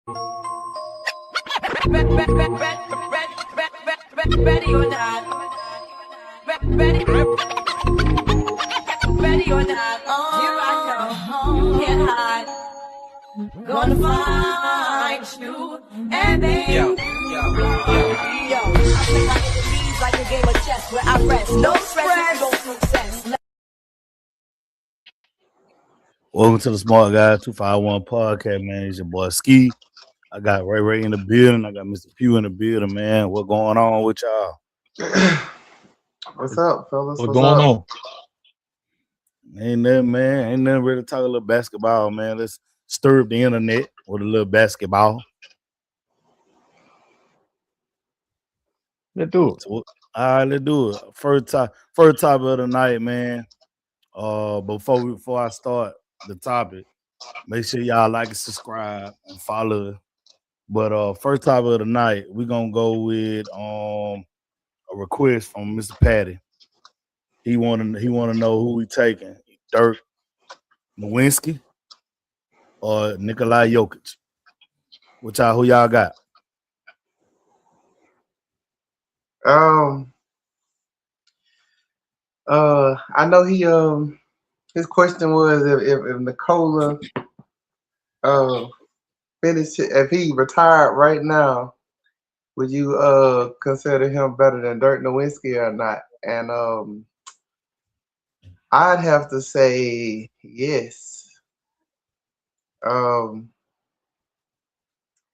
Ready or not. Ready or not. Here I come. Can't hide. Gonna find you and then yo. I play like these like a game of chess where I rest. No stress, no success. Welcome to the Smart Guy 251 podcast, man. It's your boy Ski. I got Ray in the building. I got Mr. Pugh in the building, man. What going on with y'all? What's up, fellas? What's going on? Ain't nothing, man. Ain't nothing ready to talk a little basketball, man. Let's stir up the internet with a little basketball. Let's do it. So, all right, let's do it. First topic of the night, man. Before I start the topic, make sure y'all like and subscribe and follow. But first topic of the night, we're gonna go with a request from Mr. Patty. He wanna know who we taking, Dirk Nowitzki or Nikola Jokic. Who y'all got? I know he his question was if Nikola finished, if he retired right now, would you consider him better than Dirk Nowitzki or not? And I'd have to say yes. For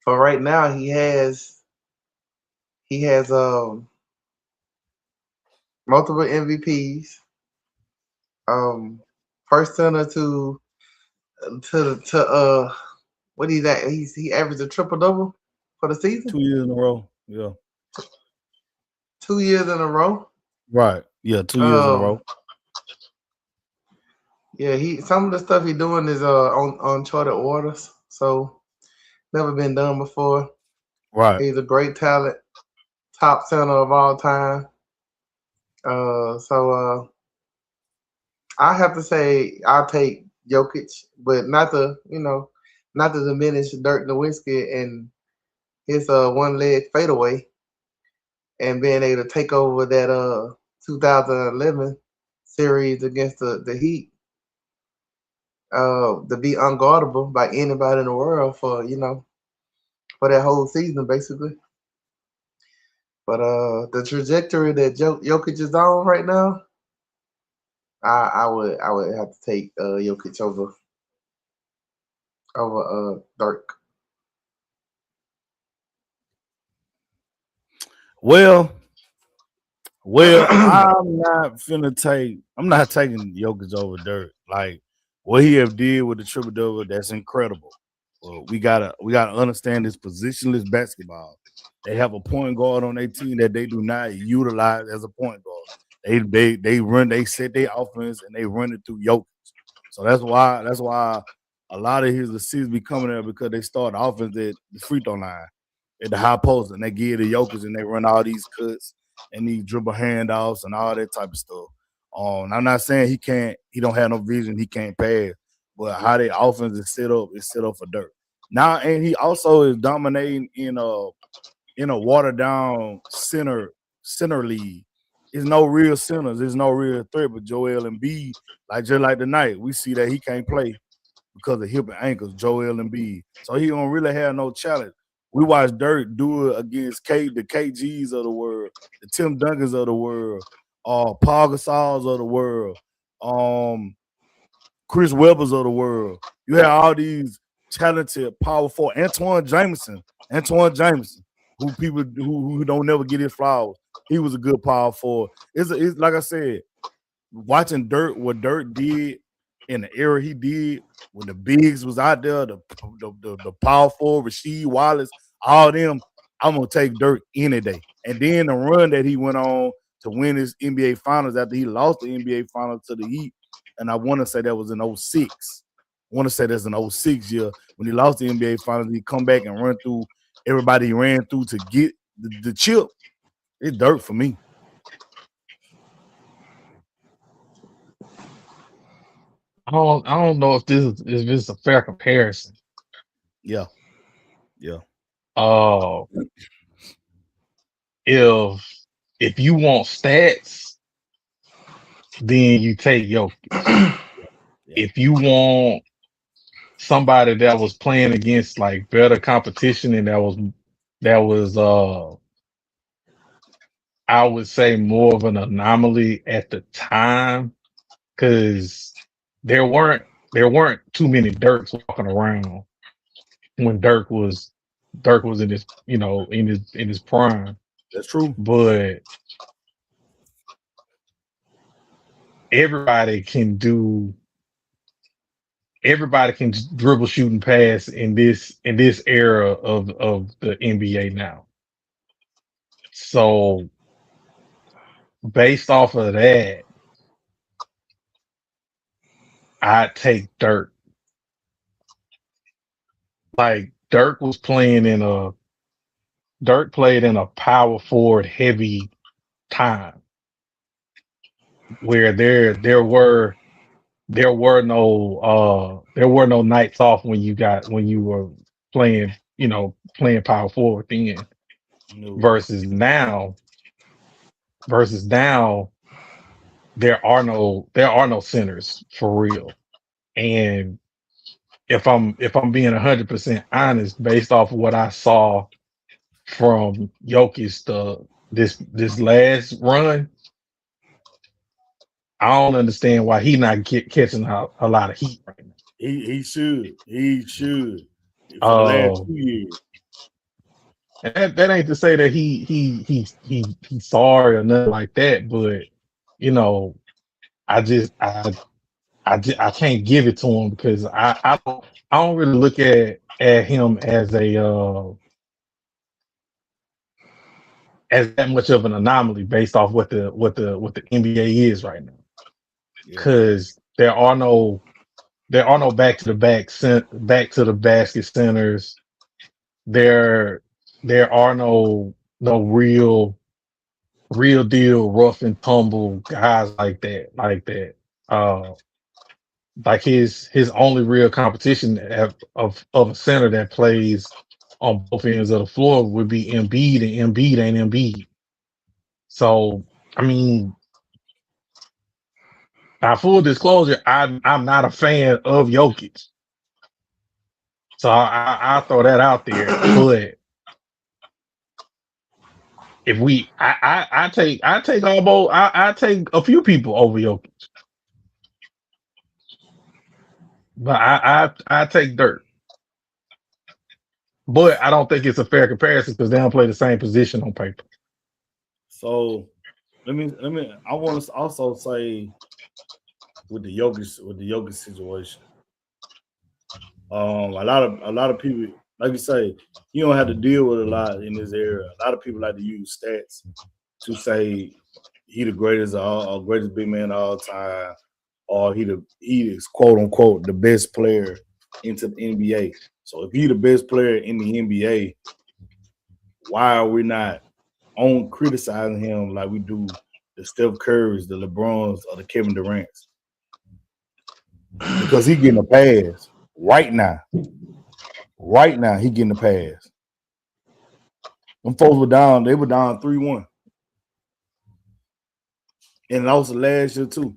right now, he has multiple MVPs. First center to what he's at? He averaged a triple double for the season. 2 years in a row. Yeah. 2 years in a row. Right. Yeah, 2 years in a row. Yeah, some of the stuff he's doing is on uncharted waters. So never been done before. Right. He's a great talent, top center of all time. So I have to say I'll take Jokic, but not to diminish Dirk Nowitzki and his one leg fadeaway and being able to take over that 2011 series against the Heat. To be unguardable by anybody in the world for that whole season basically. But the trajectory that Jokic is on right now, I would have to take Jokic over Dirk. Well, I'm not taking Jokic over Dirk. Like what he have did with the triple double, that's incredible. Well, we gotta understand this positionless basketball. They have a point guard on their team that they do not utilize as a point guard. They set their offense and they run it through Jokic. So that's why a lot of his assists be coming there because they start the offense at the free throw line at the high post and they give the Jokic and they run all these cuts and these dribble handoffs and all that type of stuff. I'm not saying he don't have no vision, he can't pass, but how their offense is set up for Dirk. Now, and he also is dominating in a watered down center league. There's no real centers, there's no real threat, but Joel Embiid, just like tonight, we see that he can't play because of hip and ankles, Joel Embiid. So he don't really have no challenge. We watched Dirk do it against the KGs of the world, the Tim Duncans of the world, Paul Gasols of the world, Chris Webbers of the world. You have all these talented, powerful Antoine Jameson, who people who don't never get his flowers. He was a good power forward. It's like I said, watching what Dirk did in the era he did when the bigs was out there, the power forward, Rasheed Wallace, all them. I'm gonna take Dirk any day. And then the run that he went on to win his NBA Finals after he lost the NBA Finals to the Heat, and I want to say that was in 06. I want to say that's an 06 year when he lost the NBA Finals. He come back and run through everybody he ran through to get the chip. It's Dirk for me. I don't know if this is a fair comparison. Yeah. Yeah. If you want stats, then you take Jokic. Yeah. If you want somebody that was playing against like better competition and that was I would say more of an anomaly at the time, because there weren't too many Dirks walking around when Dirk was in his in his prime. That's true. But everybody can dribble, shoot, and pass in this era of the NBA now. So based off of that, I'd take Dirk. Like Dirk played in a power forward heavy time where there were no nights off when you were playing power forward then. No. Versus now there are no centers for real. And if I'm being 100% honest, based off of what I saw from Jokic this last run, I don't understand why he not catching a lot of heat right now. He should for the last 2 years. And that ain't to say that he's sorry or nothing like that, but I can't give it to him because I don't really look at him as as that much of an anomaly based off what the NBA is right now. Because there are no back to the basket centers. There are no real deal rough and tumble guys like that. Like his only real competition of a center that plays on both ends of the floor would be Embiid, and Embiid ain't Embiid. So I mean, now full disclosure, I'm not a fan of Jokic. So I'll throw that out there. But if I take almost I take a few people over Jokic. But I take Dirk. But I don't think it's a fair comparison because they don't play the same position on paper. So let me I want to also say with the Jokic situation. A lot of people, like you say, you don't have to deal with a lot in this area. A lot of people like to use stats to say he the greatest big man of all time, or he is quote unquote the best player into the NBA. So if he the best player in the NBA, why are we not on criticizing him like we do the Steph Currys, the LeBrons, or the Kevin Durant's? Because he getting a pass right now. Right now, he getting a pass. Them folks were down. They were down 3-1. And also last year too.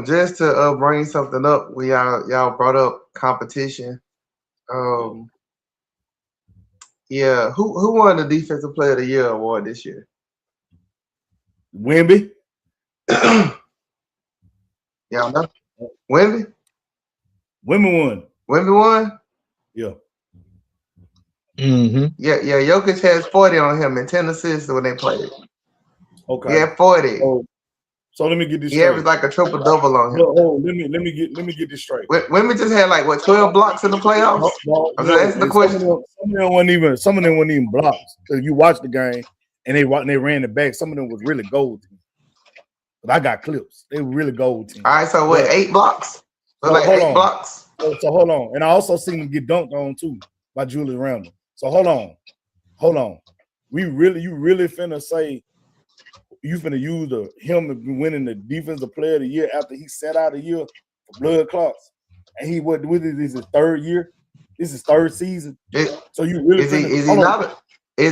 Just to bring something up, y'all brought up competition. Yeah, who won the Defensive Player of the Year award this year? Wemby. Y'all know? Wemby? Wemby won. Wemby won? Yeah. Mm-hmm. Yeah. Jokic has 40 on him and 10 assists when they played. Okay. He had 40. So let me get this straight. straight. He averaged like a triple double on him. Let me get this straight. Wemby just had like 12 blocks in the playoffs. That's the question. Some of them weren't even blocks. Because you watch the game and they ran it back. Some of them was really gold team. But I got clips. They were really gold team. All right, so what? 8 blocks? So like 8 blocks. So hold on. And I also seen him get dunked on too by Julius Randle. So hold on. You really finna say you finna use him winning the defensive player of the year after he sat out a year for blood clots, and he what with this is his third year. This is third season. So you really is he not a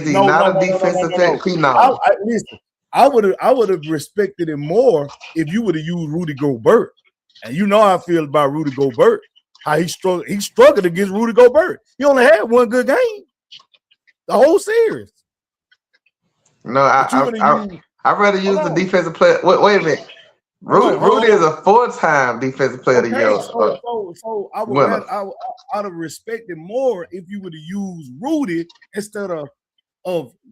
defensive phenom? Listen, I would have respected him more if you would have used Rudy Gobert. And you know how I feel about Rudy Gobert. How he struggled against Rudy Gobert. He only had one good game the whole series. No, I'd rather use the defensive player. Wait a minute. Rudy is a 4-time defensive player of the year. So I'd have respected more if you would have used Rudy instead of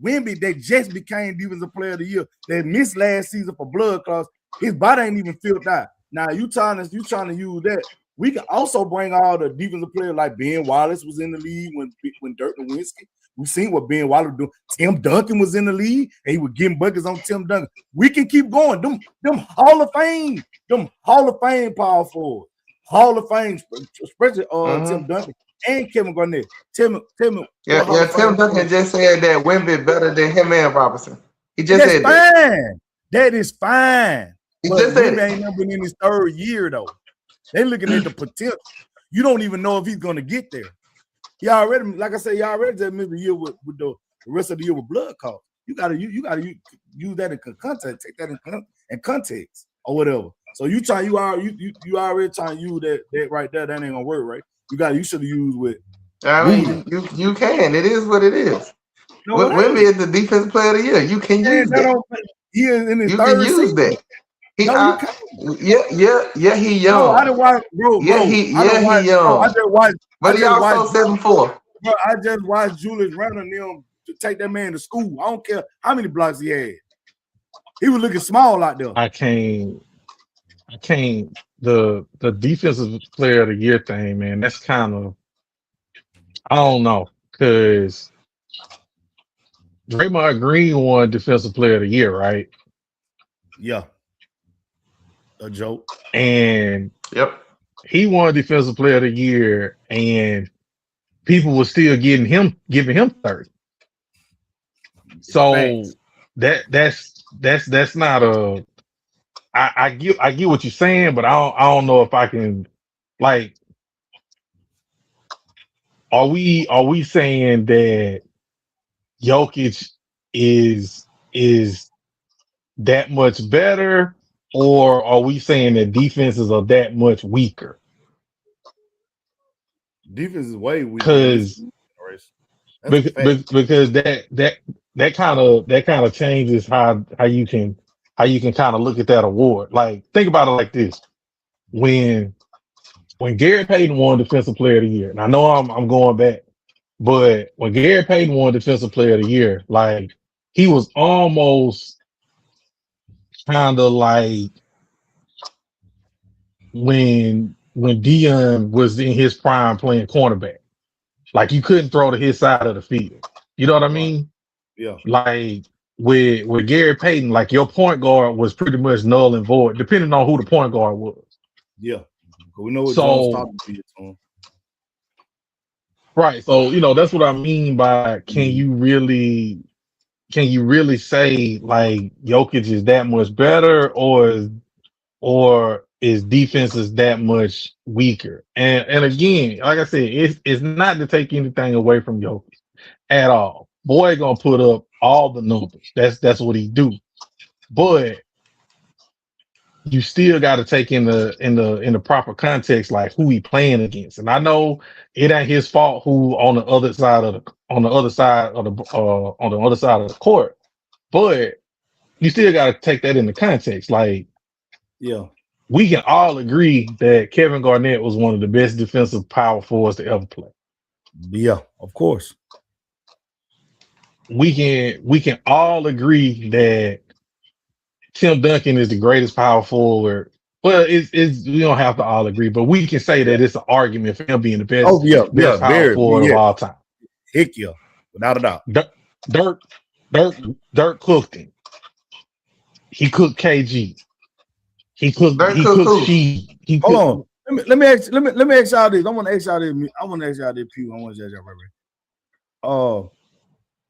Wemby that just became defensive player of the year that missed last season for blood clots. His body ain't even filled out. Now you trying to use that. We can also bring all the defensive players like Ben Wallace was in the league when Dirk Nowitzki. We seen what Ben Wallace was doing. Tim Duncan was in the league and he was getting buckets on Tim Duncan. We can keep going. Them Hall of Fame power forward. Hall of Fame, especially Tim Duncan and Kevin Garnett. Tim Duncan just said that Wemby better than him and Robinson. He just said that. That is fine. He but just said Wemby ain't never been in his third year though. They looking at the potential. You don't even know if he's gonna get there. Y'all already, like I said, y'all already just missed the year with the rest of the year with blood clots. You gotta use that in context, take that in context or whatever. So you already trying to use that right there. That ain't gonna work, right? You should have used with. I mean, you can. It is what it is. No, Wemby is the defensive player of the year. You can use that. He is in his you third can use season. that. He young. I didn't watch, bro. He young. I just watched. But he also 7'4". Bro, I just watched Julius Randle and them to take that man to school. I don't care how many blocks he had. He was looking small out there. I can't. The defensive player of the year thing, man. That's kind of. I don't know, because Draymond Green won defensive player of the year, right? Yeah. A joke. And yep, he won defensive player of the year, and people were still giving him 30. So that's not a. I get what you're saying, but I don't know if I can, like. Are we saying that Jokic is that much better? Or are we saying that defenses are that much weaker? Defense is way weaker. Because that kind of changes how you can kind of look at that award. Like, think about it like this: when Gary Payton won Defensive Player of the Year, and I know I'm going back, but when Gary Payton won Defensive Player of the Year, like, he was almost kind of like when Dion was in his prime playing cornerback. Like, you couldn't throw to his side of the field. You know what I mean? Yeah. Like, with Gary Payton, like, your point guard was pretty much null and void, depending on who the point guard was. Yeah. We know what John Stockton did to him. Right. So, that's what I mean by can you really say, like, Jokic is that much better, or is defenses that much weaker? And again, like I said, it's not to take anything away from Jokic at all. Boy gonna put up all the numbers. That's what he do. But you still got to take in the proper context, like, who he playing against. And I know it ain't his fault who on the other side of the court, but you still got to take that into context. Like, yeah, we can all agree that Kevin Garnett was one of the best defensive power forwards to ever play. Yeah, of course. We can all agree that Tim Duncan is the greatest power forward. Well, we don't have to all agree, but we can say that it's an argument for him being the best, power forward of all time. Heck yeah, without a doubt. Dirk cooked him. He cooked KG. He cooked Sheed. Hold on. Let me ask y'all this. I want to ask y'all this. I want to ask y'all this.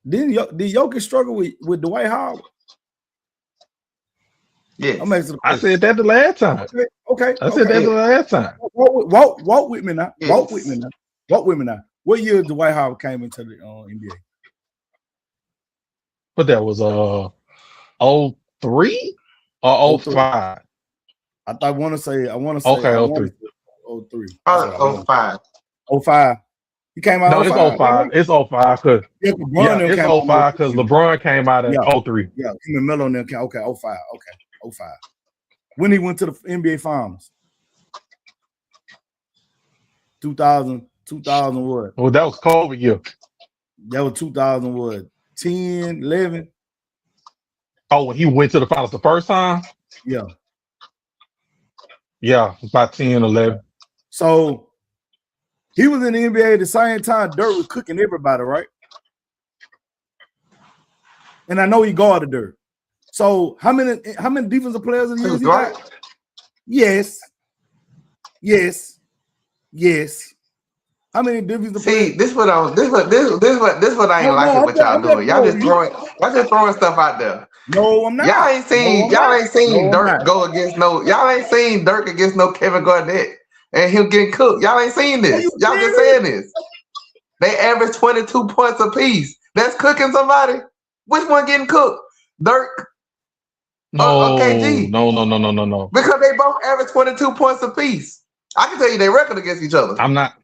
Did Jokic struggle with Dwight Howard? Yes. I'm asking the I question. said that the last time. Okay. I said that the last time. Walk with me now. Yes. Walk with me now. Walk with me now. What year Dwight Howard came into the NBA? But that was 03 or 05? I want to say Okay, 03. 03. Probably 05. 05. He came out. No, it's 05. Right? It's 05 because it's it's 05 because LeBron came out in 03. Yeah, him and Melo came. Okay, 05. Okay, 05. When he went to the NBA Finals. 2000 what? Well, that was COVID year. That was 2000 what? 10, 11. Oh, when he went to the finals the first time? Yeah. Yeah, about 10, 11. So he was in the NBA at the same time Dirk was cooking everybody, right? And I know he guarded Dirk. So how many defensive players of the year he got? Yes. How many defensive players? See, this what I ain't liking what y'all doing. Y'all just throwing stuff out there. No, I'm not. Y'all ain't seen Dirk go against y'all ain't seen Dirk against no Kevin Garnett and him getting cooked. Y'all ain't seen this. Y'all just saying this. They average 22 points apiece. That's cooking somebody. Which one getting cooked? Dirk? No, KG? No. Because they both average 22 points apiece. I can tell you their record against each other. I'm not.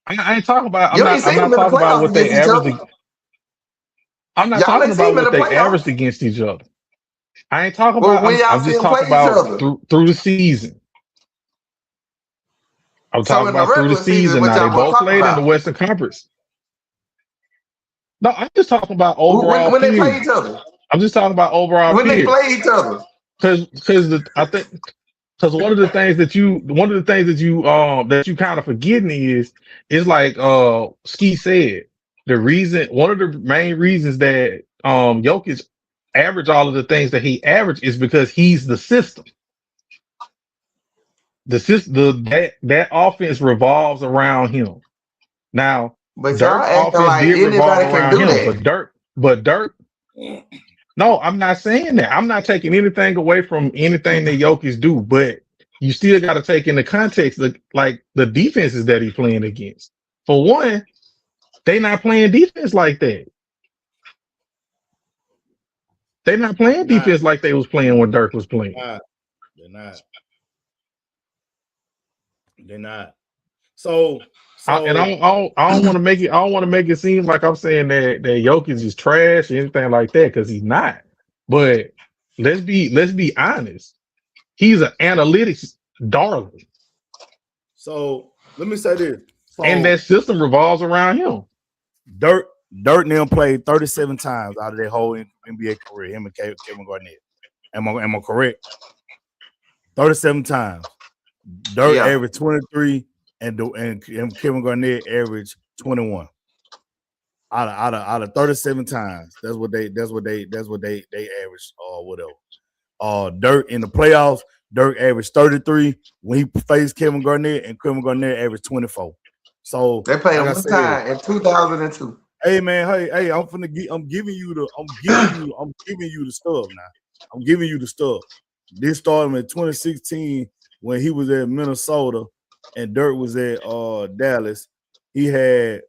I ain't talking about. I'm not talking about what they average. I'm not talking about what they averaged against each other. I ain't talking about. I'm just talking about through the season. I'm talking about through the season. Now they both played in the Western Conference. No, I'm just talking about overall. When they play each other. I'm just talking about overall. When they play each other. Because one of the things that you kind of forgetting is like Ski said, one of the main reasons that Jokic averaged all of the things that he averaged is because he's the system. That offense revolves around him. Now, but Dirk's offense did revolve around him, but Dirk. No, I'm not saying that. I'm not taking anything away from anything that Jokic do, but you still got to take into context like the defenses that he's playing against. For one, they not playing defense like that. They're not playing defense like they was playing when Dirk was playing. They're not. So and I don't want to make it. I don't want to make it seem like I'm saying that Jokic is trash or anything like that, because he's not. But let's be honest. He's an analytics darling. So let me say this. And that system revolves around him. Dirk and them played 37 times out of their whole NBA career. Him and Kevin Garnett. Am I correct? 37 times. Dirk averaged 23. And Kevin Garnett averaged 21 out of 37 times. That's what they averaged or whatever. Dirk in the playoffs, Dirk averaged 33 when he faced Kevin Garnett, and Kevin Garnett averaged 24. So they played one time in 2002. Hey man, hey, I'm giving you the stuff now. I'm giving you the stuff. This started in 2016 when he was at Minnesota. And Dirk was at Dallas. He had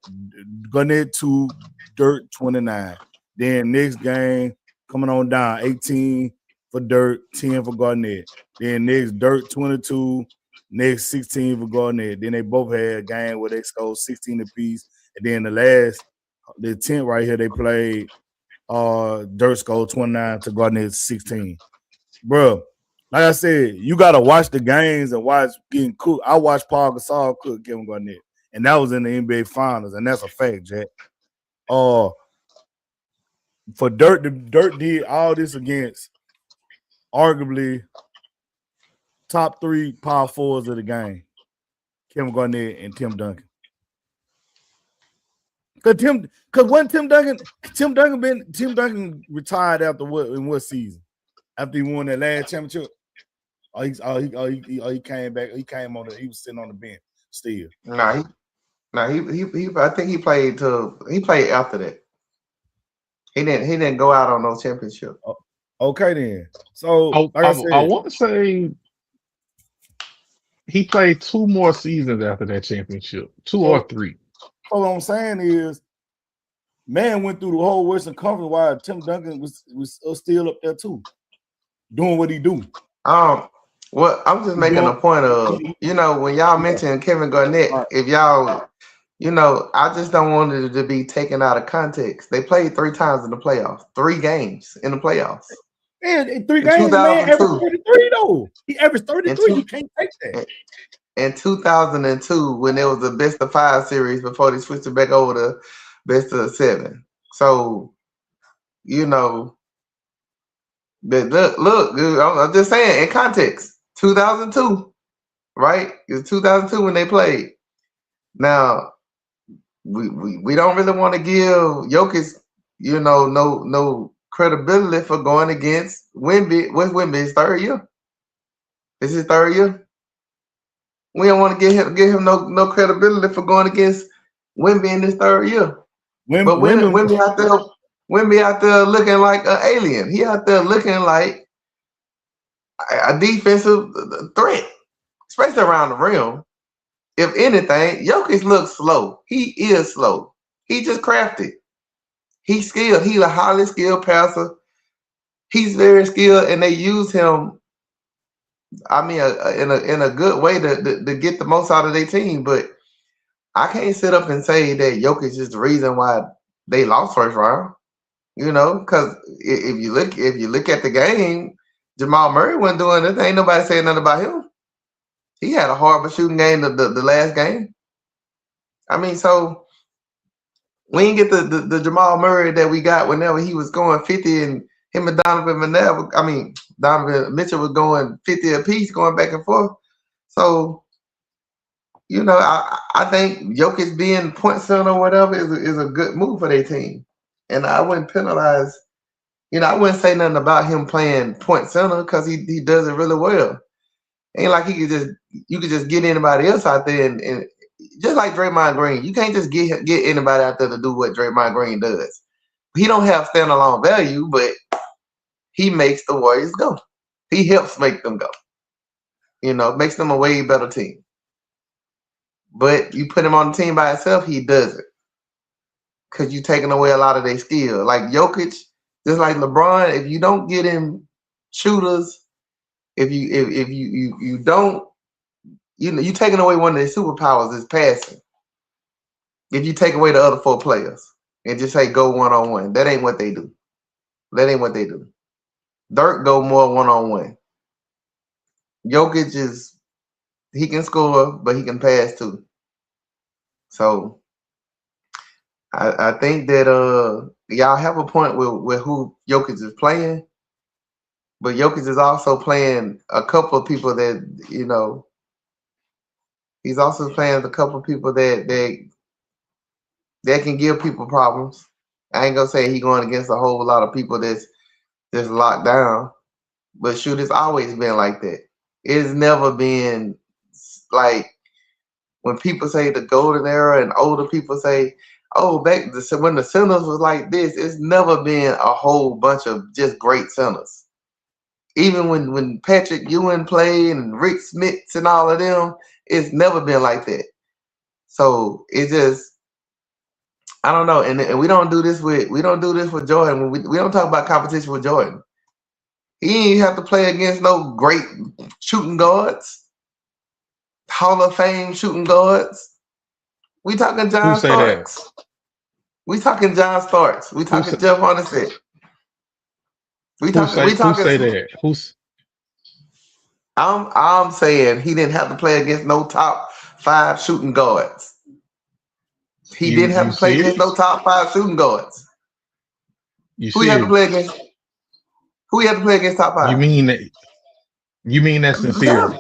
Garnett 2, Dirk 29. Then next game coming on down, 18 for Dirk, 10 for Garnett. Then next Dirk 22, next 16 for Garnett. Then they both had a game where they scored 16 apiece. And then the 10th right here they played. Dirk scored 29 to Garnett 16. Bro. Like I said, you gotta watch the games and watch getting cooked. I watched Paul Gasol cook Kevin Garnett, and that was in the NBA Finals, and that's a fact, Jack. For Dirk did all this against arguably top 3 power forwards of the game, Kevin Garnett and Tim Duncan. Because when Tim Duncan retired after what season? After he won that last championship. He came back. He was sitting on the bench still. I think he played after that. He didn't go out on no championship. Okay, then. So, like I I said, want to say he played 2 more seasons after that championship, 2 or so 3. what I'm saying is, man went through the whole Western Conference while Tim Duncan was still up there too, doing what he do. Well, I'm just making a point of, when y'all mentioned Kevin Garnett, if y'all, I just don't want it to be taken out of context. They played 3 times in the playoffs, 3 games in the playoffs. Man, in 3 games, man, averaged 33 though. He averaged 33. You can't take that. In 2002, when there was the best of 5 series before they switched it back over to best of 7. So, but look, dude, I'm just saying in context, 2002, right? It's 2002 when they played. Now, we don't really want to give Jokic, no credibility for going against Wemby. What's Wemby's 3rd year? This is his 3rd year. We don't want to give him no credibility for going against Wemby in his 3rd year. But Wemby out there looking like an alien. He out there looking like a defensive threat, especially around the rim. If anything, Jokic looks slow. He is slow. He just crafty. He's skilled. He's a highly skilled passer. He's very skilled, and they use him. I mean, in a good way to get the most out of their team. But I can't sit up and say that Jokic is the reason why they lost first round. Because if you look at the game, Jamal Murray wasn't doing it. Ain't nobody saying nothing about him. He had a horrible shooting game the last game. I mean, so we didn't get the Jamal Murray that we got whenever he was going 50, and him and Donovan Mitchell was going 50 apiece, going back and forth. So, I think Jokic being point center or whatever is a good move for their team. And I wouldn't penalize, I wouldn't say nothing about him playing point center because he does it really well. Ain't like you could just get anybody else out there and just like Draymond Green, you can't just get anybody out there to do what Draymond Green does. He don't have standalone value, but he makes the Warriors go. He helps make them go. Makes them a way better team. But you put him on the team by himself, he doesn't. Because you're taking away a lot of their skill. Like Jokic, just like LeBron, if you don't get him shooters, if you don't, you're taking away one of their superpowers is passing. If you take away the other 4 players and just say go 1-on-1, that ain't what they do. Dirk go more 1-on-1. Jokic he can score, but he can pass too. So I think that y'all have a point with who Jokic is playing, but Jokic is also playing a couple of people that he's also playing a couple of people that can give people problems. I ain't gonna say he going against a whole lot of people that's locked down, but shoot, it's always been like that. It's never been like when people say the golden era and older people say, oh, when the centers was like this, it's never been a whole bunch of just great centers. Even when Patrick Ewing played and Rick Smits and all of them, it's never been like that. So it just, I don't know. And we don't do this with Jordan. We don't talk about competition with Jordan. He ain't have to play against no great shooting guards, Hall of Fame shooting guards. We talking John Starks. We talking John Starks. We talking Jeff Hornacek. Who say that? I'm saying he didn't have to play against no top 5 shooting guards. He didn't have to play against no top 5 shooting guards. Who he had to play against? Who he had to play against top 5? You mean that sincerely?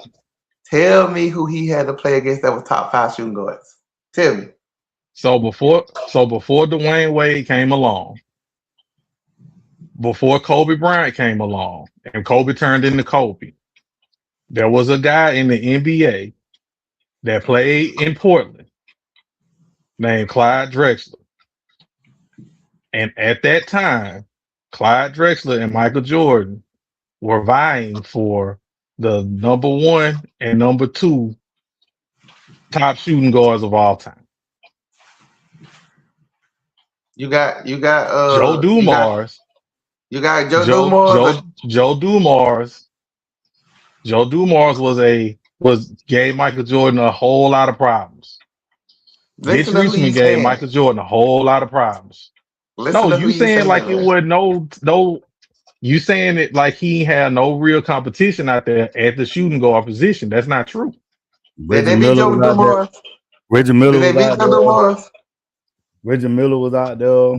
Tell me who he had to play against that was top 5 shooting guards. Tell me. So before Dwayne Wade came along, before Kobe Bryant came along, and Kobe turned into Kobe, there was a guy in the NBA that played in Portland named Clyde Drexler. And at that time, Clyde Drexler and Michael Jordan were vying for the number 1 and number 2 top shooting guards of all time. You got Joe Dumars. You got Joe Dumars. Joe Dumars. Joe Dumars gave Michael Jordan a whole lot of problems. Mitch Richmond gave Michael Jordan a whole lot of problems. No, you saying like it was no. You saying it like he had no real competition out there at the shooting guard position. That's not true. Reggie Miller was out there. Reggie Miller was out there.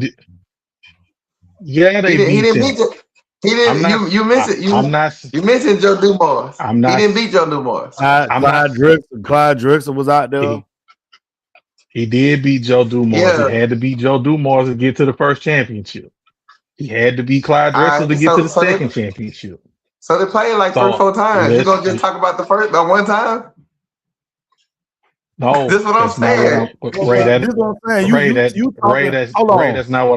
Yeah, they beat him. He didn't. You mentioned you mentioned Joe Dumars. He didn't beat Joe Dumars. Clyde Drexler was out there. He did beat Joe Dumars. Yeah. He had to beat Joe Dumars to get to the first championship. He had to beat Clyde Drexler to get to the second championship. So they played like 3 or 4 times. You gonna just talk about the first by one time? No, this is what I'm saying. Ray, that's not what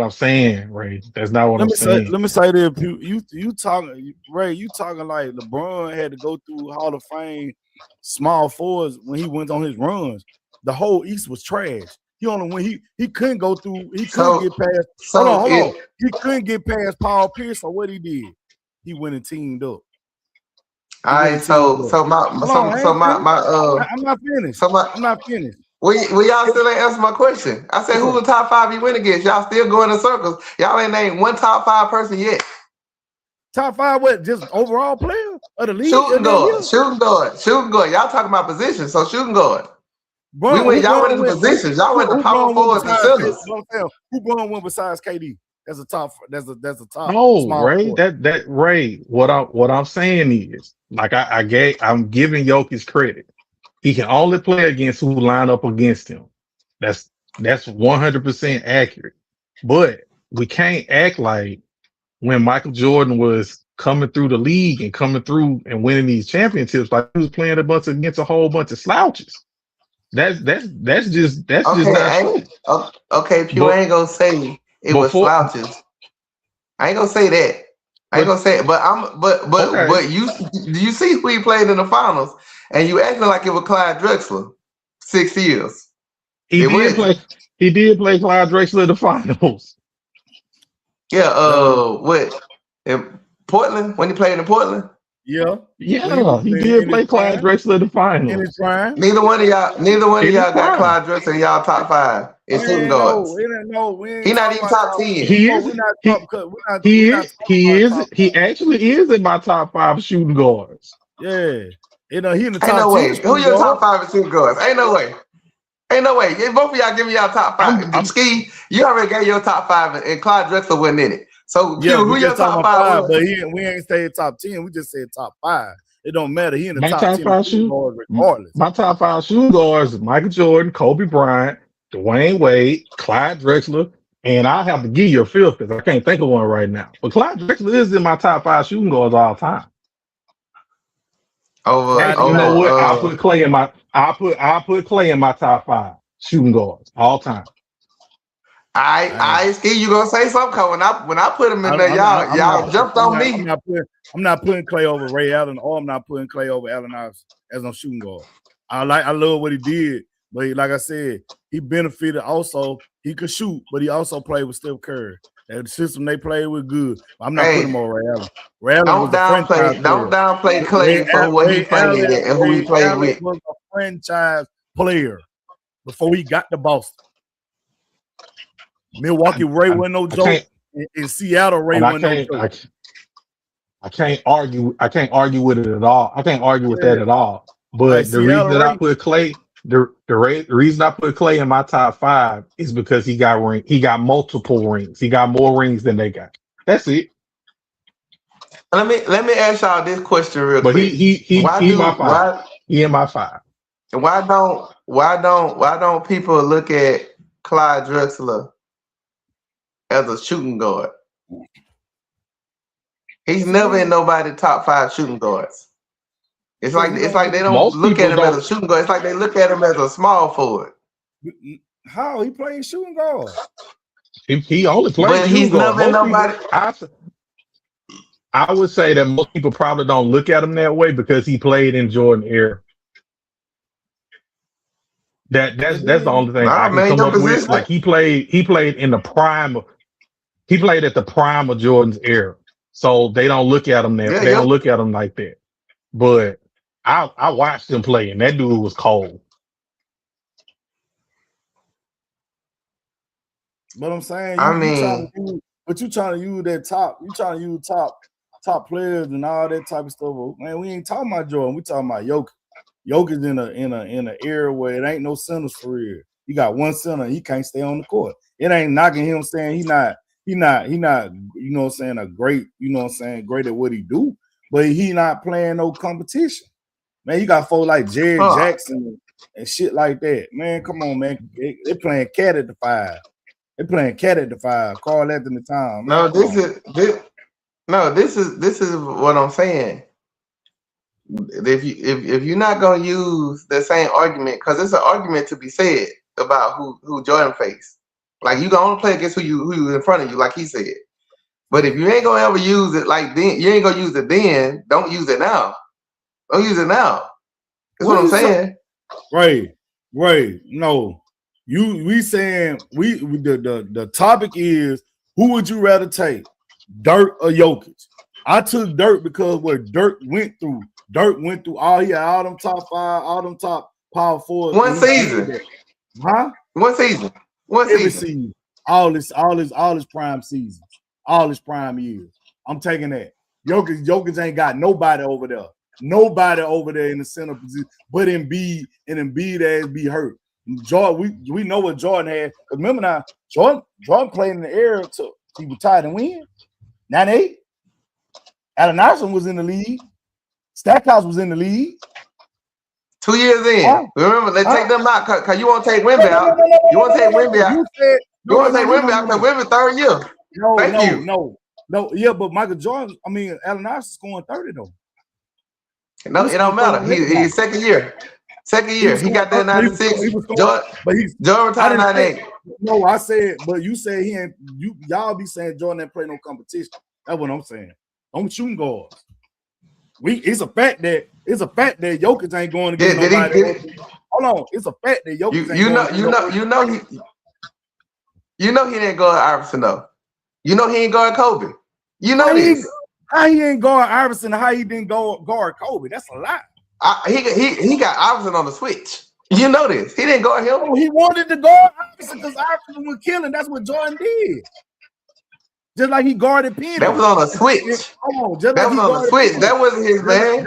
I'm saying, Ray. That's not what I'm saying. Let me say this. You talking, Ray, you talking like LeBron had to go through Hall of Fame small forwards when he went on his runs. The whole East was trash. He only when he couldn't go through, he couldn't get past. Hold on. He couldn't get past Paul Pierce. So what he did? He went and teamed up. All right, I'm not finished. I'm not finished. Well, y'all still ain't answer my question. I said, who's the top 5 you win against? Y'all still going in circles. Y'all ain't named one top 5 person yet. Top 5 what? Just overall player of the league? Shooting guard. Y'all talking about positions, so shooting guard. Bro, y'all went into positions. Y'all went to power forwards and centers. Who won one besides KD? That's a top. That's a top. No, Ray. That Ray. What I'm saying is, like I'm giving Jokic credit. He can only play against who line up against him. That's 100% accurate. But we can't act like when Michael Jordan was coming through the league and coming through and winning these championships, like he was playing against a whole bunch of slouches. That's just not true. Okay, Pew ain't gonna say it was slouches. I ain't gonna say that. I ain't gonna say it, but you see who he played in the finals, and you acting like it was Clyde Drexler. 6 years. He did play Clyde Drexler in the finals. Yeah. What in Portland when he played in Portland? Yeah, he did play Clyde Drexler in the finals. Neither one of y'all got Clyde Drexler in y'all top 5 in shooting guards. He's not even top 10. He actually is in my top 5 shooting guards. Yeah, he in the top 10. No way. Who your top 5 in shooting guards? Ain't no way. If both of y'all give me y'all top 5. Ski, you already gave your top 5, and Clyde Drexler wasn't in it. So who your top 5? But we ain't stayed top 10. We just said top 5. It don't matter. He in the top 10 regardless. My top 5 shooting guards is Michael Jordan, Kobe Bryant, Dwayne Wade, Clyde Drexler, and I have to give you a fifth because I can't think of one right now. But Clyde Drexler is in my top 5 shooting guards all time. You know what? I'll put Clay in my top 5 shooting guards all time. I Ski, you gonna say something? Cause when I put him in there, y'all jumped on me. I'm not putting Clay over Ray Allen, or I'm not putting Clay over Allen Iverson as a shooting guard. I love what he did, but like I said, he benefited also. He could shoot, but he also played with Steph Curry. And the system they played was good. I'm not putting him over Ray Allen. Ray Allen don't downplay Clay for what he played and who he played with. He was a franchise player before he got to Boston. Milwaukee Ray wasn't no joke. In Seattle, Ray wasn't no joke. I can't argue with it at all. I can't argue with that at all. But the reason that I put Clay, the reason I put Clay in my top 5 is because he got multiple rings. He got more rings than they got. That's it. Let me ask y'all this question real quick. But he in my 5. He in my 5. And why don't people look at Clyde Drexler as a shooting guard? He's never in nobody top 5 shooting guards. It's like they don't look at him as a shooting guard. It's like they look at him as a small forward. How he playing shooting guard? He only plays. But he's never in nobody. I would say that most people probably don't look at him that way because he played in Jordan era. That's the only thing I Nah, can man, come your up with. position. Like he played in the prime. He played at the prime of Jordan's era, so they don't look at him that. Yeah, They yeah. don't look at him like that. But I watched him play, and that dude was cold. But I'm saying I you mean, trying to use, but you trying to use that top. You trying to use top players and all that type of stuff. Man, we ain't talking about Jordan. We talking about Jokic. Jokic's in an era where it ain't no centers for real. You got one center, he can't stay on the court. It ain't knocking him saying he not, you know what I'm saying, a great, you know what I'm saying, great at what he do, but he not playing no competition. Man, you got folks like Jared Jackson and shit like that. Man, come on, man. They playing cat at the 5. They playing cat at the 5. Carl Anthony Towns. No, this is what I'm saying. If you're not gonna use the same argument, because it's an argument to be said about who Jordan faced. Like you can only play against who in front of you, like he said. But if you ain't gonna ever use it like then, you ain't gonna use it then. Don't use it now. Don't use it now. That's what I'm saying. Right. No, we saying the topic is who would you rather take, Dirk or Jokic? I took Dirk because what Dirk went through. Dirk went through all them top 5, all them top power 4s. One season. Huh? One season. Every season. All his prime seasons. All his prime years. I'm taking that. Jokic ain't got nobody over there. Nobody over there in the center position but Embiid, and Embiid has be hurt. Jordan, we know what Jordan had. Remember now, Jordan played in the era till he retired and win. 98. Allen Iverson was in the league. Stackhouse was in the league. 2 years in. Remember, they take them out because you want to take Wemby out. You want to take Wemby out. You want to take Wemby out because Wemby 3rd year. No. Yeah, but Michael Jordan, Allen Iverson scoring 30 though. No, it don't matter. He's second year. He got that 96. Jordan retired 98. No, I said, but you said he ain't. Y'all be saying Jordan ain't play no competition. That's what I'm saying. I'm shooting guards. It's a fact that Jokic ain't going to get nobody. Hold on, it's a fact that Jokic ain't you know he didn't guard Iverson though. You know he ain't guard Kobe. You know this. How he ain't guard Iverson? How he didn't guard Kobe? That's a lot. He got Iverson on the switch. You know this. He didn't guard him. Oh, he wanted to guard Iverson because Iverson was killing. That's what Jordan did. Just like he guarded Penny. That was on a switch. That was on a switch. That wasn't his man.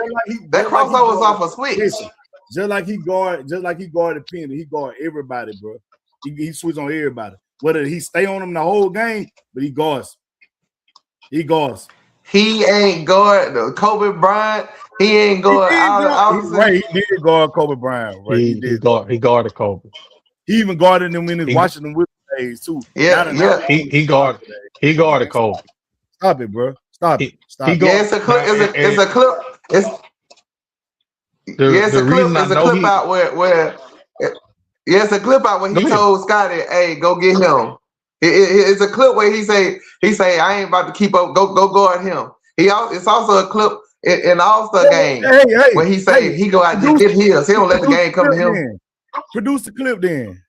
That crossover was off a switch. Listen, just like he guarded Penny, he guarded everybody, bro. He switched on everybody. Whether he stay on him the whole game, but he guards. He ain't guard Kobe Bryant. He ain't guard Iverson. Right, he did guard Kobe Bryant. Right, he guarded Kobe. He even guarded him in his Washington Wizards days too. Yeah. He guarded Kobe. Stop it, bro. Stop it. It's a clip. It's a clip. It's a clip out where it's a clip out where he told Scotty, "Hey, go get him." It's a clip where he say, "I ain't about to keep up. Go guard him." It's also a clip in the All-Star game where he say he go out and get his. He don't let the game come to him. Produce the clip then.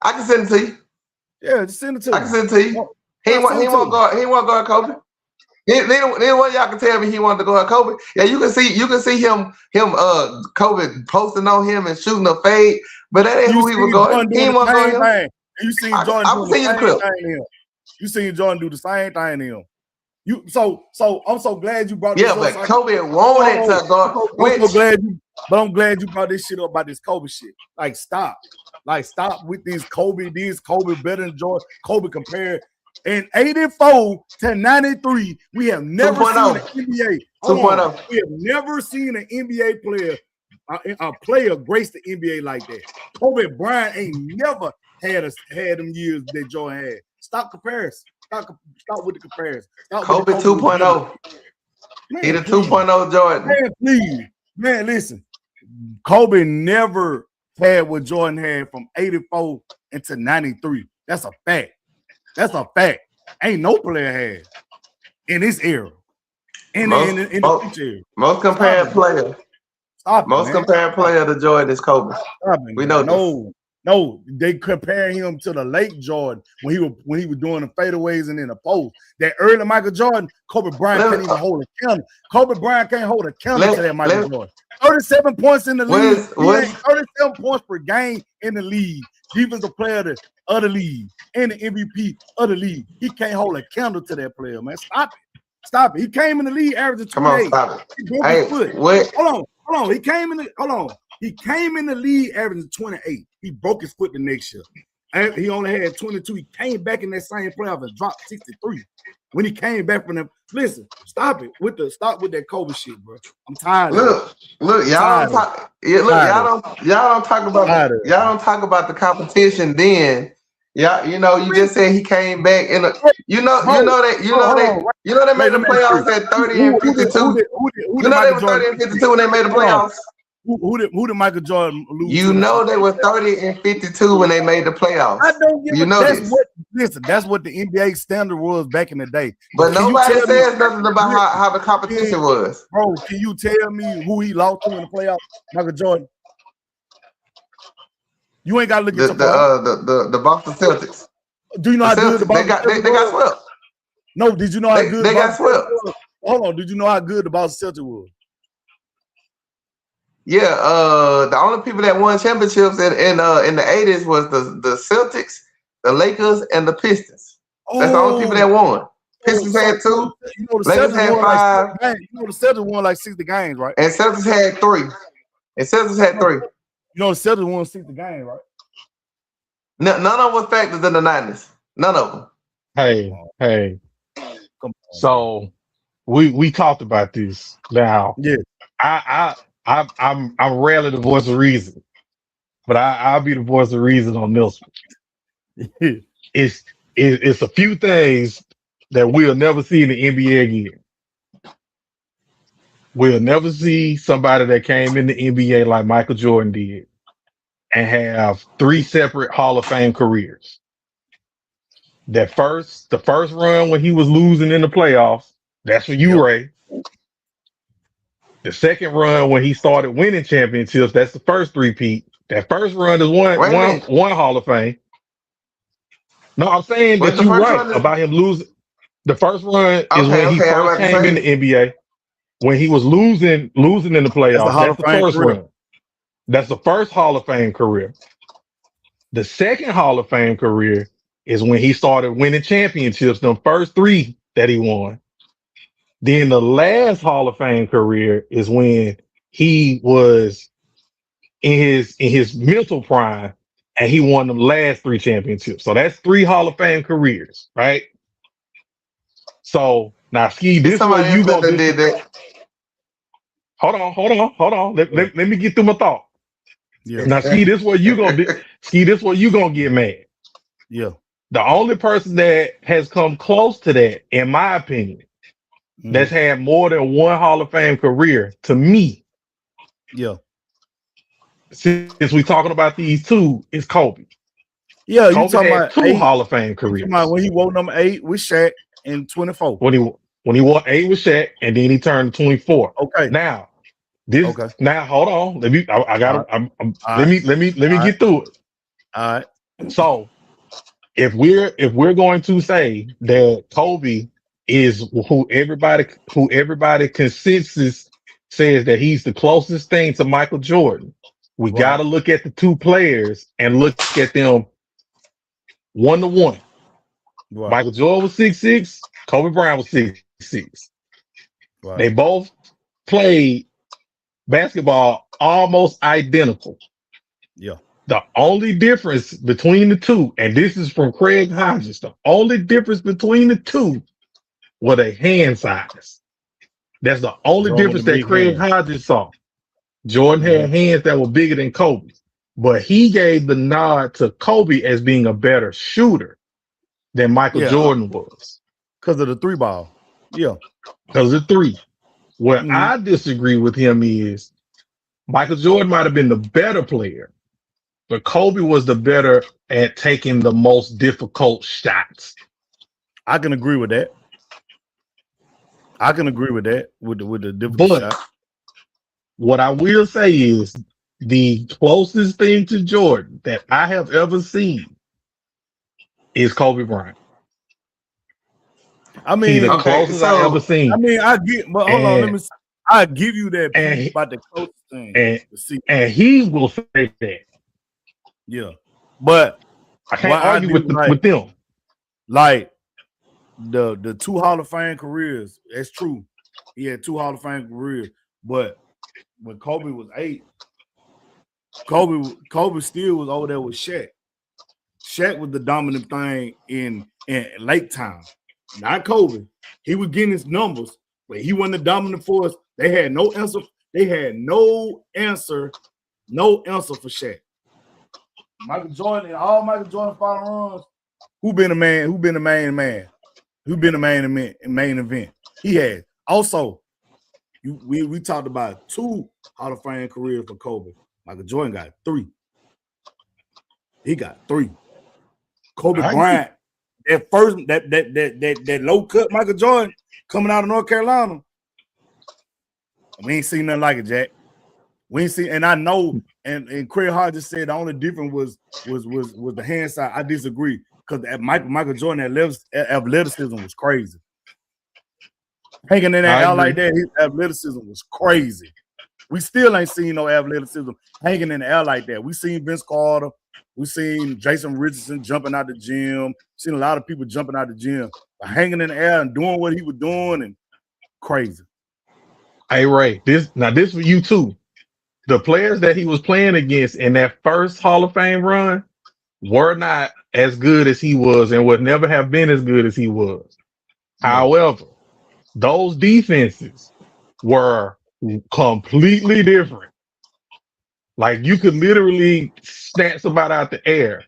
I can send it to you. Yeah, just send it to me. I can send it to you. He won't guard Kobe. Then one y'all can tell me he wanted to guard Kobe. Yeah, you can see him Kobe posting on him and shooting a fade, but that ain't who he was guarding. He didn't want to guard him. You seen Jordan do the same thing to him. You seen Jordan do the same thing to him. So I'm so glad you brought this up. Yeah, but Kobe wanted to guard. I'm glad you brought this shit up about this Kobe shit. Like, stop with these Kobe. These Kobe better than Jordan. Kobe compared in 84 to 93. We have never seen an NBA. 2.0. We have never seen an NBA player, a player grace the NBA like that. Kobe Bryant ain't never had them years that Jordan had. Stop comparison. Stop with the comparison. Kobe 2.0. He the 2.0 Jordan. Man, please. Man, listen. Kobe never had what Jordan had from 84 into 93. That's a fact. Ain't no player had. in this era. In Most- the most- future era. Most compared Stop it. player. Stop it, Most man. compared player to Jordan is Kobe. Stop it, We man. know No, they compare him to the late Jordan when he was doing the fadeaways and in the post. That early Michael Jordan, Kobe Bryant can't even hold a candle. Kobe Bryant can't hold a candle to that Michael Jordan. 37 points in the league. 37 points per game in the league. Defensive player of the league and the MVP of the league. He can't hold a candle to that player, man. Stop it. Stop it. He came in the league averaging 28. Come on, stop it. He broke Hey, his foot. what? Hold on. He came in the league averaging 28. He broke his foot the next year. And he only had 22. He came back in that same playoff and dropped 63. When he came back from them, listen, stop with that Kobe shit, bro. I'm tired. Look, y'all don't talk. Yeah, look, y'all don't talk about the competition. Then, you know, you just said he came back in a. You know they made the playoffs at 30 and 52. You know they were 30 and 52 when they made the playoffs. Who did Michael Jordan lose? You know they were 30 and 52 when they made the playoffs. I don't give you know that's this. That's what the NBA standard was back in the day. But nobody says nothing about how the competition was. Bro, can you tell me who he lost to in the playoffs? Michael Jordan. You ain't got to look at the Boston Celtics. Do you know how good the Boston Celtics they got swept? No, did you know how good they got swept? Hold on, did you know how good the Boston Celtics was? Yeah, the only people that won championships in the 80s was the Celtics, the Lakers, and the Pistons. That's the only people that won. Pistons had 2, Lakers had 5. You know the Celtics won like 60 games, right? And Celtics had 3. You know the Celtics won 60 games, right? None of them was factors in the 90s. None of them. Hey. So we talked about this. Now, yeah, I'm rarely the voice of reason, but I'll be the voice of reason on this one. It's a few things that we'll never see in the NBA again. We'll never see somebody that came in the NBA like Michael Jordan did and have 3 separate Hall of Fame careers. The first run when he was losing in the playoffs, that's for you, Ray. The second run when he started winning championships, that's the first three-peat. That first run is one Hall of Fame. No, I'm saying that you're right about him losing. The first run is when he first came in the NBA. When he was losing in the playoffs, that's the first run. That's the first Hall of Fame career. The second Hall of Fame career is when he started winning championships, the first 3 that he won. Then the last Hall of Fame career is when he was in his mental prime and he won the last 3 championships. So that's 3 Hall of Fame careers, right? So now, Ski, this is what you gonna do. That. Hold on. Let me get through my thought. Yeah. Now, Ski, this is what you gonna do. Ski, this is what you gonna get mad. Yeah. The only person that has come close to that, in my opinion, that's had more than 1 Hall of Fame career, to me. Yeah. Since we're talking about these 2, is Kobe. Yeah, Kobe you talking had about 2 8, Hall of Fame careers. When he won number 8 with Shaq in 24. When he won 8 with Shaq, and then he turned 24. Okay. Now, now hold on. Let me get through it. All right. So if we're going to say that Kobe is who everybody consensus says that he's the closest thing to Michael Jordan, we got to look at the 2 players and look at them 1-to-1. Right. Michael Jordan was 6'6", Kobe Bryant was 6'6". Right. They both played basketball almost identical. Yeah. The only difference between the 2, and this is from Craig Hodges, the only difference between the 2 were the hand size. That's the only difference that Craig Hodges saw. Jordan had hands that were bigger than Kobe's, but he gave the nod to Kobe as being a better shooter than Michael Jordan was. Because of the 3 ball. Yeah. Because of the 3. Where I disagree with him is Michael Jordan might have been the better player, but Kobe was the better at taking the most difficult shots. I can agree with that. I can agree with that with the different But shot. what I will say is the closest thing to Jordan that I have ever seen is Kobe Bryant. I He's mean, the Okay, closest I ever so seen. I mean, I get, but hold on, let me. I give you that and- piece about the closest thing. And he will say that. Yeah, but I can't what I argue do with like- them. like the 2 Hall of Fame careers, that's true. He had 2 Hall of Fame careers, but when Kobe was 8, Kobe still was over there with Shaq. Shaq was the dominant thing in Lake Town, not Kobe. He was getting his numbers, but he wasn't the dominant force. They had no answer. They had no answer for Shaq. Michael Jordan and all Michael Jordan final runs. Who been the man? Who been the main man? Who been the main event? He had. Also, we talked about 2 Hall of Fame careers for Kobe. Michael Jordan got 3. He got 3. Kobe Bryant, that first that low cut Michael Jordan coming out of North Carolina. We ain't seen nothing like it, Jack. We ain't seen, and I know, and Craig Hart just said the only difference was the hand side. I disagree because Michael Jordan athleticism was crazy. Hanging in that out like that, his athleticism was crazy. We still ain't seen no athleticism hanging in the air like that. We seen Vince Carter, we seen Jason Richardson jumping out the gym, seen a lot of people jumping out the gym, but hanging in the air and doing what he was doing and crazy. Hey Ray, this for you too. The players that he was playing against in that first Hall of Fame run were not as good as he was and would never have been as good as he was. No. However, those defenses were completely different. Like you could literally snatch somebody out the air.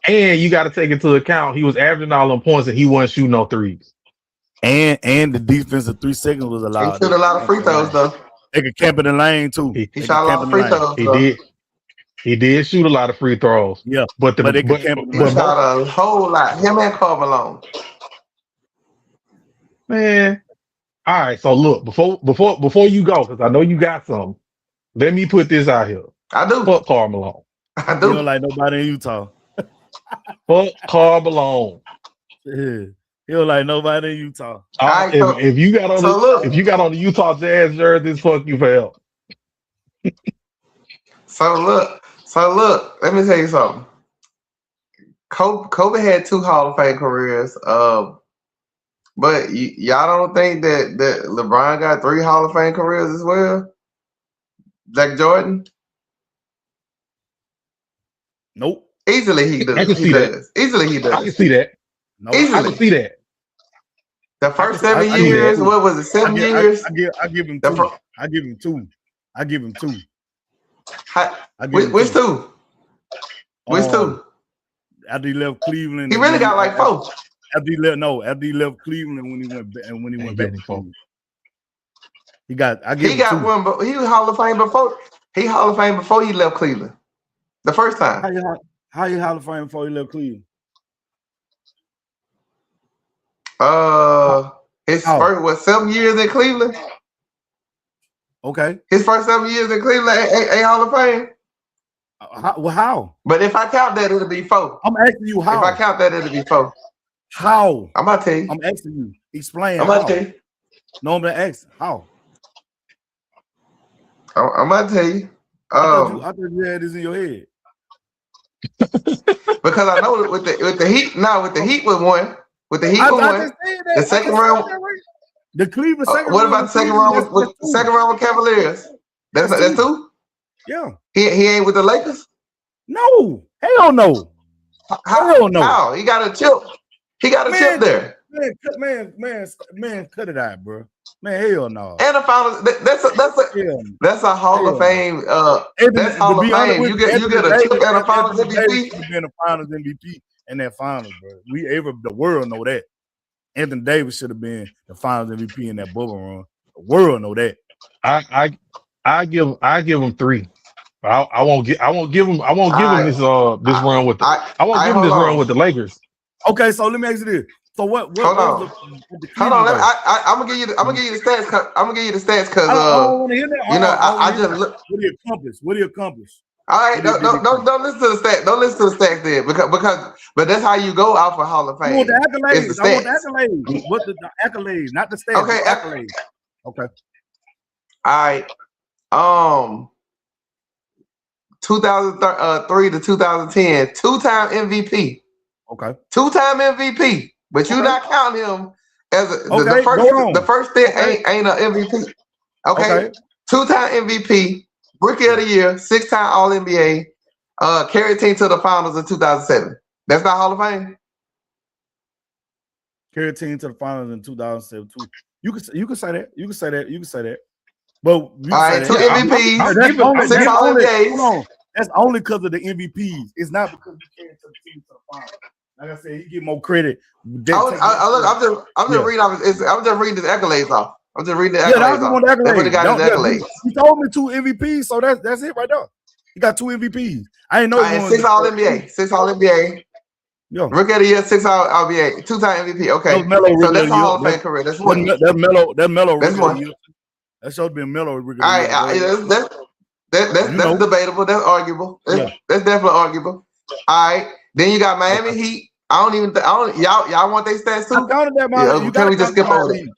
And you got to take into account he was averaging all them points and he wasn't shooting no threes. And the defensive 3 seconds was allowed. He shot a lot of free throws though. They could camp in the lane too. He shot a lot of free throws. He did shoot a lot of free throws. Yeah, but they could camp in the lane. He shot a whole lot. Him and Karl Malone. Man, all right. So look, before you go, because I know you got some. Let me put this out here. I do. Fuck Karl Malone. I do. You don't like nobody in Utah. Fuck Karl Malone. Yeah. He don't like nobody in Utah. Right, if you got on the Utah Jazz jersey, fuck you for help. So look, let me tell you something. Kobe had 2 Hall of Fame careers. But y'all don't think that LeBron got 3 Hall of Fame careers as well? Jack Jordan? Nope. Easily he does. I can see that. Easily he does. I can see that. No, Easily. I can see that. The first 7 years, what was it? 7 years? I give him 2. I give him 2. I give him 2. Which 2? Which 2? After he left Cleveland, he really got like 4. After he left Cleveland when he went back to Cleveland. He got 2. One, but he was Hall of Fame before. He Hall of Fame before he left Cleveland. The first time. How you Hall of Fame before he left Cleveland? His first was 7 years in Cleveland. Okay. His first 7 years in Cleveland ain't Hall of Fame. How? But if I count that, it'll be 4. I'm asking you how. If I count that, it'll be 4. How? I'm about to tell you. I'm asking you. Explain. I'm about to tell you. No, I'm asking how. I'm about to tell you. I thought you had this in your head. Because I know with the Heat. Now with the Heat with 1. With the Heat with 1. The second round. The Cleveland second. What about the second round with the second round with Cavaliers? That's 2. Yeah. He ain't with the Lakers. No. Hell no. Hell no. How? He got a chip. He got a chip there. Man, cut it out, bro. Man, hell no. And the finals. That's a Hall of Fame. That's Hall of Fame. You get a chip and a Finals MVP. Should have been a Finals MVP in that Finals, bro. The world know that. Anthony Davis should have been the Finals MVP in that bubble run. The world know that. I give him 3. I won't give him this run with the run with the Lakers. Okay, so let me ask you this. So what Hold on. was the Hold on. Cleveland I'm gonna give you the stats. I'm gonna give you the stats because I don't want to hear that. you know I just just look. what do you accomplish? What do you accomplish? All right, don't listen to the stats. Don't listen to the stats there but that's how you go off of Hall of I Fame. want the accolades. It's the I want the stats. accolades. What the accolades, not the stats. Okay, the accolades. Okay. All right. 2003 to 2010, 2-time MVP. Okay. 2-time MVP, but you're not counting him as the first thing ain't an MVP. Okay. 2-time MVP, Rookie of the Year, 6-time All NBA, carried team to the finals in 2007. That's not Hall of Fame. Carried team to the finals in 2007 too. You can say that. You can say that. You can say that. But all right, 2 MVPs, 6 All NBAs. Hold on. That's only because of the MVPs. It's not because he carried the team to the finals. Like I said, he get more credit. I'm just reading off. I'm just reading the accolades off. I'm just reading the accolades off. That's what he got his accolades. He told me 2 MVPs, so that's it right there. He got 2 MVPs. I didn't know. 6 All NBA, 6 All NBA. Yo. Rookie of the Year, 6 All NBA, 2-time MVP. Okay, so that's a Hall of Fame career. That's one. That's Melo. That's one. That should have been Melo. All right, that's debatable. That's arguable. That's definitely arguable. All right, then you got Miami Heat. Y'all want their stats too? I counted that, man. Can we just skip over that? You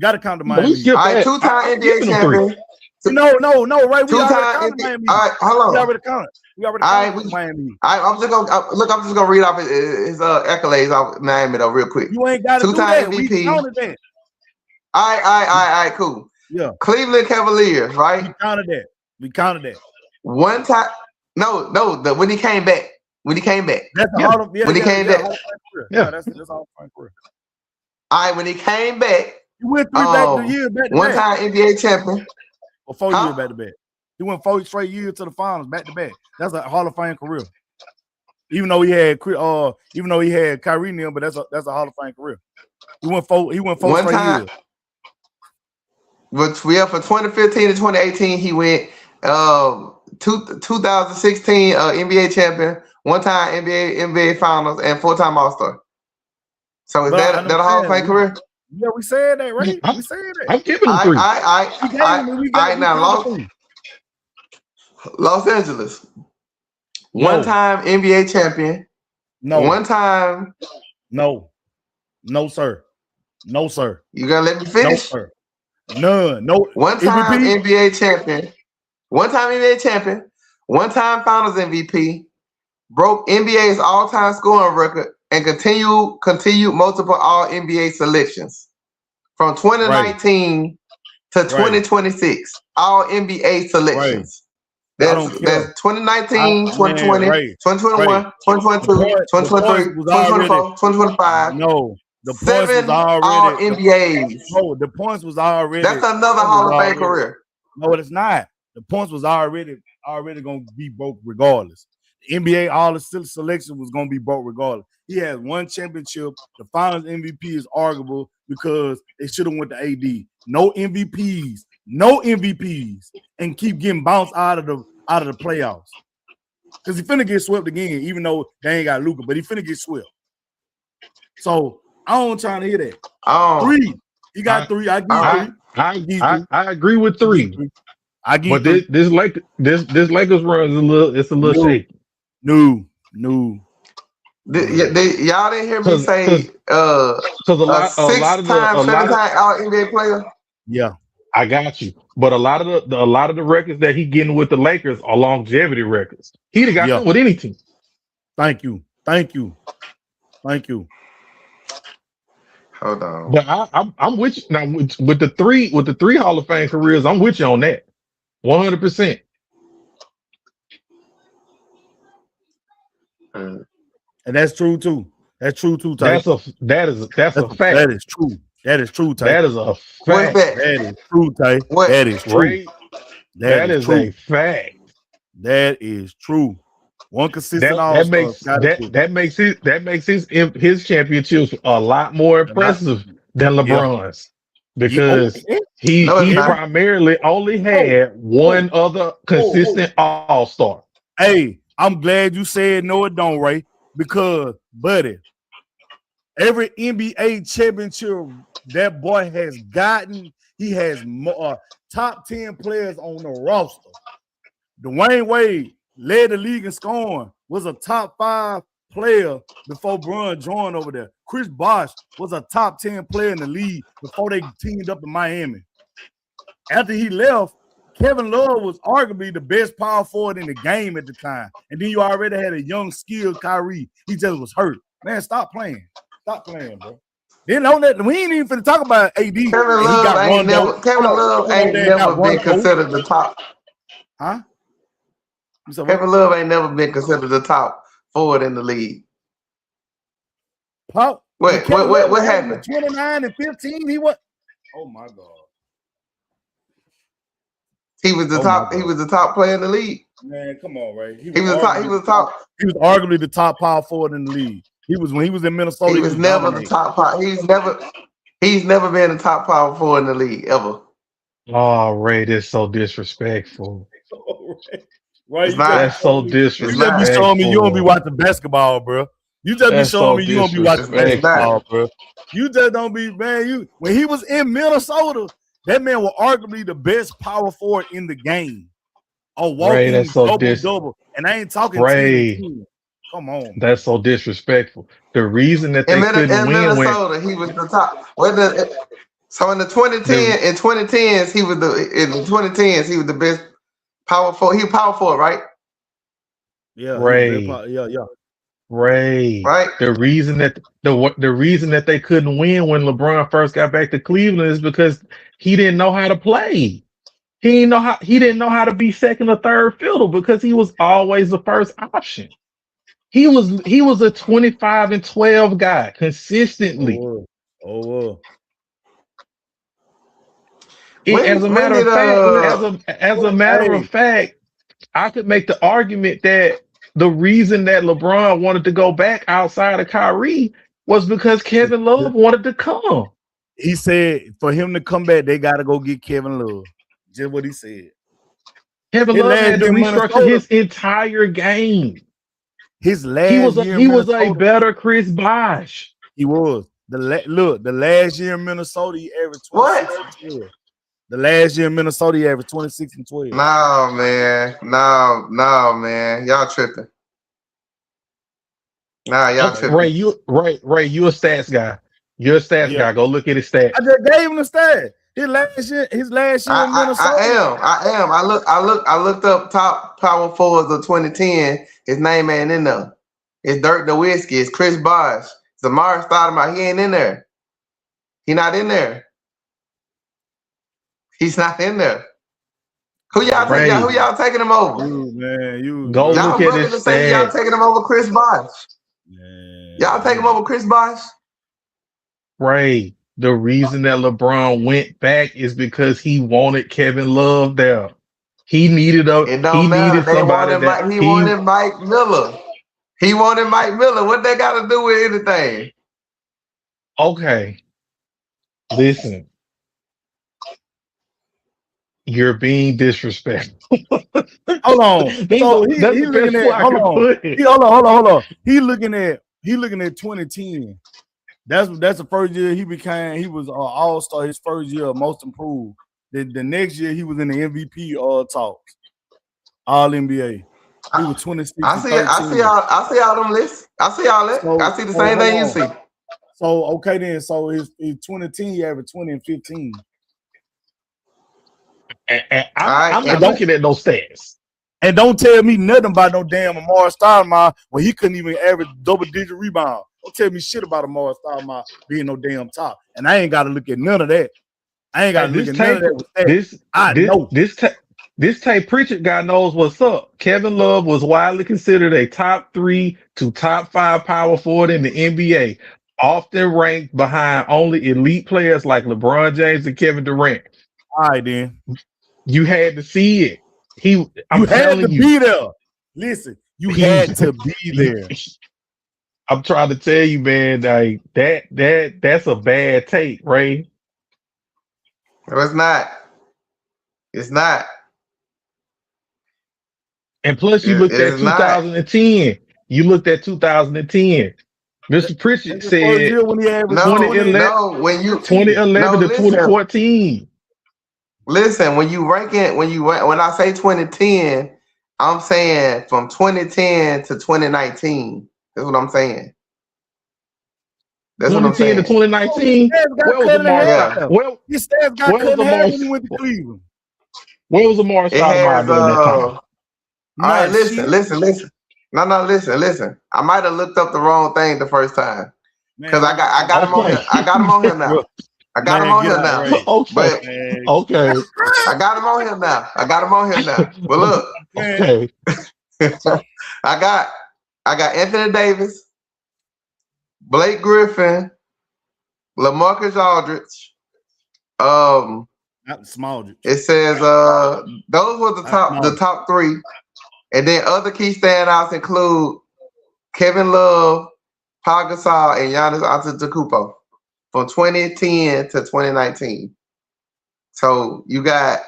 got to count the Miami. All right, 2-time NBA champion. No, right? We 2-time Miami. All right, hold on. We already counted. Miami. I'm just gonna read off his accolades off Miami though, real quick. You ain't got to 2-time MVP. We counted that. All right, cool. Yeah. Cleveland Cavaliers, right? We counted that. One time. No. When he came back. That's when he came back. That's all fine career. All right, when he came back. He went 3 years back to back. 1-time NBA champion. Or 4 years back to back. He went 4 straight years to the finals back to back. That's a Hall of Fame career. Even though he had Kyrie Neal, but that's a Hall of Fame career. He went 4 straight years. But for 2015 to 2018, he went 2016 NBA champion, 1-time NBA finals, and 4-time All-Star. So is that a Hall of Fame career? Yeah, we said that, right? We said that. I'm giving him 3. Los Angeles. 1-time NBA champion. No. 1-time. No, sir. No, sir. You gonna let me finish? No, sir. None. No. 1-time NBA champion. 1-time NBA champion. 1-time Finals MVP. Broke NBA's all-time scoring record and continued multiple All-NBA selections from 2019 to 2026. All-NBA selections. That's 2019, 2020, 2021, 2022, 2023, 2024, 2025. No. The points 7 was already All NBAs. No, the points was already. That's another Hall of Fame career. No, it's not. The points was already going to be broke regardless. The NBA all the selection was going to be broke regardless. He has 1 championship. The Finals MVP is arguable because they should have went to AD. No MVPs, and keep getting bounced out of the playoffs. Because he finna get swept again, even though they ain't got Luka, but he finna get swept. So I don't trying to hear that. 3. He got 3. I give you 3. I agree with 3. I give but this Lakers run is a little shaky. No. Y'all didn't hear me say a lot of All NBA player. Yeah, I got you. But a lot of the records that he getting with the Lakers are longevity records. He'd have got them with any team. Thank you. Hold on. But I'm with you now with the 3 Hall of Fame careers. I'm with you on that, 100%. And that's true too. Ty. That's a fact. That is true. Ty. That is a fact. That is true, Ty. That is true. That is a fact. That is true. One consistent that makes his championships a lot more impressive than LeBron's because he primarily only had one other consistent All-Star. Hey, I'm glad you said no, it don't, Ray, because buddy, Every NBA championship that boy has gotten, he has more top 10 players on the roster. Dwayne Wade led the league in scoring, was a top 5 player before Bron joined over there. Chris Bosh was a top 10 player in the league before they teamed up in Miami. After he left, Kevin Love was arguably the best power forward in the game at the time. And then you already had a young, skilled Kyrie. He just was hurt. Man, stop playing. Stop playing, bro. Then don't let we ain't even finna talk about AD. Kevin Love ain't never been considered the top. Huh? Kevin Love ain't never been considered the top forward in the league. What happened? 29 and 15. He was. Oh my God. He was the top. He was the top player in the league. Man, come on, Ray. He was top. He was top. He was arguably the top power forward in the league. He was when he was in Minnesota. He was never the top power. He's never been the top power forward in the league ever. Oh, Ray, that's so disrespectful. Right, that's so disrespectful. You just be showing me you don't be watching basketball, bro. You just be showing me you don't be watching basketball, bro. You just don't be, man. When he was in Minnesota, that man was arguably the best power forward in the game. A walking double. And I ain't talking Ray. Come on. That's so disrespectful. The reason that they couldn't win Minnesota, he was the top. So in the 2010s, he was the best power forward. He was power forward, right? Yeah. Ray. Yeah. Ray. Right. The reason that they couldn't win when LeBron first got back to Cleveland is because he didn't know how to play. He didn't know how to be second or third fiddle because he was always the first option. He was a 25 and 12 guy consistently. As a matter of fact, I could make the argument that the reason that LeBron wanted to go back outside of Kyrie was because Kevin Love wanted to come. He said for him to come back, they got to go get Kevin Love. Just what he said. Kevin Love had to restructure his entire game. His last he was a better Chris Bosh. He was. The last year in Minnesota, he averaged 26 and 12. The last year in Minnesota, he averaged 26 and 12. No, man. Y'all tripping. Y'all tripping. Ray, you a stats guy. You're a stats guy. Go look at his stats. I just gave him the stat. His last year in Minnesota. I am. I looked up top power forwards of 2010. His name ain't in there. It's Dirk Nowitzki. It's Chris Bosh. Zamar Stoudemire. He ain't in there. He not in there. He's not in there. Who y'all taking him over? Go look at his stats. Y'all taking him over Chris Bosh. Y'all take him over Chris Bosh. Ray, the reason that LeBron went back is because he wanted Kevin Love there. He needed somebody that he wanted Mike Miller. He wanted Mike Miller. What they got to do with anything? Okay, listen. You're being disrespectful. Hold on. So he looking at hold on. He looking at 2010. That's the first year he was an all-star, his first year most improved. The next year he was in the MVP talks. All NBA. He was 26. I see all them lists. I see all that. So, I see the same thing you see. So okay then. So his 2010 he averaged 20 and 15. And I'm not looking at those stats. And don't tell me nothing about no damn Amari Stoudemire when he couldn't even average double-digit rebound. Don't tell me shit about Amari Stoudemire being no damn top. And I ain't got to look at none of that. I ain't got to look at none of that. This Tate Pritchard guy knows what's up. Kevin Love was widely considered a top 3 to top 5 power forward in the NBA, often ranked behind only elite players like LeBron James and Kevin Durant. All right, then. You had to see it. You had to be there. Listen, you had to be there. I'm trying to tell you, man, like that's a bad take, Ray. No, it's not. It's not. And plus, you looked at 2010. You looked at 2010. Mr. Pritchett That's the first said year when he averaged No, 2011 no. When you 2011 to listen, 2014. listen. When you rank it, when I say 2010, I'm saying from 2010 to 2019. That's what I'm saying. That's what I'm 2010 to saying. 2019. His stats got Where was cut in Amari Yeah. half. Where, His stats got where cut was in half Amari when he went to Cleveland. Where was Amari It has Stoudemire during that time? all right, Shit. listen. No, listen. I might have looked up the wrong thing the first time. Because I got him on here. I got him on here now. I got him on here now. Okay. But Okay. I got him on here now. But look, Okay. I got Anthony Davis, Blake Griffin, LaMarcus Aldridge. Not the small. It says those were the top three. And then other key standouts include Kevin Love, Pau Gasol, and Giannis Antetokounmpo from 2010 to 2019. So you got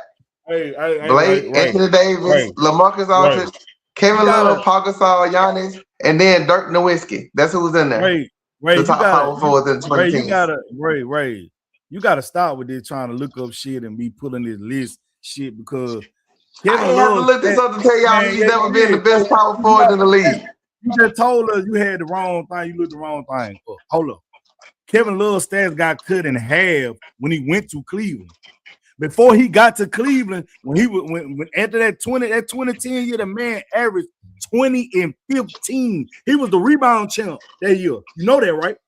Blake, Anthony Davis, LaMarcus Aldridge, Kevin Love, Pau Gasol, Giannis, and then Dirk Nowitzki. That's who was in there. The top power forwards in 2010. You gotta stop with this trying to look up shit and be pulling this list shit because I ain't have to look this up to tell y'all he's never been the best power forward in the league. You just told us you had the wrong thing. You looked the wrong thing. Hold up. Kevin Love's stats got cut in half when he went to Cleveland. Before he got to Cleveland, when after that 2010 year, the man averaged 20 and 15. He was the rebound champ that year. You know that, right?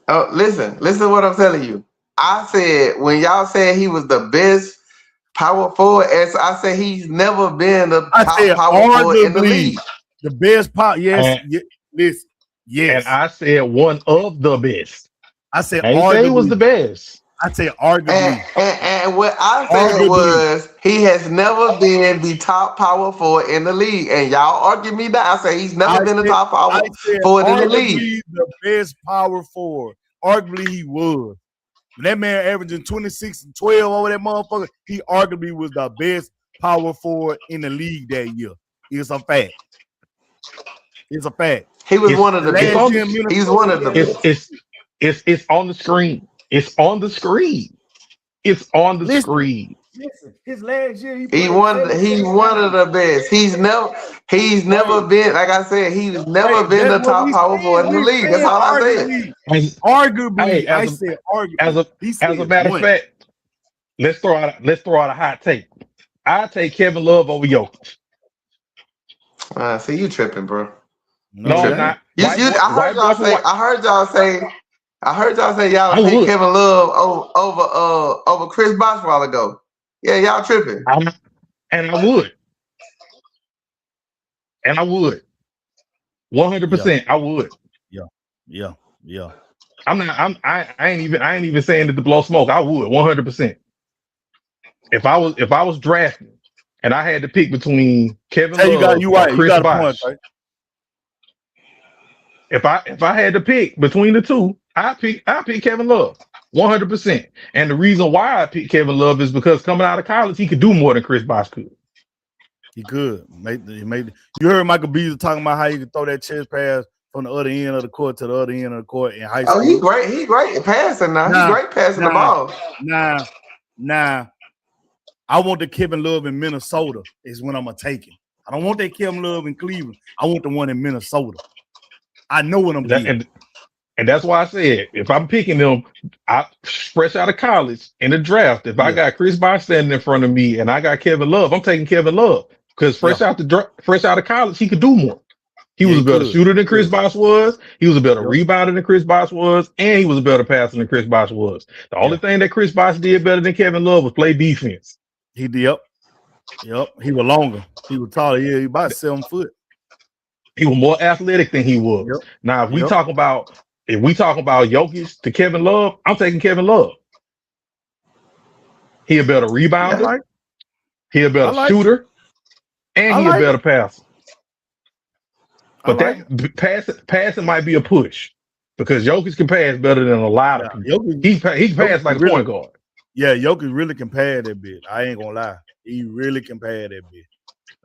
Oh, listen to what I'm telling you. I said when y'all said he was the best power forward, as I said he's never been the top power forward in the league. The best power, yes. And I said one of the best. I said he was the best. I said arguably. And what I said was he has never been the top power forward in the league. And y'all argue me that. I said he's never been the top power forward in the league. The best power forward. Arguably he was. When that man averaging 26 and 12 over that motherfucker, he arguably was the best power forward in the league that year. It's a fact. It's a fact. He was one of the best. He's one of the best. It's on the screen. It's on the screen. It's on the screen. Listen, his last year he's one of the best. He's never been, like I said, he's never been the top power forward in the league. That's all I said. Arguably, I said arguably. As a matter of fact, let's throw out a hot take. I take Kevin Love over Jokic. See, you tripping, bro. No, I'm not. I heard y'all say y'all take Kevin Love over Chris Bosh a while ago. Yeah, y'all tripping. And I would. 100%. I would. Yeah. I ain't even saying that to blow smoke. I would 100%. If I was drafting and I had to pick between Kevin Love and Chris Bosh. Right? If I had to pick between the two, I pick Kevin Love 100%. And the reason why I picked Kevin Love is because coming out of college, he could do more than Chris Bosh could. He could. You heard Michael Beasley talking about how you could throw that chest pass from the other end of the court to the other end of the court in high school. Oh, he's great. He's great at passing now. He's great passing the ball. Nah. I want the Kevin Love in Minnesota is when I'm going to take him. I don't want that Kevin Love in Cleveland. I want the one in Minnesota. I know what I'm getting. And that's why I said, if I'm picking them, fresh out of college in the draft, if I got Chris Bosh standing in front of me and I got Kevin Love, I'm taking Kevin Love because fresh out of college, he could do more. He was a better shooter than Chris Bosh was. He was a better rebounder than Chris Bosh was, and he was a better passer than Chris Bosh was. The only thing that Chris Bosh did better than Kevin Love was play defense. He did. Yep. He was longer. He was taller. Yeah, he about 7 foot. He was more athletic than he was. Yep. Now, if we talk about Jokic to Kevin Love, I'm taking Kevin Love. He a better rebounder. He a better shooter, and he a better passer. But that passing might be a push because Jokic can pass better than a lot of people. He can pass like a point guard. Yeah, Jokic really can pad that bit. I ain't gonna lie. He really can pad that bit.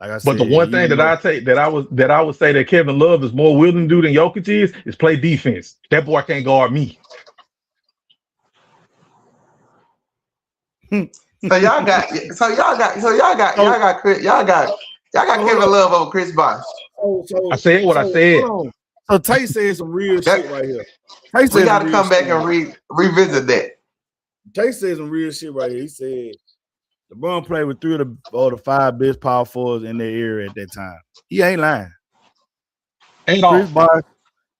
Like I said, But the one thing that I would say that Kevin Love is more willing to do than Jokic is play defense. That boy can't guard me. So y'all got Kevin Love over Chris Bosh. I said what I said. So Tay said some real shit right here. We got to come back and revisit that. Tay said some real shit right here. He said LeBron played with 3 of the 5 best power forwards in their era at that time. He ain't lying. Chris Bosh,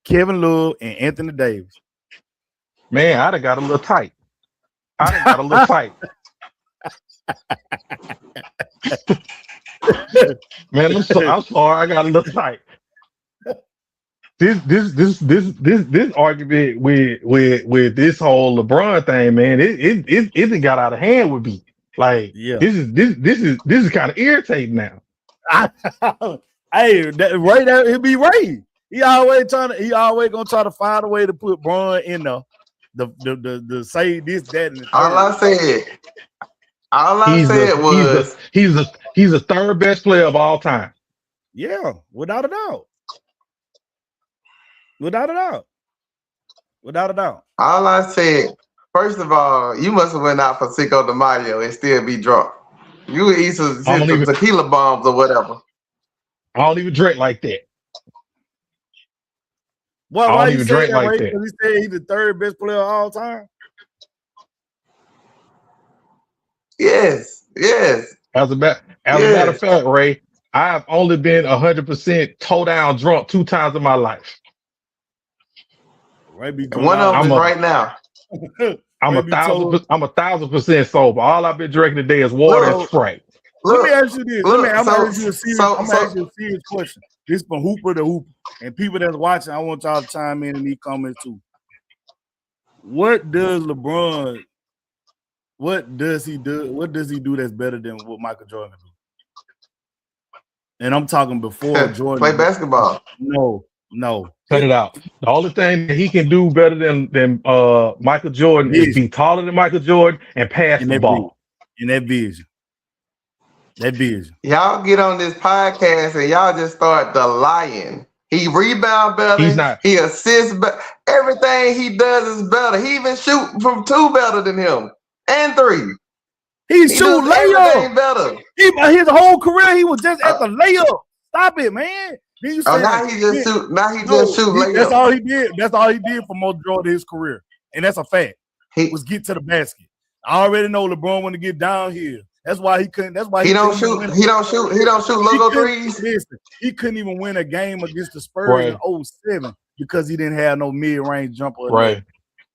Kevin Love, and Anthony Davis. Man, I'd have got a little tight. Man, I'm sorry. I got a little tight. This argument with this whole LeBron thing, man, it got out of hand with me. Like, this is kind of irritating now. Hey, Ray, it'd be Ray. He always gonna try to find a way to put Bron in the say this, that, and the third. All I said was he's the third best player of all time. Yeah, without a doubt. Without a doubt. All I said, first of all, you must have went out for Cinco de Mayo and still be drunk. You would eat some tequila bombs or whatever. I don't even drink like that. Well, I don't even drink like that. Because he said he's the third best player of all time. Yes. As a matter of fact, Ray, I have only been 100% toe down drunk 2 times in my life. One of them is right now. I'm 1,000% sober. All I've been drinking today is water and Sprite. Let me ask you this. I'm gonna ask you a serious question. This from Hooper to Hooper. And people that's watching, I want y'all to chime in these comments too. What does LeBron, what does he do that's better than what Michael Jordan do? And I'm talking before Jordan. Play basketball. No. Cut it out. The only thing that he can do better than Michael Jordan is be taller than Michael Jordan and pass the ball. In that vision. Y'all get on this podcast and y'all just start the lying. He rebound better. He's not. He assists better. Everything he does is better. He even shoot from 2 better than him and 3. He shoot layup better. His whole career he was just at the layup. Stop it, man. Then you say now he just shoot. Now he just shoot layup. That's all he did. That's all he did for majority of his career, and that's a fact. He was get to the basket. I already know LeBron want to get down here. That's why he couldn't. That's why he don't shoot. He don't shoot logo threes. Listen, he couldn't even win a game against the Spurs in 07 because he didn't have no mid-range jumper. Right.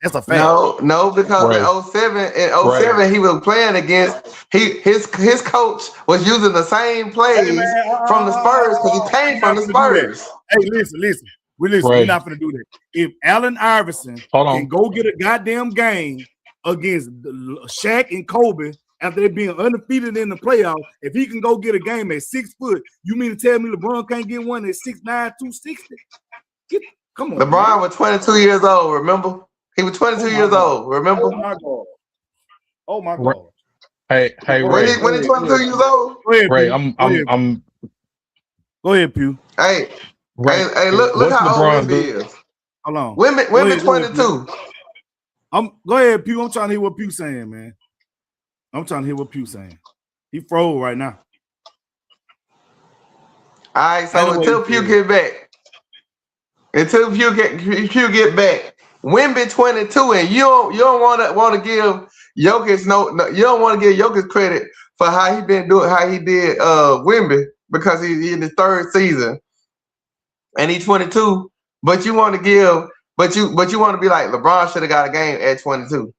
That's a fact. No, because in 07 he was playing against his coach was using the same plays from the Spurs because he came from the Spurs. Hey, listen. We're not gonna do that. If Allen Iverson can go get a goddamn game against Shaq and Kobe after they being undefeated in the playoffs, if he can go get a game at 6 foot, you mean to tell me LeBron can't get one at 6'9", 260? Come on. LeBron was 22 years old, remember? He was 22 years old, remember? Oh my God. Hey, Ray. When he 22 years old? Ray, I'm Go ahead, Pew. Hey, look how old Wemby is. Hold on. Wemby 22. Go ahead, Pew. I'm trying to hear what Pew's saying, man. He froze right now. All right, so until Pew get back, Wemby 22, and you don't want to give Jokic you don't want to give Jokic credit for how he did Wemby because he's in his 3rd season, and he's 22. But you want to be like LeBron should have got a game at 22.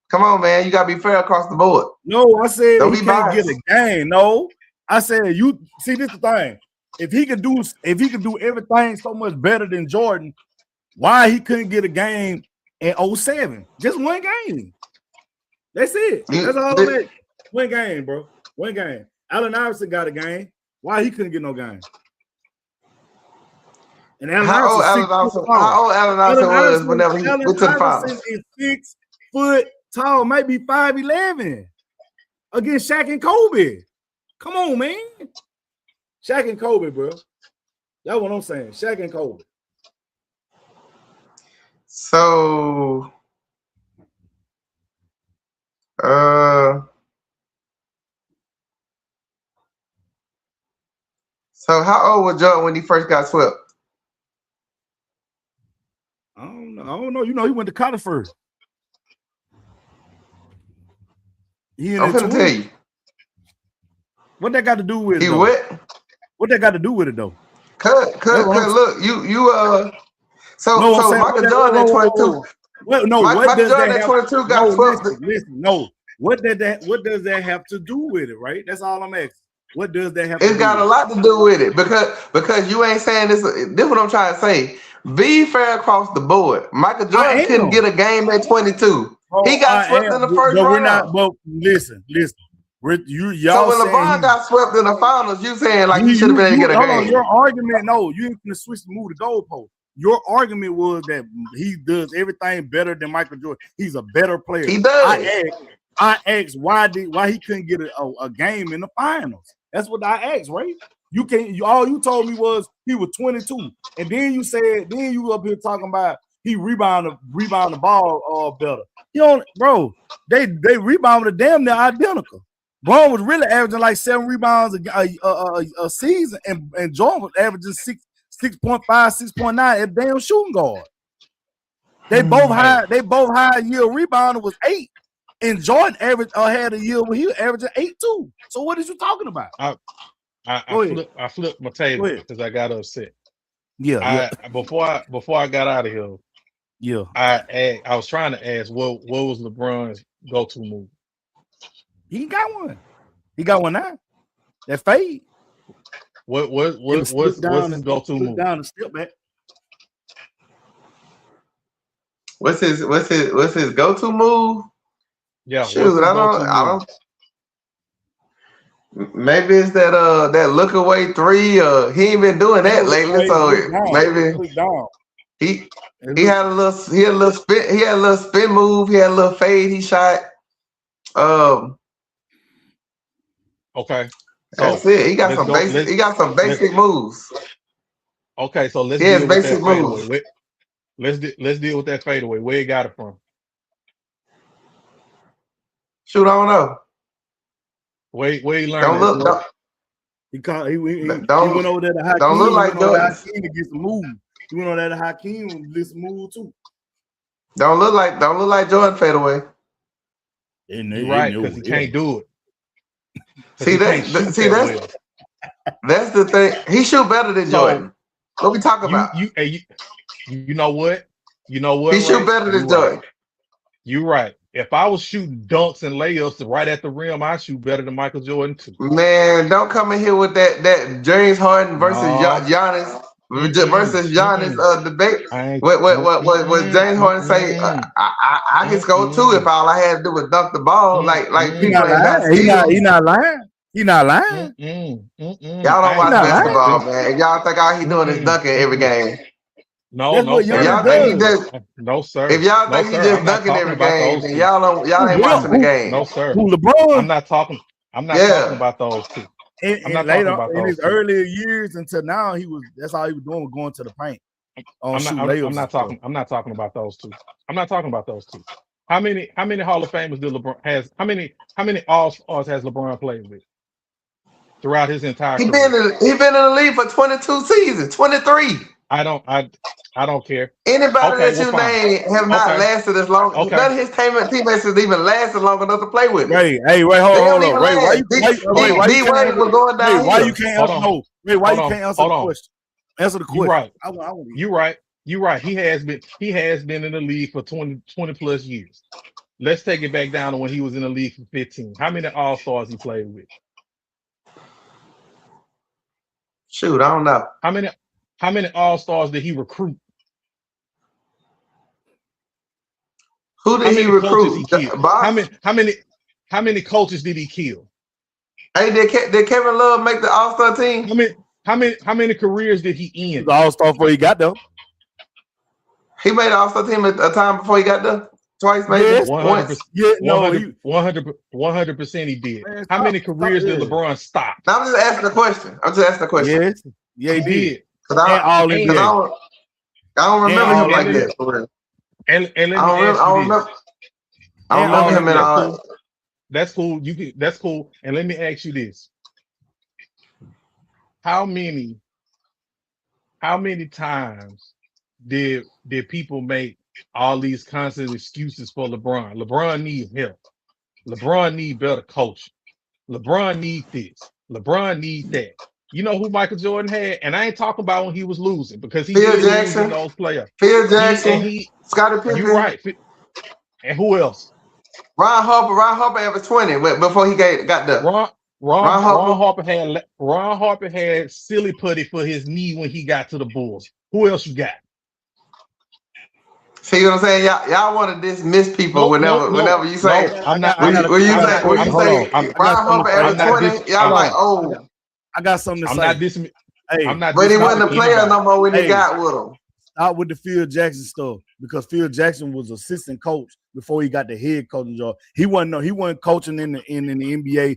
Come on, man. You got to be fair across the board. No, I said he can't get a game. No, I said you see this is the thing. If he could do everything so much better than Jordan, why he couldn't get a game in 07? Just one game. That's it. That's all that. One game, bro. One game. Allen Iverson got a game. Why he couldn't get no game? And how old Allen Iverson was whenever he went to the finals? Is 6 foot tall, maybe 5'11" against Shaq and Kobe. Come on, man. Shaq and Kobe, bro. That's what I'm saying. Shaq and Kobe. So, so how old was Jordan when he first got swept? I don't know. You know, he went to college first. I'm gonna tell you. What that got to do with it? He what? What that got to do with it though? Cause look, so Michael Jordan at 22. Well, no, Michael Jordan at 22 got swept. Listen, what does that have to do with it, right? That's all I'm asking. What does that have to do? It's got a lot to do with it because you ain't saying this. This is what I'm trying to say. Be fair across the board. Michael Jordan couldn't get a game at 22. He got swept in the first round. But listen. Y'all so when LeBron got swept in the finals, you saying like he should have been able to get a game. Your argument, no, you ain't gonna switch the move the goalpost. Your argument was that he does everything better than Michael Jordan. He's a better player. He does. I asked why he couldn't get a game in the finals. That's what I asked, right? You can't. All you told me was he was 22, and then you up here talking about he rebound the ball better. You know, bro, they rebounded damn near identical. Bron was really averaging like 7 rebounds a season, and Jordan was averaging 6.5, 6.9 at damn shooting guard. They both high year rebound was 8, and Jordan had a year where he was averaging 8 too. So what is you talking about? I flipped my table because I got upset. Yeah. Before I got out of here, yeah, I was trying to ask what was LeBron's go-to move. He got one. He got one now. That fade. What's his go-to move? Down and step back. What's his go-to move? Yeah. Shoot, I don't. Maybe it's that look away 3. He ain't been doing that lately, so maybe he had a little spin move. He had a little fade. He shot. Okay. That's it. He got some basic moves. Okay, so let's deal with basic moves. Let's deal with that fadeaway. Where he got it from? Shoot, I don't know. Where he learned that? He went over there to Hakeem. Don't look like Hakeem to get some move. He went over there to Hakeem and get some move too. Don't look like Jordan fadeaway. You're right, because he can't do it. See that's the thing. He shoot better than Jordan. What we talking about? You know what? He shoot better than Jordan. You're right. If I was shooting dunks and layups right at the rim, I shoot better than Michael Jordan too. Man, don't come in here with that James Harden versus Giannis debate. What James Harden say? I can go too if all I had to do was dunk the ball. Like people ain't got skills. He not lying. He not lying. Y'all don't watch basketball, man. Y'all think all he doing is dunking every game. No, sir. No, sir. If y'all think he just dunking every game, then y'all ain't watching the game. No, sir. LeBron? I'm not talking about those two. And later in his earlier years until now, that's all he was doing was going to the paint. I'm not talking about those two. I'm not talking about those two. How many Hall of Famers did LeBron has? How many All-Stars has LeBron played with throughout his entire career? He been in the league for 22 seasons, 23. I don't care. Anybody that you name have not lasted as long. Okay. None of his teammates has even lasted long enough to play with him. Ray, hold on. Ray, why you can't answer? No, Ray, why you can't answer the question? Answer the question. You're right. You're right. He has been in the league for 20 plus years. Let's take it back down to when he was in the league for 15. How many All-Stars he played with? Shoot, I don't know. How many All-Stars did he recruit? Who did he recruit? How many coaches did he kill? Hey, did Kevin Love make the All-Star team? How many careers did he end? The All-Star before he got there. He made the All-Star team at a time before he got there. twice, maybe Yes. once. Yeah, no, 100% he did. Man, How many stop careers did this. LeBron stop? Now, I'm just asking the question. Yes, yeah, he He did. did. Because And all I NBA. don't remember And him all like NBA. that. For real. And let me I don't ask you remember. this. I don't And remember all him in NBA. all. That's cool. That's cool. And let me ask you this. How many times did people make all these constant excuses for LeBron? LeBron needs help. LeBron needs better coaching. LeBron needs this. LeBron needs that. You know who Michael Jordan had? And I ain't talking about when he was losing, because he Phil did lose Jackson. in those playoffs. Phil Jackson. He Scottie Pippen. you right. And who else? Ron Harper averaged 20 before he got the. Ron Harper had silly putty for his knee when he got to the Bulls. Who else you got? See what I'm saying? Y'all want to dismiss people whenever you say. I'm not. When you say Ron Harper averaged 20, y'all like, oh. I got something to say. I'm not. But he wasn't a player no more when he got with him. Out with the Phil Jackson stuff, because Phil Jackson was assistant coach before he got the head coaching job. He wasn't coaching in the NBA,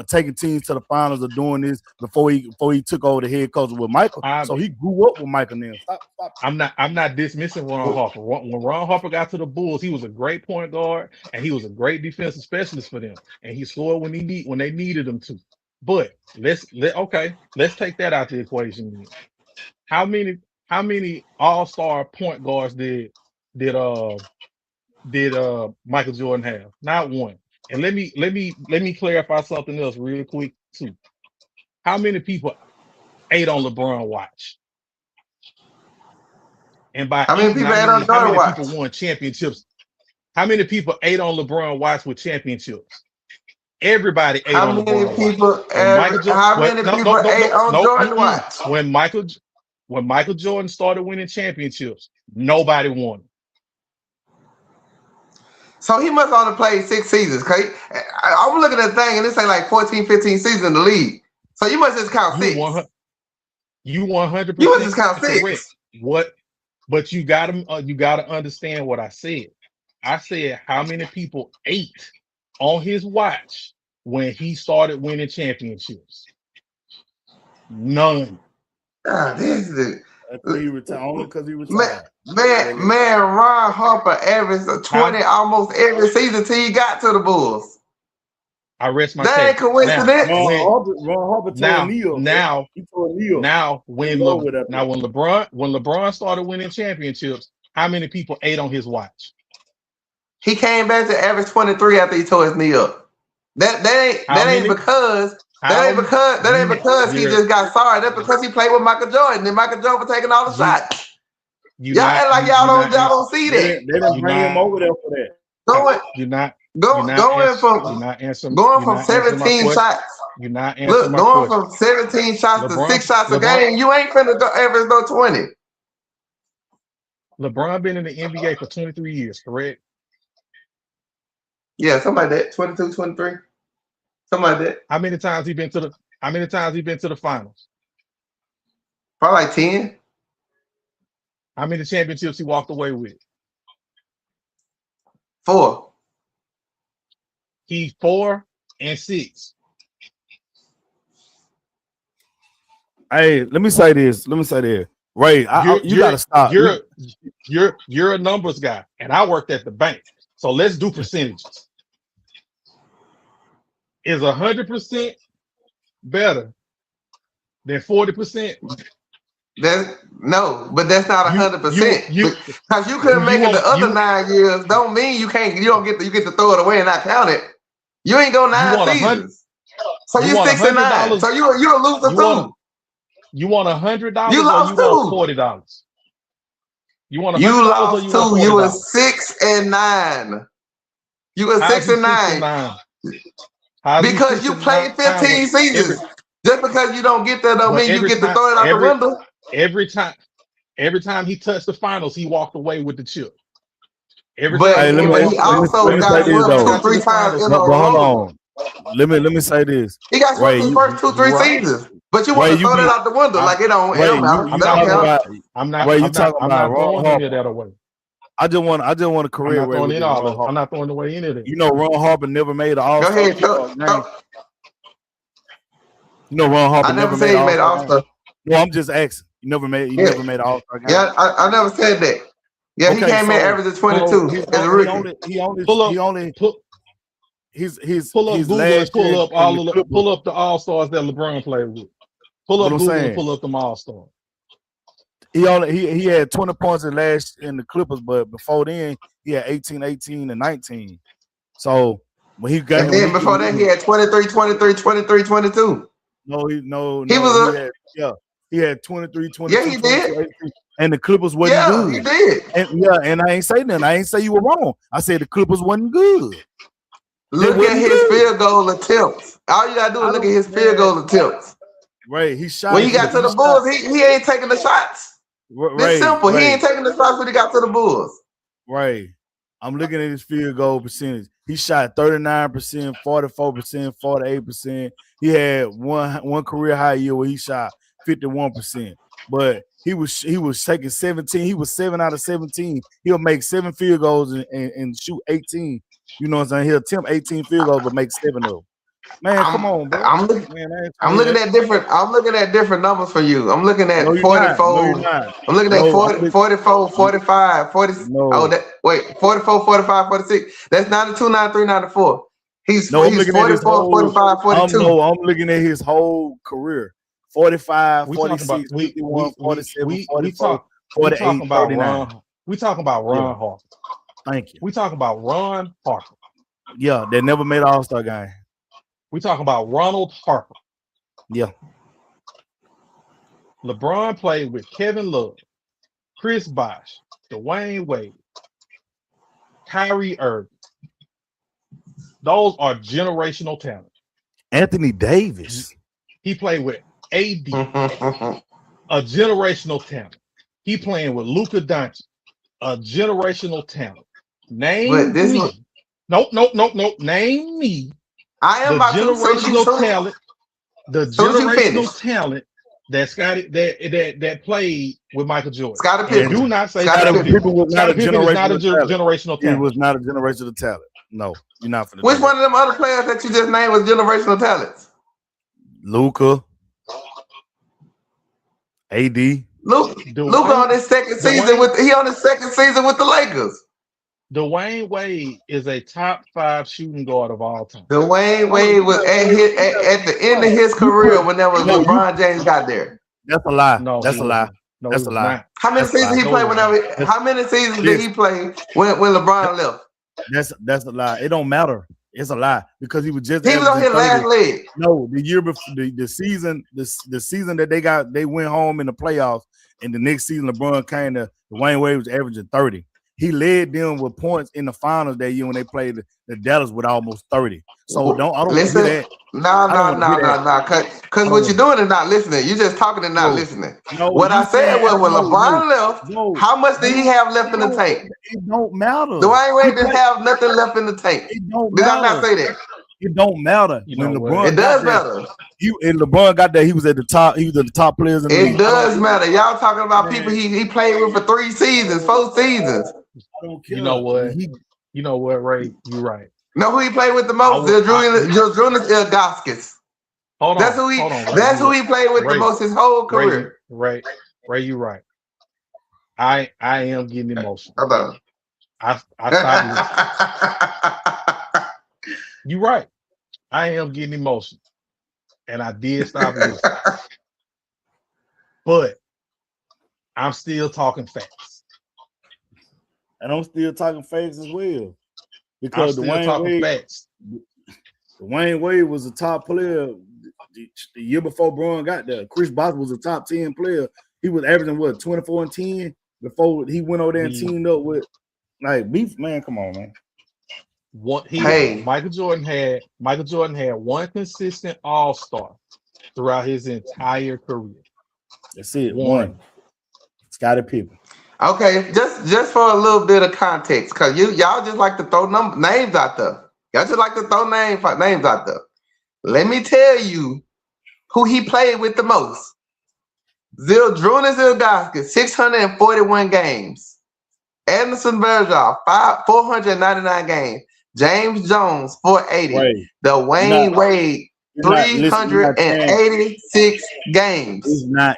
taking teams to the finals or doing this before he took over the head coach with Michael. So he grew up with Michael now. Stop. I'm not dismissing Ron Harper. When Ron Harper got to the Bulls, he was a great point guard and he was a great defensive specialist for them. And he scored when they needed him to. But let's take that out the equation then. How many all-star point guards did Michael Jordan have? Not one. And let me clarify something else real quick too. How many people ate on LeBron watch? And by how many people ate on Jordan watch? People won championships? How many people ate on LeBron watch with championships? Everybody ate on LeBron watch. How many people ate on Jordan watch? When Michael Jordan started winning championships, nobody won. So he must only play 6 seasons. I'm looking at the thing and it say like 14, 15 seasons in the league. So you must just count 6. You 100%. You must just count 6. What? But you gotta understand what I said. I said how many people ate on his watch when he started winning championships? None. This is he retired only because he retired. Man, Ron Harper averaged 20 almost every season till he got to the Bulls. I rest my case. That ain't coincidence. Ron Harper when LeBron started winning championships, how many people ate on his watch? He came back to average 23 after he tore his knee up. That ain't because he just got sorry. That's because he played with Michael Jordan and Michael Jordan was taking all the shots. Y'all act like y'all don't see that. They don't bring him over there for that. Going from 17 shots. You're not answering my going question. From 17 shots to 6 shots a game, you ain't finna average no 20. LeBron been in the NBA for 23 years, correct? Yeah, something like that. 22, 23. Something like that. How many times he been to the finals? Probably like 10. How many championships he walked away with? 4. He 4 and 6. Hey, let me say this. Ray, you gotta stop. You're a numbers guy, and I worked at the bank. So let's do percentages. Is 100% better than 40%? No, but that's not 100%. Because you couldn't make it the other 9 years. Don't mean you don't get to throw it away and not count it. You ain't go 9 seasons. So you 6 and 9. So you're a loser too. You want $100? You lost $40. You want $100? You lost too. You were 6 and 9. You were 6 and 9. Because you played 15 seasons. Just because you don't get there don't mean you get to throw it out the window. Every time he touched the finals, he walked away with the chip. He also got 2-3 times in a row. Hold on. Let me say this. He got swept the first 2-3 seasons. But you want to throw that out the window like it don't matter. I'm not talking about Ron Harper. I just want a I'm career not away throwing with in this all Ron of it. I'm Harper. not throwing away any of it. You know, Ron Harper never made an Go All-Star ahead. game. You know, Ron Harper I never made said an he made All-Star game. All-Star. No, I'm just asking. You never made an All-Star game. Yeah, I never said that. Yeah, he Okay, came in so- averaging 22 as a rookie. His Pull up his Google last and pull year up in all the of the, Clippers- pull up the All-Stars that LeBron played with. Pull What up I'm Google saying. and pull up them All-Stars. He had 20 points in the Clippers, but before then he had 18, 18, and 19. So when he got And then before that, he had 23, 23, 23, 22. He had 23, 22, Yeah, he 22, did. 18, and the Clippers wasn't Yeah, good. he did. And I ain't say nothing. I ain't say you were wrong. I said the Clippers wasn't good. Look at his field goal attempts. All you gotta do is look at his field goal attempts. Right, he shot. When he got to the Bulls, he ain't taking the shots. It's simple. Right. He ain't taking the shots when he got to the Bulls. Right. I'm looking at his field goal percentage. He shot 39%, 44%, 48%. He had one career high year where he shot 51%. But he was taking 17. He was 7 out of 17. He'll make 7 field goals and shoot 18. You know what I'm saying? He'll attempt 18 field goals but make 7 of them. Man, come on, bro. I'm looking at different numbers for you. I'm looking at 44. I'm looking at 40, 44, 45, 40. No. 44, 45, 46. That's 92, 93, 94. He's 44, 45, 42. I'm looking at his whole career. 45, 46, 51, 47, 44, 48, 49. We talking about Ron Harper. Thank you. We talking about Ron Harper. Yeah, they never made an All-Star game. We talking about Ronald Harper. Yeah. LeBron played with Kevin Love, Chris Bosh, Dwayne Wade, Kyrie Irving. Those are generational talent. Anthony Davis. He played with AD, a generational talent. He playing with Luka Doncic, a generational talent. Name me. Nope. Name me. I am the generational talent. The generational talent that played with Michael Jordan. Scottie Pippen. Do not say Scottie Pippen was not a generational talent. He was not a generational talent. No, you're not for the. Which one of them other players that you just named was generational talents? Luka, AD. Luka on his second season with the Lakers. Dwayne Wade is a top 5 shooting guard of all time. Dwayne Wade was at the end of his career whenever LeBron James got there. That's a lie. No, that's a lie. No, that's a lie. Not. How many seasons he played whenever? How many seasons did he play when LeBron left? That's a lie. It don't matter. It's a lie because he was just. He was on his last leg. No, the year before the season that they went home in the playoffs, and the next season LeBron came to Dwayne Wade was averaging 30. He led them with points in the finals that year when they played the Dallas with almost 30. So I don't listen. Do that. No. Because what you're doing is not listening. You're just talking and not listening. No, what I said was when LeBron left, how much did he have left in the tank? It don't matter. Dwayne Wade didn't have nothing left in the tank. It don't Did matter. I not say that? It don't matter. When LeBron it does matter. LeBron got there, he was at the top. He was at the top players in the league. It does matter. Y'all talking about people he played with for 3 seasons, 4 seasons. I don't care. You know what? You know what, Ray? You're right. Know who he played with the most? Zydrunas Ilgauskas. Hold on. That's who he. That's who he played with the most his whole career. Ray, you're right. I am getting emotional. I You're right. I am getting emotional, and I did stop listening. But I'm still talking facts. And I'm still talking facts as well. Because Dwayne Wade was a top player the year before Braun got there. Chris Bosh was a top 10 player. He was averaging 24 and 10 before he went over there and teamed up with beef. Man, come on, man. Michael Jordan had one consistent all-star throughout his entire career. That's it. One. Scottie Pippen. Okay, just for a little bit of context, because y'all just like to throw names out there. Y'all just like to throw names out there. Let me tell you who he played with the most. Zydrunas Ilgauskas, 641 games. Anderson Varejao, 499 games. James Jones, 480. Right. Dwayne Wade, You're not- listen, you're not 386 games.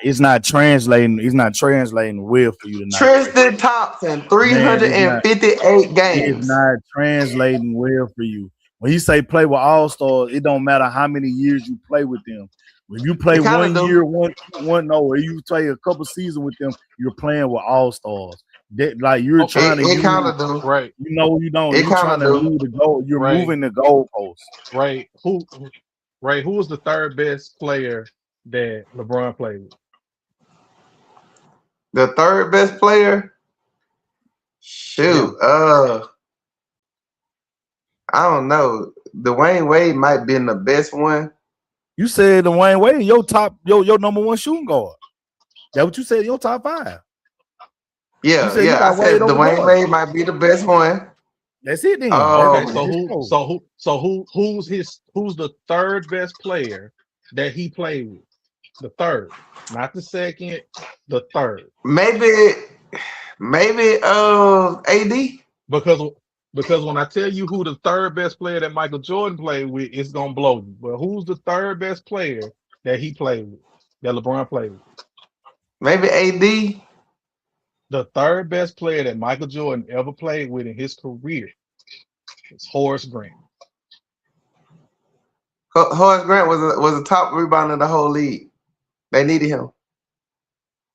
It's not translating. It's not translating well for you tonight. Tristan Thompson, 358 games. It's not translating well for you. When you say play with all stars, it don't matter how many years you play with them. When you play 1 year, or you play a couple seasons with them, you're playing with all stars. That like you're trying to. It kind of do. Right. You know you don't. It You're trying to move the goal. You're moving the goalposts. Right. Who was the third best player that LeBron played with? The third best player? Shoot. I don't know. Dwayne Wade might have been the best one. You said Dwayne Wade, your number one shooting guard. That what you said? Your top 5. Yeah. I said Dwayne Wade might be the best one. That's it then. Okay, who's the third best player that he played with? The third, not the second, the third. Maybe AD. Because when I tell you who the third best player that Michael Jordan played with, it's gonna blow you. But who's the third best player that he played with, that LeBron played with? Maybe AD. The third best player that Michael Jordan ever played with in his career is Horace Grant. Horace Grant was a top rebounder in the whole league. They needed him.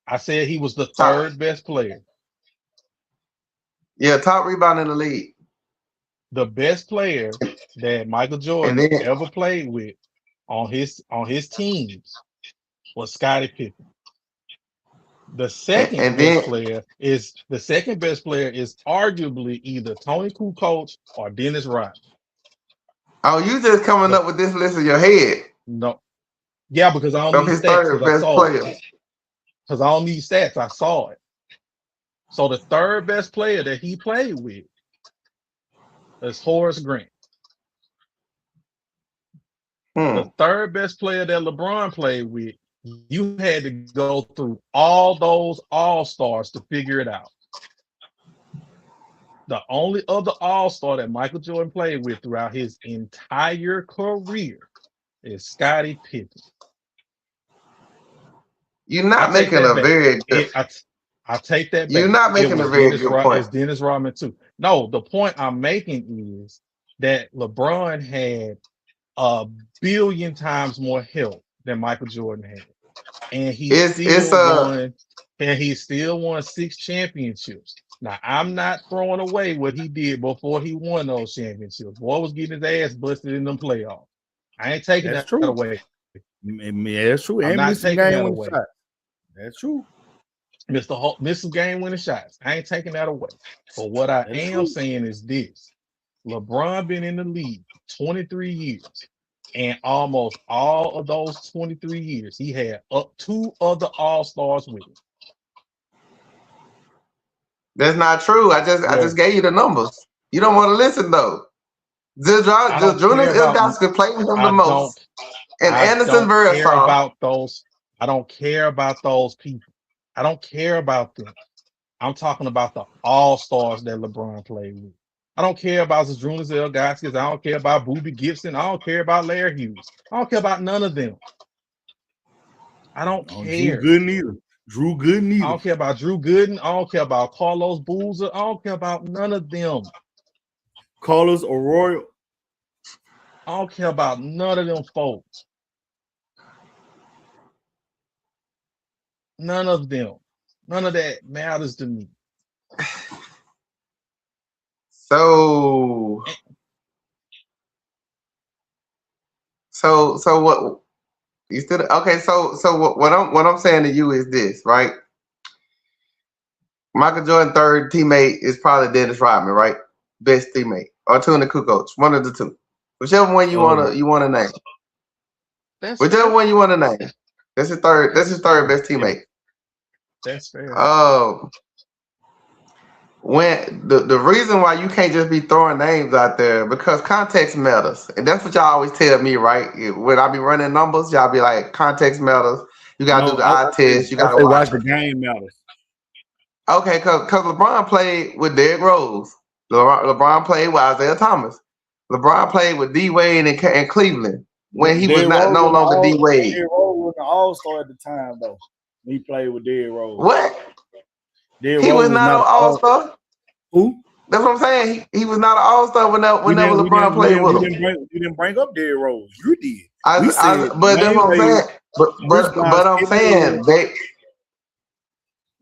I said he was the third best player. Yeah, top rebounder in the league. The best player that Michael Jordan ever played with on his teams was Scottie Pippen. The second best player is arguably either Tony Kukoc or Dennis Rodman. Oh, you just coming up with this list in your head? No, yeah, because I don't need stats. Because I don't need stats. I saw it. So the third best player that he played with is Horace Grant. The third best player that LeBron played with, you had to go through all those all-stars to figure it out. The only other all-star that Michael Jordan played with throughout his entire career is Scottie Pippen. You're not making a very good. I take that back. You're not making a very good point. It's Dennis Rodman too. No, the point I'm making is that LeBron had 1 billion times more help than Michael Jordan had, and he still won 6 championships. Now, I'm not throwing away what he did before he won those championships. Boy was getting his ass busted in them playoffs. I ain't taking that away. Yeah, that's true. I'm not taking that away. That's true. Missed some game winning shots. I ain't taking that away. But what I am saying is this: LeBron been in the league 23 years, and almost all of those 23 years, he had 2 other all-stars with him. That's not true. I just gave you the numbers. You don't want to listen though. Jonas Ilgauskas played with him the most, and Anderson Varejao. I don't care about those people. I don't care about them. I'm talking about the all-stars that LeBron played with. I don't care about Jonas Ilgauskas. I don't care about Boobie Gibson. I don't care about Larry Hughes. I don't care about none of them. I don't care. Drew Gooden. I don't care about Drew Gooden. I don't care about Carlos Boozer. I don't care about none of them. Carlos Arroyo. I don't care about none of them folks. None of them. None of that matters to me. So what you still okay? So what I'm saying to you is this, right? Michael Jordan third teammate is probably Dennis Rodman, right? Best teammate, or Tony Kukoc, one of the two, whichever one you wanna name. Whichever one you wanna name. That's his third best teammate. That's fair. When the reason why you can't just be throwing names out there, because context matters, and that's what y'all always tell me, right? When I be running numbers, y'all be like, context matters. You gotta do the eye test. You gotta watch the game matters. Okay, because LeBron played with Derrick Rose. LeBron played with Isaiah Thomas. LeBron played with D Wade and Cleveland when he was Derrick not Rose no was longer D Wade. Derrick Rose was an all-star at the time, though. He played with Derrick Rose. What? Derrick He Rose was not an all-star. Who? That's what I'm saying. He was not an all-star whenever LeBron played with him. You didn't bring up Derrick Rose. You did. But that's what I'm saying. But I'm saying they.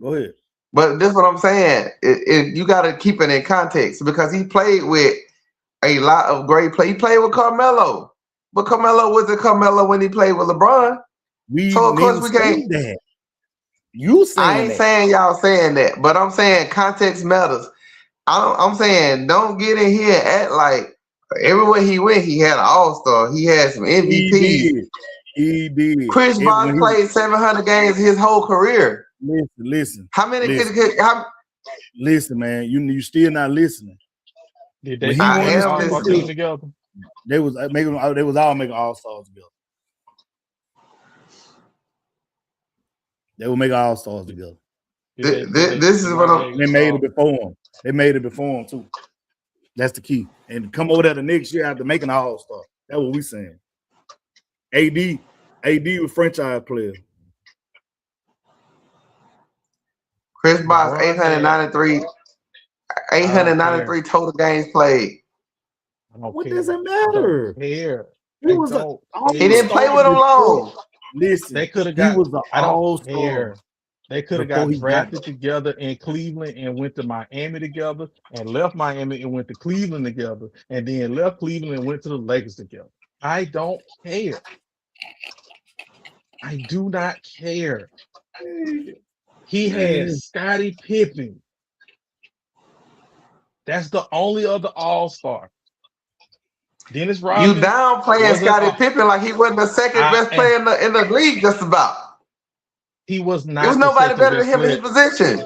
Go ahead. But this is what I'm saying. You got to keep it in context because he played with a lot of great play. He played with Carmelo, but Carmelo wasn't Carmelo when he played with LeBron. So of course we can't. That. You saying I ain't saying y'all saying that, but I'm saying context matters. I'm saying don't get in here and act like everywhere he went, he had an all-star. He had some MVPs. He did. Chris Bosh played 700 games his whole career. Listen. How many? Listen, man. You still not listening. Did they all team together? They was all making all-stars together. They were making all-stars together. This is what I'm. They made it before him. They made it before him too. That's the key. And come over there the next year after making an all-star. That's what we saying. AD was franchise player. Chris Bosh 893 total games played. What does it matter? Here, he didn't play with him long. Listen, they could have got. I don't care. They could have got drafted together in Cleveland and went to Miami together, and left Miami and went to Cleveland together, and then left Cleveland and went to the Lakers together. I don't care. I do not care. He has Scottie Pippen. That's the only other all-star. Dennis Rodman. You downplaying Scottie Pippen like he wasn't the second best player in the league, just about. He was not. There was nobody better than him in his position.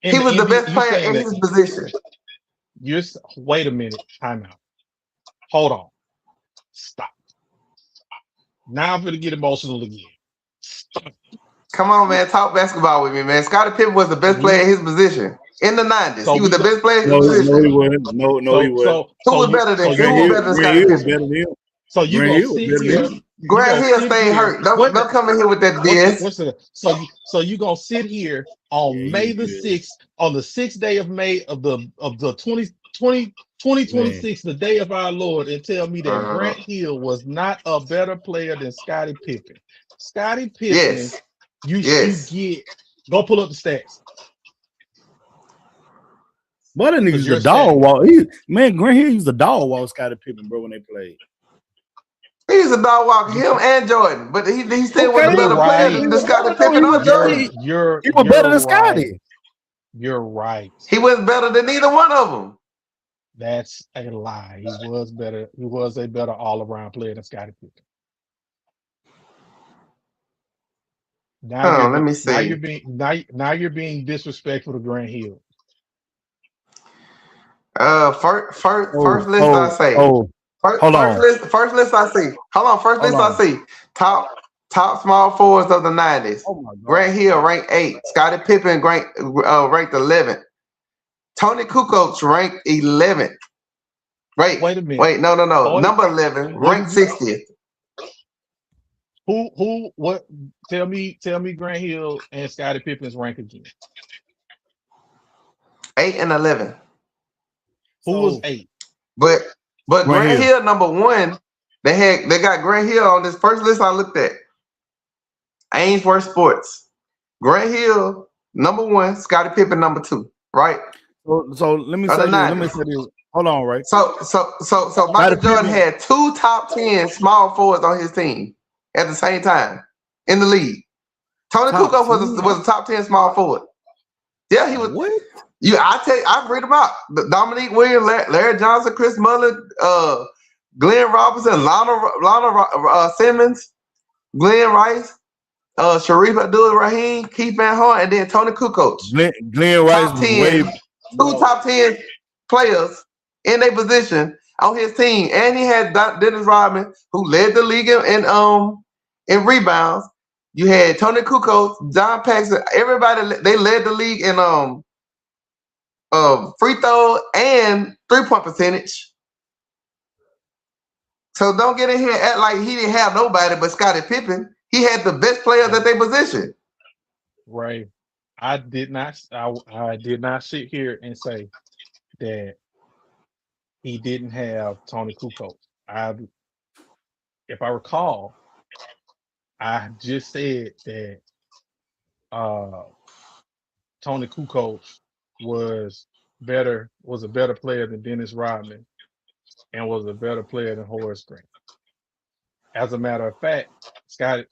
He was the best player in his position. Wait a minute. Time out. Hold on. Stop. Now I'm going to get emotional again. Stop. Come on, man. Talk basketball with me, man. Scottie Pippen was the best player in his position in the 90s. So he was the best player in his position. No, he wasn't. No, he wasn't. Who was better than Scottie Pippen? So you gonna sit here? Grant Hill stayed hurt. Don't come in here with that BS. So you gonna sit here on May the 6th, on the 6th day of May of the 2026, the day of our Lord, and tell me that Grant Hill was not a better player than Scottie Pippen? Scottie Pippen, you get. Go pull up the stats. But that nigga's a dog walk. Grant Hill used a dog walk Scottie Pippen, bro, when they played. He's a dog walk, him and Jordan, but he still was a better player than Scottie Pippen or Jordan. He was better than Scottie. You're right. He was better than either one of them. That's a lie. He was better. He was a better all-around player than Scottie Pippen. Let me see. Now you're being disrespectful to Grant Hill. First list I say. First list I see. Hold on. First list I see. Top small forwards of the 90s. Grant Hill ranked 8. Scottie Pippen ranked 11th. Tony Kukoc ranked 11th. Wait a minute. Wait, no. Number 11, ranked 60th. What? Tell me Grant Hill and Scottie Pippen's rank again. 8 and 11. Who was 8? But Grant Hill number 1. They got Grant Hill on this first list I looked at. Ainsworth Sports. Grant Hill number 1, Scottie Pippen number 2. Right. So let me say this. Let me say this. Hold on, right? So Michael Jordan had 2 top 10 small forwards on his team at the same time in the league. Tony Kukoc was a top 10 small forward. Yeah, he was. What? I read about Dominique Williams, Larry Johnson, Chris Mullin, Glenn Robinson, Lana Simmons, Glenn Rice, Sharif Abdul-Rahim, Keith Van Horn, and then Tony Kukoc. Glenn Rice was 2 top 10 players in a position on his team, and he had Dennis Rodman, who led the league in rebounds. You had Tony Kukoc, John Paxson, everybody. They led the league in free throw and 3-point percentage. So don't get in here and act like he didn't have nobody but Scottie Pippen. He had the best players at their position. Right. I did not sit here and say that he didn't have Tony Kukoc. If I recall, I just said that Tony Kukoc was a better player than Dennis Rodman and was a better player than Horace Grant. As a matter of fact, Tony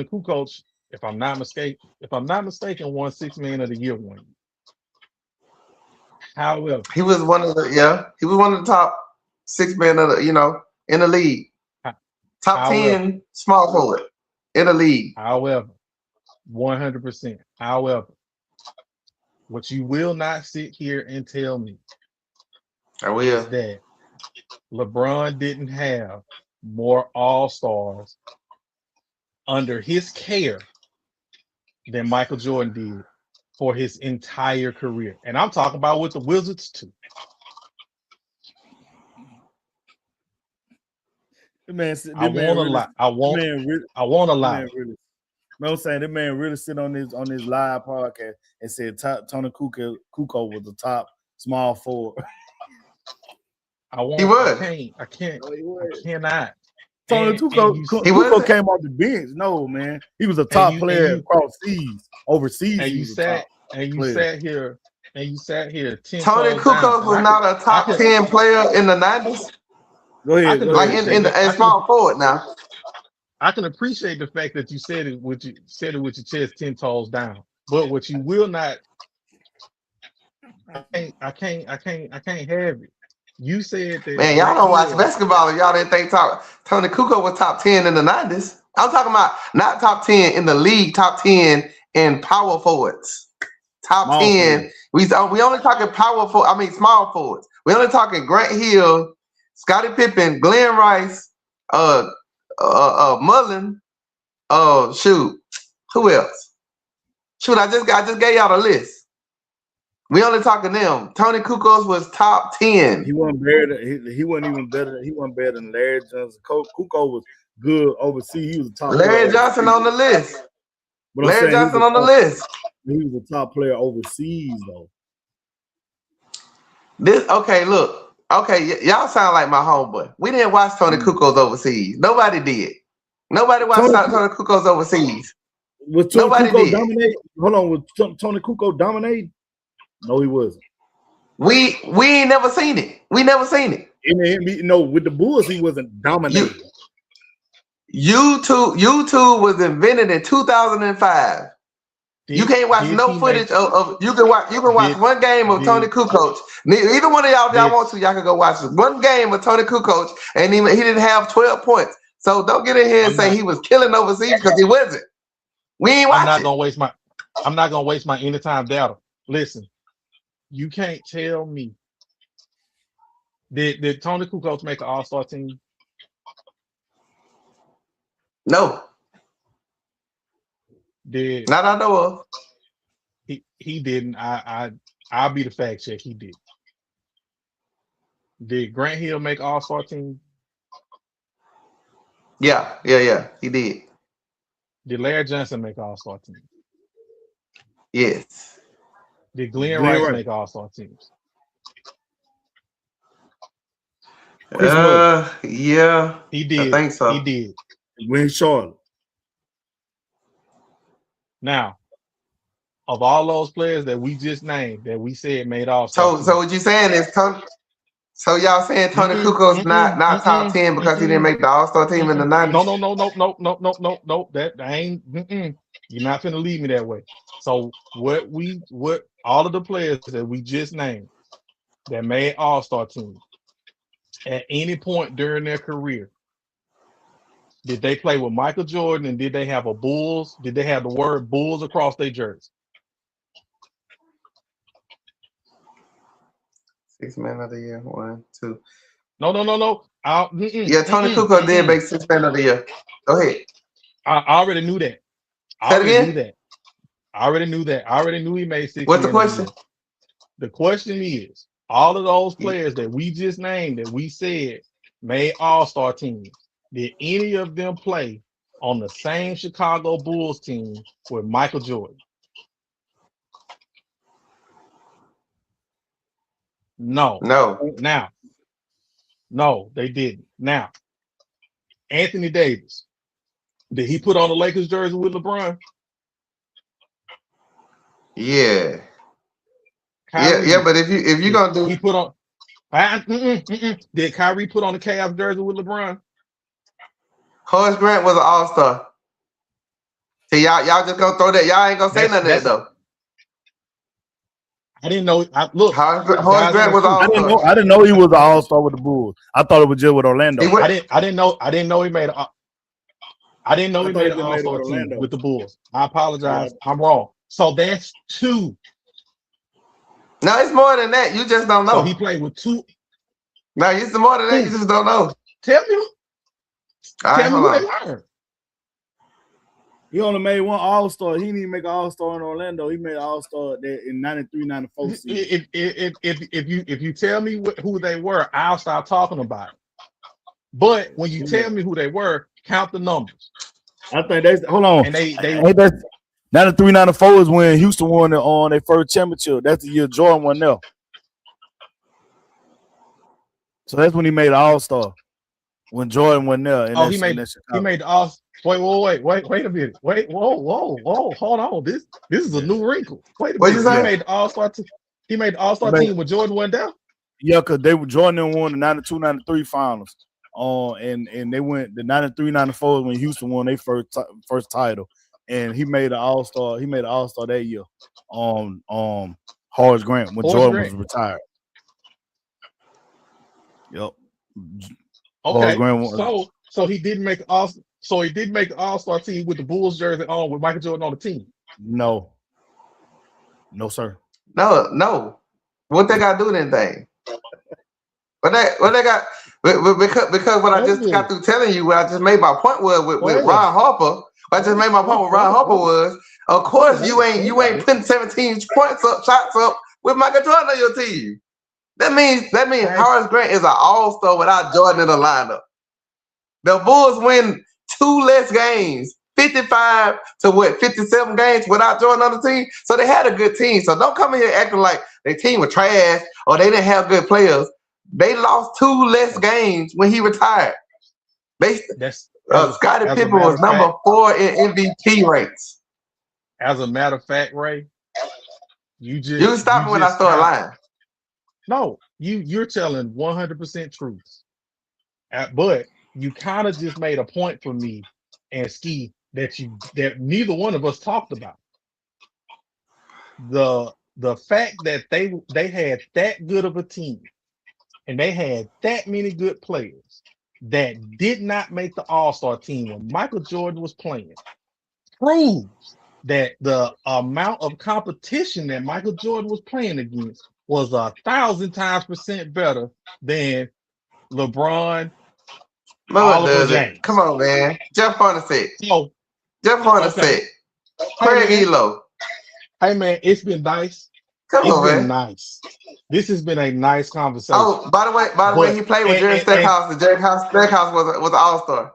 Kukoc, if I'm not mistaken, won $6 Man of the Year one year. However, he was one of the top 6 men of the, in the league. Top 10 small forward in the league. However, 100%. However, what you will not sit here and tell me is that LeBron didn't have more All-Stars under his care than Michael Jordan did for his entire career. And I'm talking about with the Wizards too. I want a lie. I'm saying that man really sit on his live podcast and said Tony Kukoc was the top small forward. I cannot. Tony Kukoc came off the bench. No, man, he was a top player across overseas. And you sat here. 10 Tony Kukoc was not a top 10 player in the 90s. Go ahead. In small forward now. I can appreciate the fact that you said it with your chest 10 toes down. But what you will not, I can't have it. You said that. Man, y'all don't watch basketball and y'all didn't think Tony Kukoc was top 10 in the 90s. I'm talking about not top 10 in the league, top 10 in power forwards. Top 10. We only talking small forwards. We only talking Grant Hill, Scottie Pippen, Glenn Rice, Mullen. Who else? I just gave y'all the list. We only talking them. Tony Kukoc was top 10. He wasn't better. He wasn't even better. He wasn't better than Larry Johnson. Kukoc was good overseas. He was a top. Larry Johnson on the list. Larry Johnson on the list. He was a top player overseas though. Y'all sound like my homeboy. We didn't watch Tony Kukoc overseas. Nobody did. Nobody watched Tony Kukoc overseas. Was Tony Kukoc dominate? Hold on, was Tony Kukoc dominate? No, he wasn't. We ain't never seen it. We never seen it. In the NBA, no, with the Bulls, he wasn't dominating. YouTube was invented in 2005. You can't watch no footage of you can watch one game of Tony Kukoc. Either one of y'all, if y'all want to, y'all can go watch one game of Tony Kukoc, and he didn't have 12 points. So don't get in here and say he was killing overseas because he wasn't. We ain't watching. I'm not gonna waste my anytime data. Listen, you can't tell me. Did Tony Kukoc make an All-Star team? No. Not I know of. He didn't. I'll be the fact check. He did. Did Grant Hill make All-Star team? Yeah. He did. Did Larry Johnson make All-Star team? Yes. Did Glenn Rice make All-Star teams? Yeah. He did. I think so. He did. When Charlotte. Now, of all those players that we just named, that we said made All-Star. So what you saying is Tony? So y'all saying Tony Kukoc's not top 10 because he didn't make the All-Star team in the 90s? No. That ain't. You're not finna leave me that way. So what all of the players that we just named that made All-Star teams at any point during their career, did they play with Michael Jordan, and did they have a Bulls? Did they have the word Bulls across their jersey? 6 Man of the Year, 1, 2. No. Yeah, Tony Kukoc did make 6 Man of the Year. Go ahead. I already knew that. I Say it already again? knew that. I already knew that. I already knew he made 60. What's the question? The question is, all of those players that we just named that we said made all-star teams, did any of them play on the same Chicago Bulls team with Michael Jordan? No. No. Now, no, they didn't. Now, Anthony Davis, did he put on the Lakers jersey with LeBron? Yeah. Kyrie, Yeah, but if you gonna do he put on. Did Kyrie put on the Cavs jersey with LeBron? Horace Grant was an all-star. See, y'all just gonna throw that. Y'all ain't gonna say none of that though. I didn't know. Look, Horace Grant was an all-star. I didn't know he was an all-star with the Bulls. I thought it was just with Orlando. He went- I didn't know he made. I didn't know he thought made he an made it all-star with team Orlando. with the Bulls. I apologize. I'm wrong. So that's two. No, it's more than that. You just don't know. So he played with two. No, it's more than that. You just don't know. Tell me, All right, tell me hold who on. they were. He only made one all-star. He didn't even make an all-star in Orlando. He made an all-star in 93, 94 season. If you tell me who they were, I'll stop talking about it. But when you tell me who they were, count the numbers. I think that's hold on. And they Ain't that 93, 94 is when Houston won on their first championship. That's the year Jordan won there. So that's when he made an all-star. When Jordan went there. he made the all. Wait a minute. Whoa, hold on. This is a new wrinkle. Wait a What'd you minute. say? He made the all-star team. He made the all-star team with Jordan went down. Yeah, because they were Jordan won the 92, 93 finals. And they went the 93, 94 when Houston won their first title. And he made an all-star. He made an all-star that year. Horace Grant when Jordan was retired. Yep. Okay. So he didn't make So he did make the all-star team with the Bulls jersey on with Michael Jordan on the team. No, sir. No. What they got to do with anything? What they got? Because what I just got through telling you, what I just made my point was with Ron Harper. What I just made my point with Ron Harper was, of course, you ain't putting 17 shots up with Michael Jordan on your team. That means Horace Grant is an all-star without Jordan in the lineup. The Bulls win 2 less games, 55 to 57 games without Jordan on the team. So they had a good team. So don't come in here acting like their team was trash or they didn't have good players. They lost 2 less games when he retired. Scottie Pippen was number 4 in MVP rates. As a matter of fact, Ray, you stop me when I start lying. No, you're telling 100% truth. But you kind of just made a point for me and Ski that neither one of us talked about. The fact that they had that good of a team and they had that many good players that did not make the all-star team when Michael Jordan was playing proves that the amount of competition that Michael Jordan was playing against was 1,000 times % better than LeBron. Come on, man. Jeff Hornacek. So, Jeff Hornacek. Craig Elo. Hey, man, it's been nice. It's been nice. This has been a nice conversation. Oh, by the way, he played with Jerry Stackhouse. And Jerry Stackhouse was an all-star.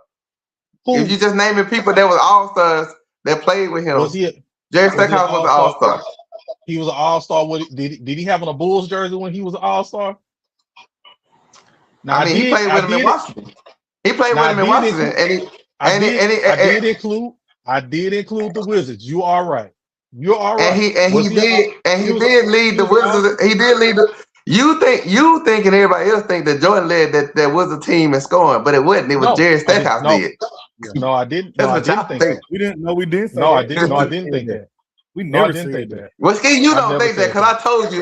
If you just naming people that was all-stars that played with him, Jerry Stackhouse was an all-star. He was an all-star. Did he have on a Bulls jersey when he was an all-star? Now, I mean, he played with him in Washington. He played with him in Washington, I did include the Wizards. You are right. You're all right. And he did lead the Wizards. He did lead the. You think and everybody else think that Jordan led that Wizard team in scoring, but it wasn't. It was Jerry Stackhouse did. No, I didn't. No, I didn't think that. We didn't. No, we didn't. No, I didn't. No, I didn't think that. We never did that. Well, Ski, you don't think that because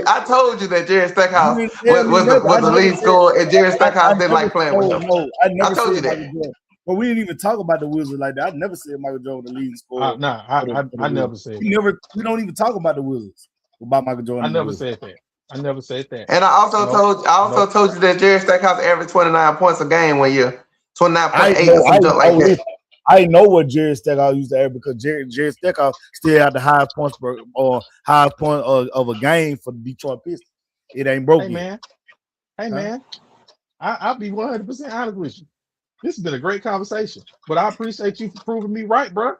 I told you that Jerry Stackhouse was the lead scorer, and Jerry Stackhouse didn't like playing with him. No, I told you that. But we didn't even talk about the Wizards like that. I never said Michael Jordan the leading scorer. I never said. We don't even talk about the Wizards about Michael Jordan. I never said that. And I also told you that Jerry Stackhouse averaged 29 points a game one year, 29.8 or something like that. I know what Jerry Stackhouse used to have because Jerry Stackhouse still had the highest points per or highest point of a game for the Detroit Pistons. It ain't broke Hey yet. man, hey Huh? man, I'll be 100% honest with you. This has been a great conversation, but I appreciate you for proving me right, bro.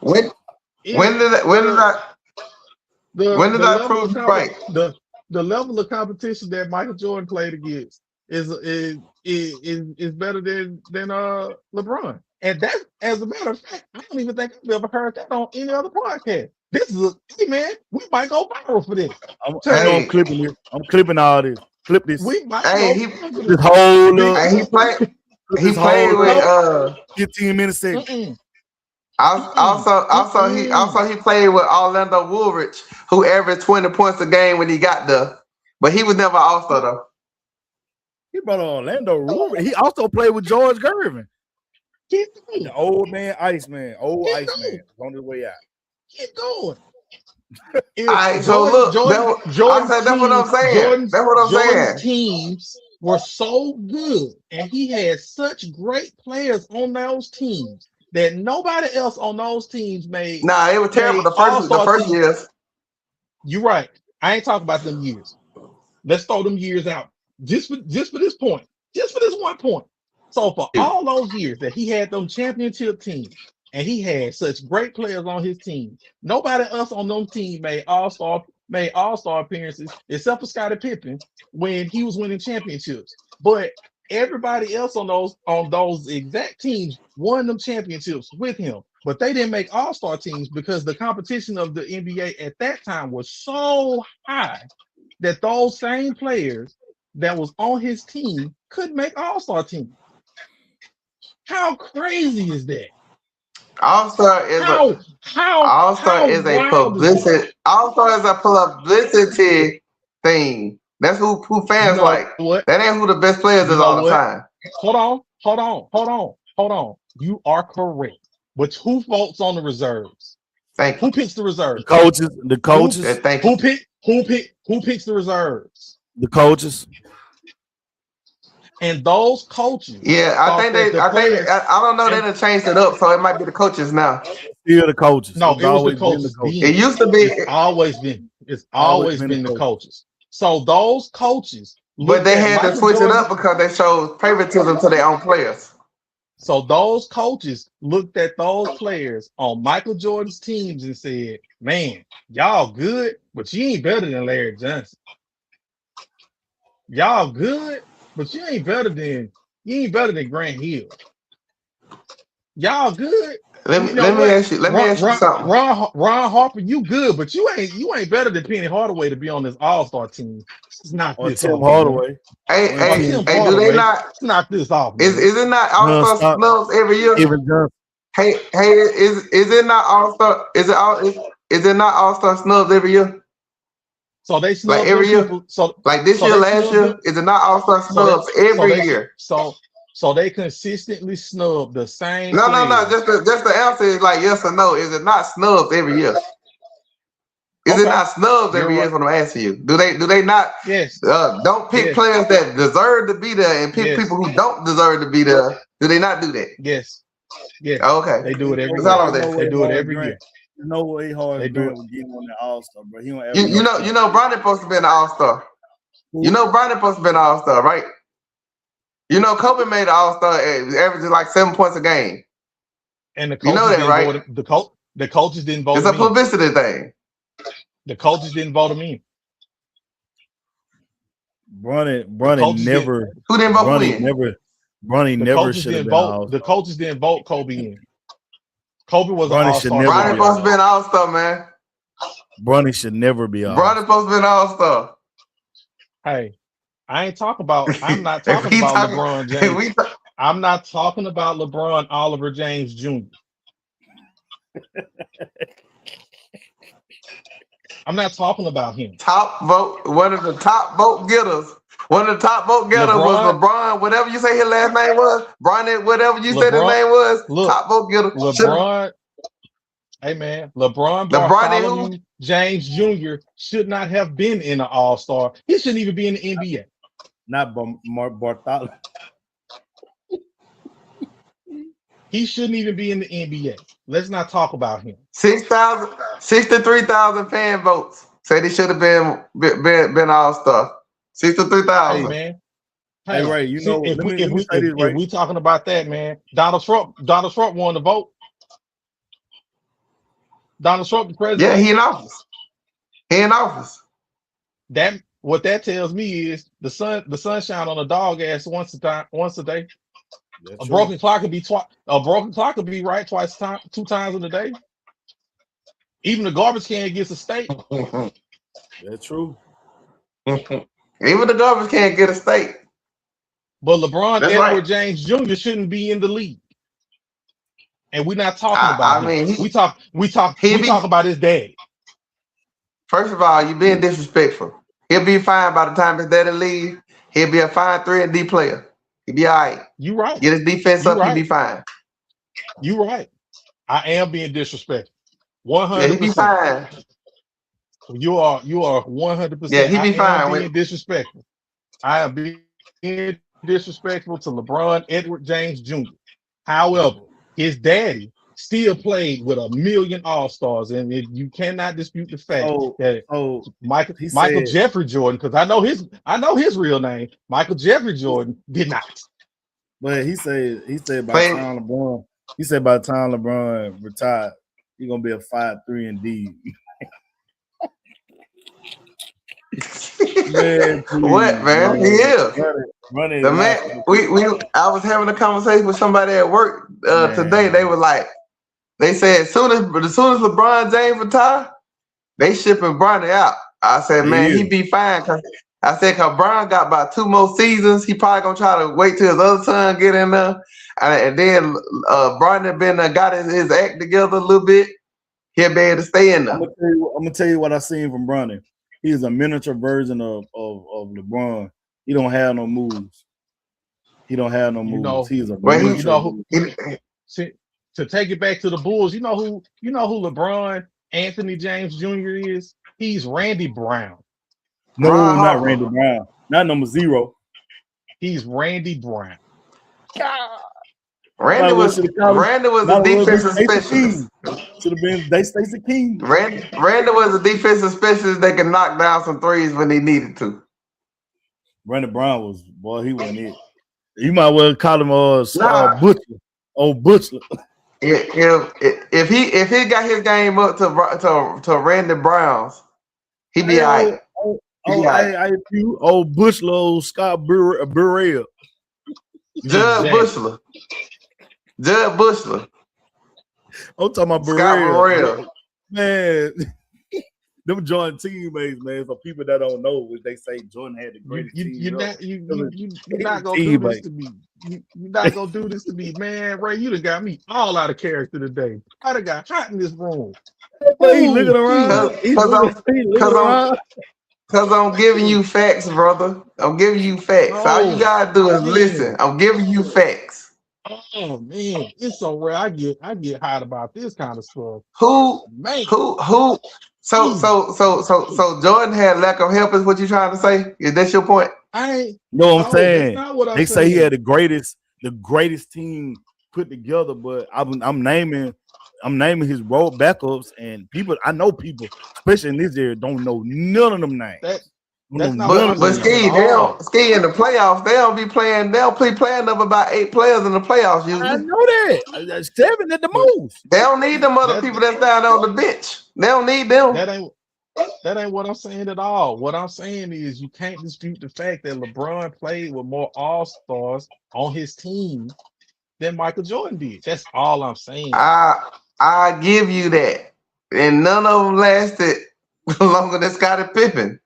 When did I level prove of you right? the level of competition that Michael Jordan played against is better than LeBron. And that, as a matter of fact, I don't even think I've ever heard that on any other podcast. This is hey man, we might go viral for this. I'm Hey, clipping this. I'm clipping all this. Clip this. We might hey, go he viral for This this. whole hey, he played. clip He this played whole with 15 minutes segment. Mm-mm. Also he played with Orlando Woolrich, who averaged 20 points a game when he got there, but he was never All-Star though. He brought Orlando Rubin. He also played with George Gervin. Keep going. The old man, Iceman. Old Keep Iceman. going. On his way out. Keep going. All right, so look, that's what I'm saying. That's what I'm Jordan's saying. teams were so good, and he had such great players on those teams that nobody else on those teams made. Nah, it was terrible the All-Star first teams. years. You're right. I ain't talking about them years. Let's throw them years out. Just for this point. Just for this one point. So for all those years that he had them championship teams, and he had such great players on his team, nobody else on them team made all-star appearances except for Scottie Pippen when he was winning championships. But everybody else on those exact teams won them championships with him. But they didn't make all-star teams because the competition of the NBA at that time was so high that those same players that was on his team couldn't make all-star team. How crazy is that? All-Star is a publicity thing. That's who fans like. What? That ain't who the best players is all the time. Hold on. You are correct. But who votes on the reserves? Thank you. Who picks the reserves? The coaches. Thank you. Who picks the reserves? The coaches. And those coaches. Yeah, I don't know. They done changed it up, so it might be the coaches now. Still the coaches. No, it was the coaches. It used to be. It's always been the coaches. So those coaches. But they had to switch it up because they showed favoritism to their own players. So those coaches looked at those players on Michael Jordan's teams and said, "Man, y'all good, but you ain't better than Larry Johnson. Y'all good, but you ain't better than Grant Hill. Y'all good. Let me ask you something. Ron Harper, you good, but you ain't better than Penny Hardaway to be on this All-Star team. It's not Or this Tim Hardaway. Hey, do they not? It's not this off. Is it not All-Star snubs every year? Hey, is it not All-Star? Is it not All-Star snubs every year? So they snub like every year. Like this year, last year, is it not All-Star snubs every year? So they consistently snub the same. No. Just the answer is like yes or no. Is it not snubs every year? Is it not snubs every year? Is what I'm asking you. Do they not? Yes. Don't pick players that deserve to be there and pick people who don't deserve to be there. Do they not do that? Yes. Yes. Okay. They do it every year. They do it every year. There's no way Hardaway would get on the All-Star, bro. He don't ever you know, Bronny supposed to be an All-Star. You know, Bronny supposed to be an All-Star, right? You know, Kobe made an All-Star averaging like 7 points a game. And the you know that, right? The coaches didn't vote. It's a publicity thing. The coaches didn't vote him in. Bronny never. Who didn't vote for him? Bronny never should have been. The coaches didn't vote Kobe in. Kobe was an All-Star. Bronny supposed to be an All-Star, man. Bronny should never be an Bronny supposed to be an All-Star. Hey, I'm not talking about LeBron James. I'm not talking about LeBron Oliver James Jr. I'm not talking about him. Top vote, one of the top vote getters. One of the top vote getters was LeBron, whatever you say his last name was. Bronny, whatever you said his name was. Top vote getter. LeBron. Hey man, LeBron Bartholomew James Jr. should not have been in an All-Star. He shouldn't even be in the NBA. Not Mark Bartholomew. He shouldn't even be in the NBA. Let's not talk about him. 63,000 fan votes said he should have been All-Star. 63,000. Hey man. Hey Ray, you know, if let me say this, if we talking about that, man, Donald Trump won the vote. Donald Trump, the president. Yeah, he in office. That what that tells me is the sun shine on a dog ass once a day. That's A true. broken clock could be right two times in a day. Even the garbage can gets a steak. That's true. Even the garbage can't get a steak. But LeBron That's Edward right. James Jr. shouldn't be in the league. And we're not talking about him. We talk about his daddy. First of all, you're being disrespectful. He'll be fine by the time his daddy leave. He'll be a fine 3-and-D player. He'll be all right. You right. Get his defense up, he'll be fine. You right. I am being disrespectful. 100%. Yeah, he'll be fine. You are 100%. Yeah, he'll be fine. I am being disrespectful. I am being disrespectful to LeBron Edward James Jr. However, his daddy still played with 1 million All-Stars, and you cannot dispute the fact that Michael Jeffrey Jordan, because I know his real name, Michael Jeffrey Jordan, did not. But he said by the time LeBron retired, he's gonna be a 5-3 and D. Man, please, what, man? He is. Running the man. I was having a conversation with somebody at work today. They were like, they said as soon as LeBron James retire, they shipping Bronny out. I said, man, he be fine. Cause Bron got about 2 more seasons. He probably gonna try to wait till his other son get in there, and then Bronny got his act together a little bit. He'll be able to stay in there. I'm gonna tell you what I seen from Bronny. He's a miniature version of LeBron. He don't have no moves. He's a to take it back to the Bulls. You know who LeBron Anthony James Jr. is? He's Randy Brown. No, not Randy Brown. Not number 0. He's Randy Brown. Randy was a defensive specialist. Should have been Stacey King. Randy was a defensive specialist that could knock down some threes when he needed to. Randy Brown he wasn't it. You might well call him Butcher. Old Butcher. If he got his game up to Randy Brown's, he'd be all right. Old Bushler, old Scott Burrell. Judd Bushler. I'm talking about Burrell. Man, them Jordan teammates, man. For people that don't know, they say Jordan had the greatest team. You're not gonna do this to me. You're not gonna do this to me, man. Ray, you done got me all out of character today. I done got hot in this room. He's looking around. Because I'm giving you facts, brother. I'm giving you facts. All you gotta do is listen. I'm giving you facts. Oh man, it's so rare. I get hot about this kind of stuff. So Jordan had lack of help is what you trying to say? Is that your point? I'm saying. They say he had the greatest team put together, but I'm naming his role backups, and I know people, especially in this area, don't know none of them names. But Ski in the playoffs, they'll be playing up about 8 players in the playoffs usually. I know that. 7 at the most. They don't need them other people that's down on the bench. They don't need them. That ain't what I'm saying at all. What I'm saying is you can't dispute the fact that LeBron played with more All-Stars on his team than Michael Jordan did. That's all I'm saying. I give you that. And none of them lasted longer than Scottie Pippen.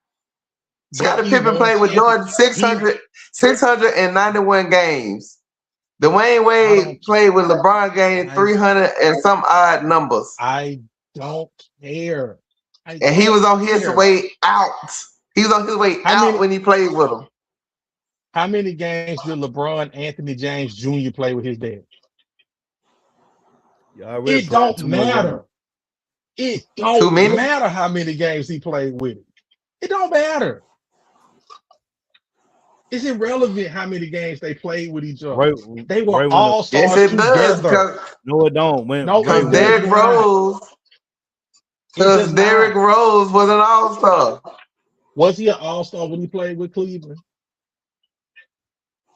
Scottie Pippen played with Jordan 691 games. Dwayne Wade played with LeBron games 300 and some odd numbers. I don't care. And he was on his way out. He was on his way out when he played with him. How many games did LeBron Anthony James Jr. play with his dad? It don't matter. It don't matter how many games he played with it. It don't matter. It's irrelevant how many games they played with each other. Right, They were right when all Yes, stars it does. together. no, it don't. No, Because it does Derrick not. Rose, It does because Derrick not. Rose was an all-star. Was he an all-star when he played with Cleveland?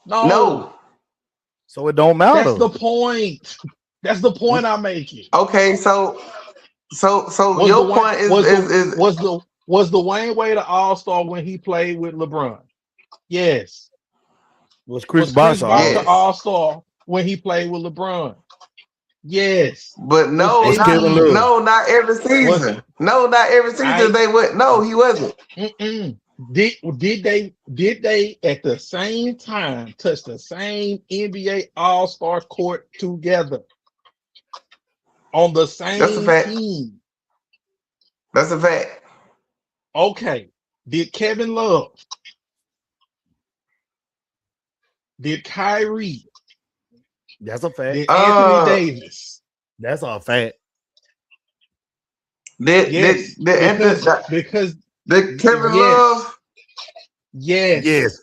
No. No. so it don't matter. That's the point. That's the point I'm making. Okay, so Was your Dwayne point is was Dwayne Wade an all-star when he played with LeBron? Yes. Was Chris Was Bosh Chris Bosh Yes. an all-star when he played with LeBron? Yes. but no, Was Kevin not, Love. no, not every season. No, not every season they went. No, he wasn't. Did they at the same time touch the same NBA All-Star court together on the same That's a fact. team? That's a fact. Okay. Did Kevin Love? Did Kyrie? That's a fact. Did Anthony Davis? That's a fact. Yes. Because Did Kevin yes. Love? Yes. Yes.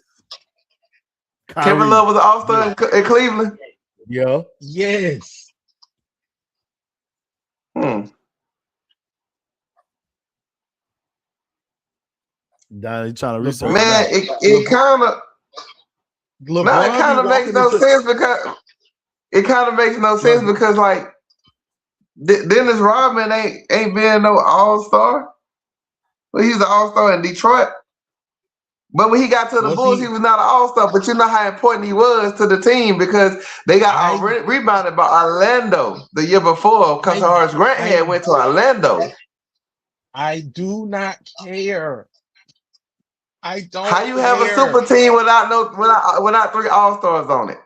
Kevin Kyrie. Love was an all-star in Cleveland. Yeah. Yes. Now you trying to research. Man, it kind of LeBron it kind of be makes walking no into- sense because like Dennis Rodman ain't been no all-star. Well, he's an all-star in Detroit. But when he got to the Was Bulls, he? he was not an all-star. But you know how important he was to the team because they got rebounded by Orlando the year before because Horace Grant had went to Orlando. I do not care. I don't. How you have a care. super team without 3 all-stars on it?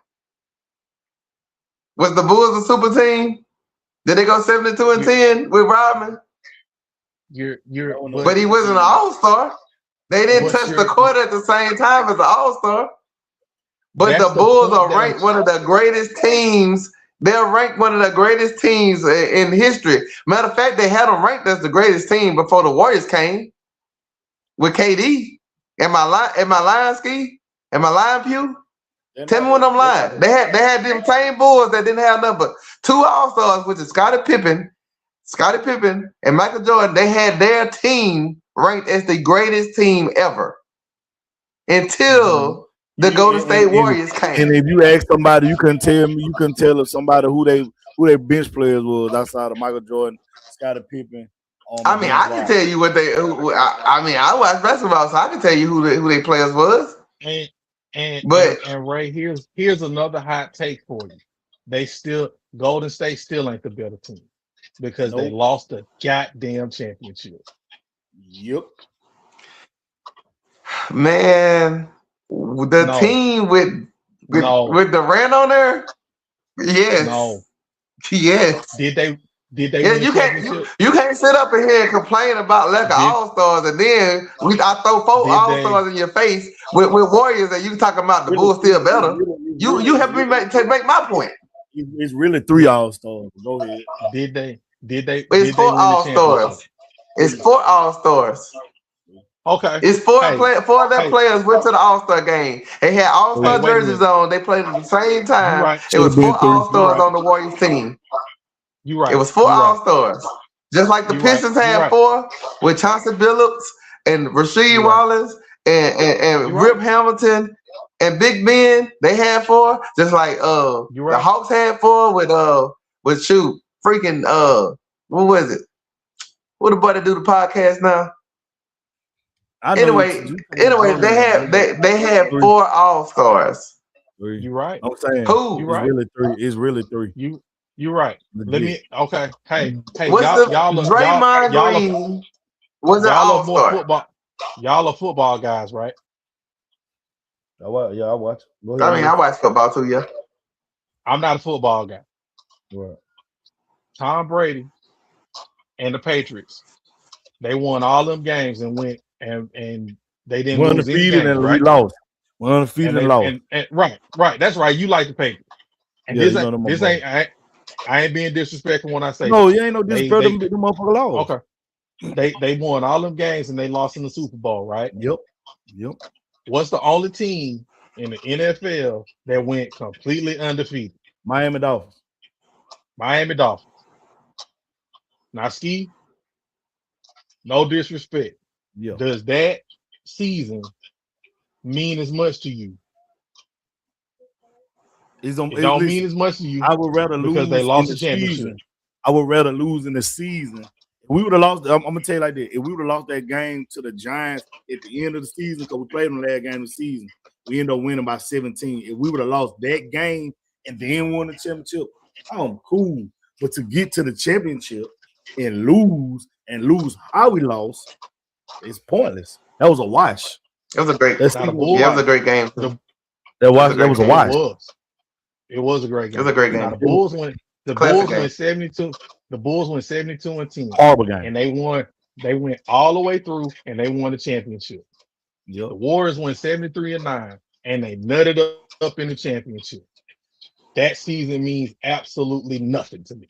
Was the Bulls a super team? Did they go 72-10 with Rodman? But he wasn't an all-star. They didn't touch the court at the same time as an all-star. But the Bulls are ranked one of the greatest teams. They're ranked one of the greatest teams in history. Matter of fact, they had them ranked as the greatest team before the Warriors came with KD. Am I lying, Ski? Am I lying, Pew? Tell me when I'm lying. They had them same Bulls that didn't have number 2 all-stars, which is Scottie Pippen, and Michael Jordan. They had their team ranked as the greatest team ever until the Golden State Warriors came. And if you ask somebody, you couldn't tell if somebody who they bench players was outside of Michael Jordan, Scottie Pippen. I mean, I can tell you what they. I watch basketball, so I can tell you who they players was. And Ray, here's another hot take for you. Golden State still ain't the better team because they lost the goddamn championship. Yep. Man, the team with Durant on there. Yes. No. Yes. Did they? Yeah, you can't sit up in here and complain about lack of all-stars and then I throw 4 all-stars in your face with Warriors and you talking about the Bulls still better. You help me make my point. It's really 3 all-stars. Go ahead. Did they? It's 4 all-stars. It's 4 all-stars. Okay. It's 4 of their players went to the All-Star game. They had all-star jerseys on. They played at the same time. Right. It was 4 all-stars on the Warriors team. You're right. It was 4 all-stars. Just like the Pistons had 4 with Chauncey Billups and Rasheed Wallace and Rip Hamilton and Big Ben. They had 4. Just like the Hawks had 4 with freaking what was it? What the boy that do the podcast now? Anyway, they had 4 all-stars. You're right. I'm saying who? It's really 3. You're right. Let me. Okay. Hey. What's y'all Draymond Green was an all-star. Y'all are football guys, right? I watch. I watch football too. Yeah. I'm not a football guy. Right. Tom Brady and the Patriots, they won all them games and went and they didn't lose any games, and right? we lost. We're undefeated and lost. And right. That's right. You like the Patriots. And this ain't. I ain't being disrespectful when I say no. You ain't no disrespect. Them motherfucker lost. Okay. They won all them games and they lost in the Super Bowl, right? Yep. What's the only team in the NFL that went completely undefeated? Miami Dolphins. Miami Dolphins. Now, Ski, no disrespect. Yeah. Does that season mean as much to you? It don't mean as much to you. I would rather because lose they lost in the championship. season. I would rather lose in the season. If we would have lost, I'm gonna tell you like this: if we would have lost that game to the Giants at the end of the season, because we played them the last game of the season, we ended up winning by 17. If we would have lost that game and then won the championship, I'm cool. But to get to the championship and lose how we lost, it's pointless. That was a wash. It was a great. That's Yeah, it was a great game. That was a wash. It was a great game. It was a great game. Now, the Bulls went. The Bulls went 72. The Bulls went 72-10. Horrible game. And they won. They went all the way through, and they won the championship. Yep. The Warriors went 73-9, and they nutted up in the championship. That season means absolutely nothing to me.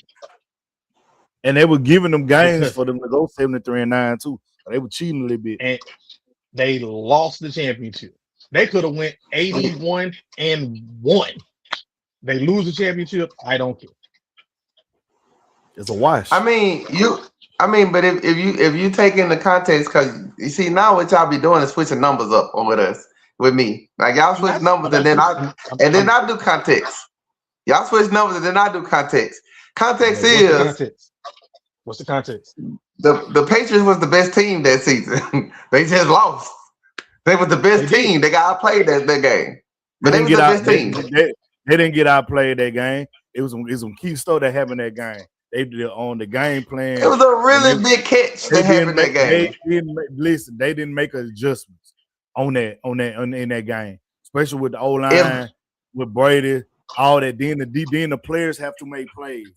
And they were giving them games for them to go 73-9 too. They were cheating a little bit. And they lost the championship. They could have went 81-1. They lose the championship. I don't care. It's a wash. but if you take into context, because you see now what y'all be doing is switching numbers up with me. Like y'all switch numbers and then I do context. Y'all switch numbers and then I do context. Context What's the context? The Patriots was the best team that season. They just lost. They were the best team. They got outplayed that game. But they were the best team. They didn't get outplayed that game. It was some key stuff that happened that game. They did on the game plan. It was a really big catch that happened that game. They didn't make adjustments in that game, especially with the O-line, with Brady, all that. Then the players have to make plays.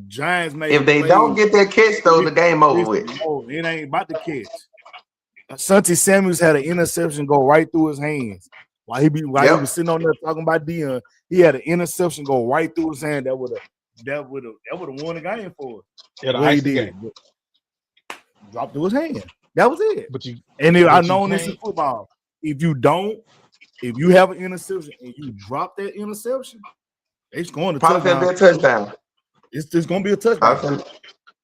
Giants made. If they don't get that catch, though, the game over with. No, it ain't about the catch. Asante Samuels had an interception go right through his hands while he was sitting on there talking about Dion. He had an interception go right through his hand that would have won the game for us. Yeah, he did. Dropped through his hand. That was it. I know this in football. If you have an interception and you drop that interception, it's going to probably be a touchdown. It's just going to be a touchdown.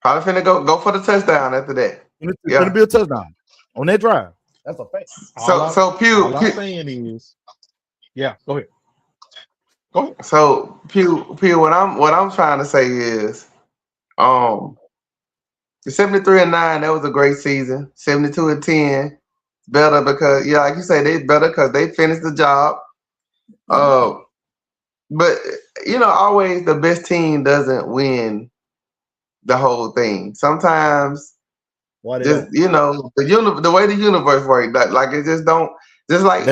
Probably finna go for the touchdown after that. It's going to be a touchdown on that drive. That's a fact. So Pew. All I'm saying is, yeah, go ahead. Go ahead. So Pew, what I'm trying to say is, the 73-9, that was a great season. 72-10, better because like you say, they better because they finished the job. But always the best team doesn't win the whole thing. Sometimes, the way the universe works, like it just don't. Just like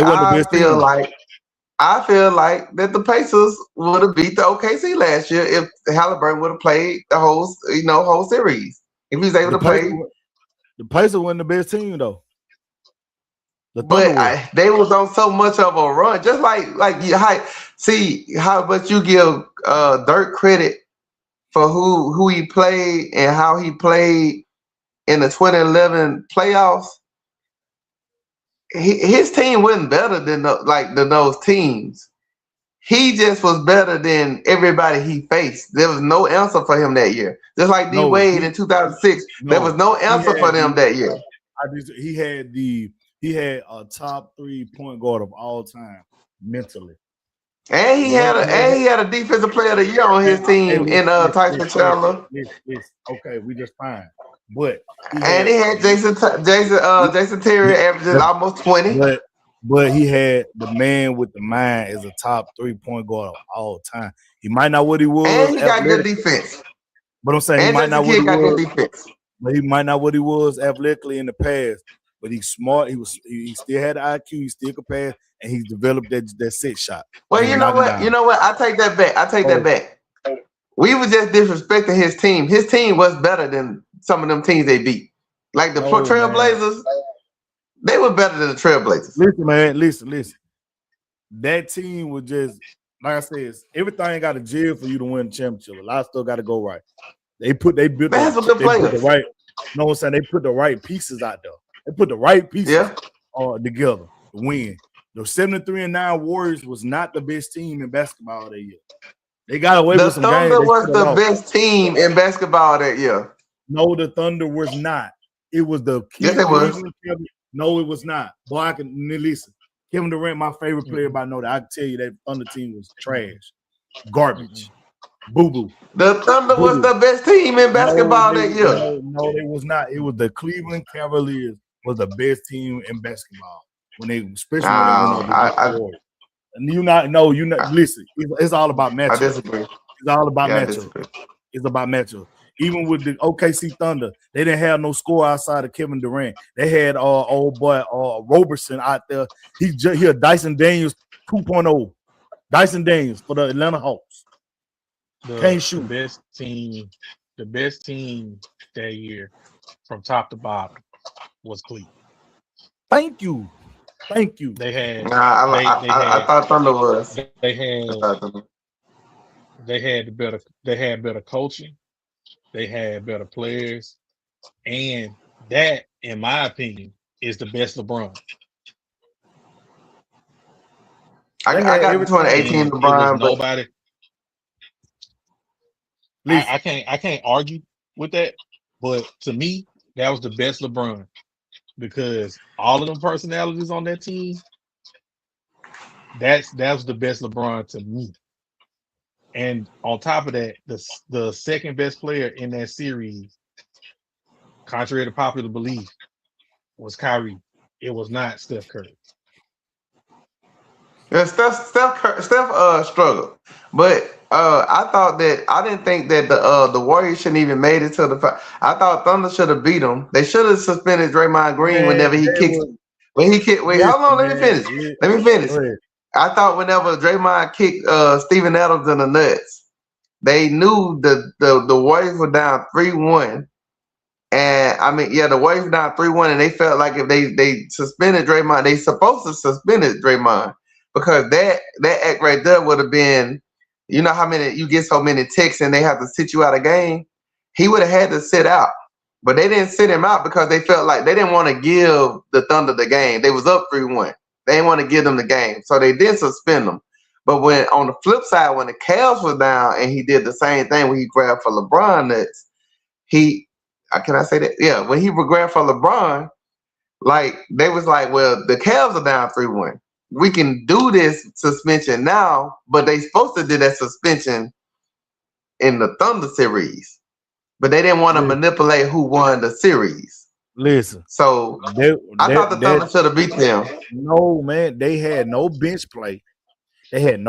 I feel like that the Pacers would have beat the OKC last year if Halliburton would have played the whole series. If he was able to play, the Pacers weren't the best team though. They was on so much of a run. Just like how much you give Dirk credit for who he played and how he played in the 2011 playoffs. His team wasn't better than those teams. He just was better than everybody he faced. There was no answer for him that year. Just like D Wade in 2006, there was no answer for them that year. He had a top 3 point guard of all time mentally, and he had a defensive player of the year on his team in Tyson Chandler. Okay, we just fine. But he had Jason Terry averaging almost 20. But he had the man with the mind as a top 3 point guard of all time. He might not what he was, and he got good defense. But I'm saying he might not what he was. But he might not what he was athletically in the past. But he's smart. He still had the IQ. He still could pass, and he's developed that set shot. Well, you know what? I take that back. We were just disrespecting his team. His team was better than some of them teams they beat. Like the Trailblazers, they were better than the Trailblazers. Listen, man. Listen. That team was just, like I said, everything got to gel for you to win the championship. A lot of stuff got to go right. They put the right. You know what I'm saying? They put the right pieces out there. They put the right pieces together to win. The 73-9 Warriors was not the best team in basketball that year. They got away The with some Thunder games. was the best team in basketball that year. No, the Thunder was not. It was the Yes, it was. No, it was not. Boy, I can listen. Kevin Durant, my favorite player by no, I can tell you that Thunder team was trash, garbage, boo boo. The Thunder was the best team in basketball that year. No, it was not. It was the Cleveland Cavaliers was the best team in basketball when they, especially when they went over the Warriors. And you not listen. It's all about matchup. I disagree. It's all about matchup. It's about matchup. Even with the OKC Thunder, they didn't have no score outside of Kevin Durant. They had old boy Roberson out there. He had Dyson Daniels 2.0. Dyson Daniels for the Atlanta Hawks. Can't shoot. The best team that year from top to bottom was Cleveland. Thank you. They had. I thought Thunder was. They had better coaching. They had better players, and that, in my opinion, is the best LeBron. I got 2018 LeBron. Nobody. I can't argue with that, but to me, that was the best LeBron because all of them personalities on that team. That was the best LeBron to me. And on top of that, the second best player in that series, contrary to popular belief, was Kyrie. It was not Steph Curry. Yeah, Steph struggled, but I didn't think that the Warriors shouldn't even made it to the. I thought Thunder should have beat them. They should have suspended Draymond Green whenever he kicked. When he kicked, wait, hold on, let me finish. I thought whenever Draymond kicked Steven Adams in the nuts, they knew the Warriors were down 3-1. And I mean, the Warriors were down 3-1, and they felt like if they suspended Draymond, they supposed to suspended Draymond because that act right there would have been, you know how many you get so many texts and they have to sit you out of game. He would have had to sit out, but they didn't sit him out because they felt like they didn't want to give the Thunder the game. They was up 3-1. They didn't want to give them the game, so they did suspend them. But when on the flip side, when the Cavs was down and he did the same thing when he grabbed for LeBron nuts, can I say that? Yeah, when he grabbed for LeBron, like they was like, well, the Cavs are down 3-1. We can do this suspension now, but they supposed to do that suspension in the Thunder series, but they didn't want to manipulate who won the series. Listen, so I thought the Thunder should have beat them. No, man, they had no bench play. They had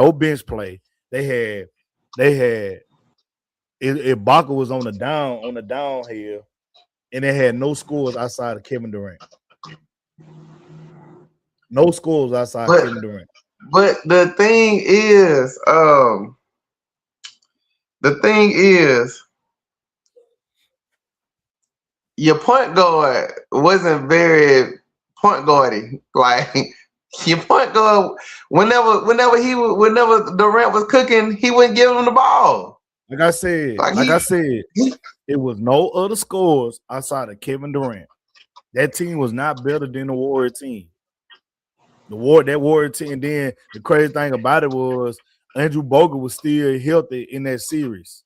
Ibaka was on the downhill, and they had no scores outside of Kevin Durant. No scores outside Kevin Durant. But the thing is, your point guard wasn't very point guardy. Like your point guard, whenever Durant was cooking, he wouldn't give him the ball. Like I said, it was no other scores outside of Kevin Durant. That team was not better than the Warrior team. That Warrior team. And then the crazy thing about it was Andrew Bogut was still healthy in that series.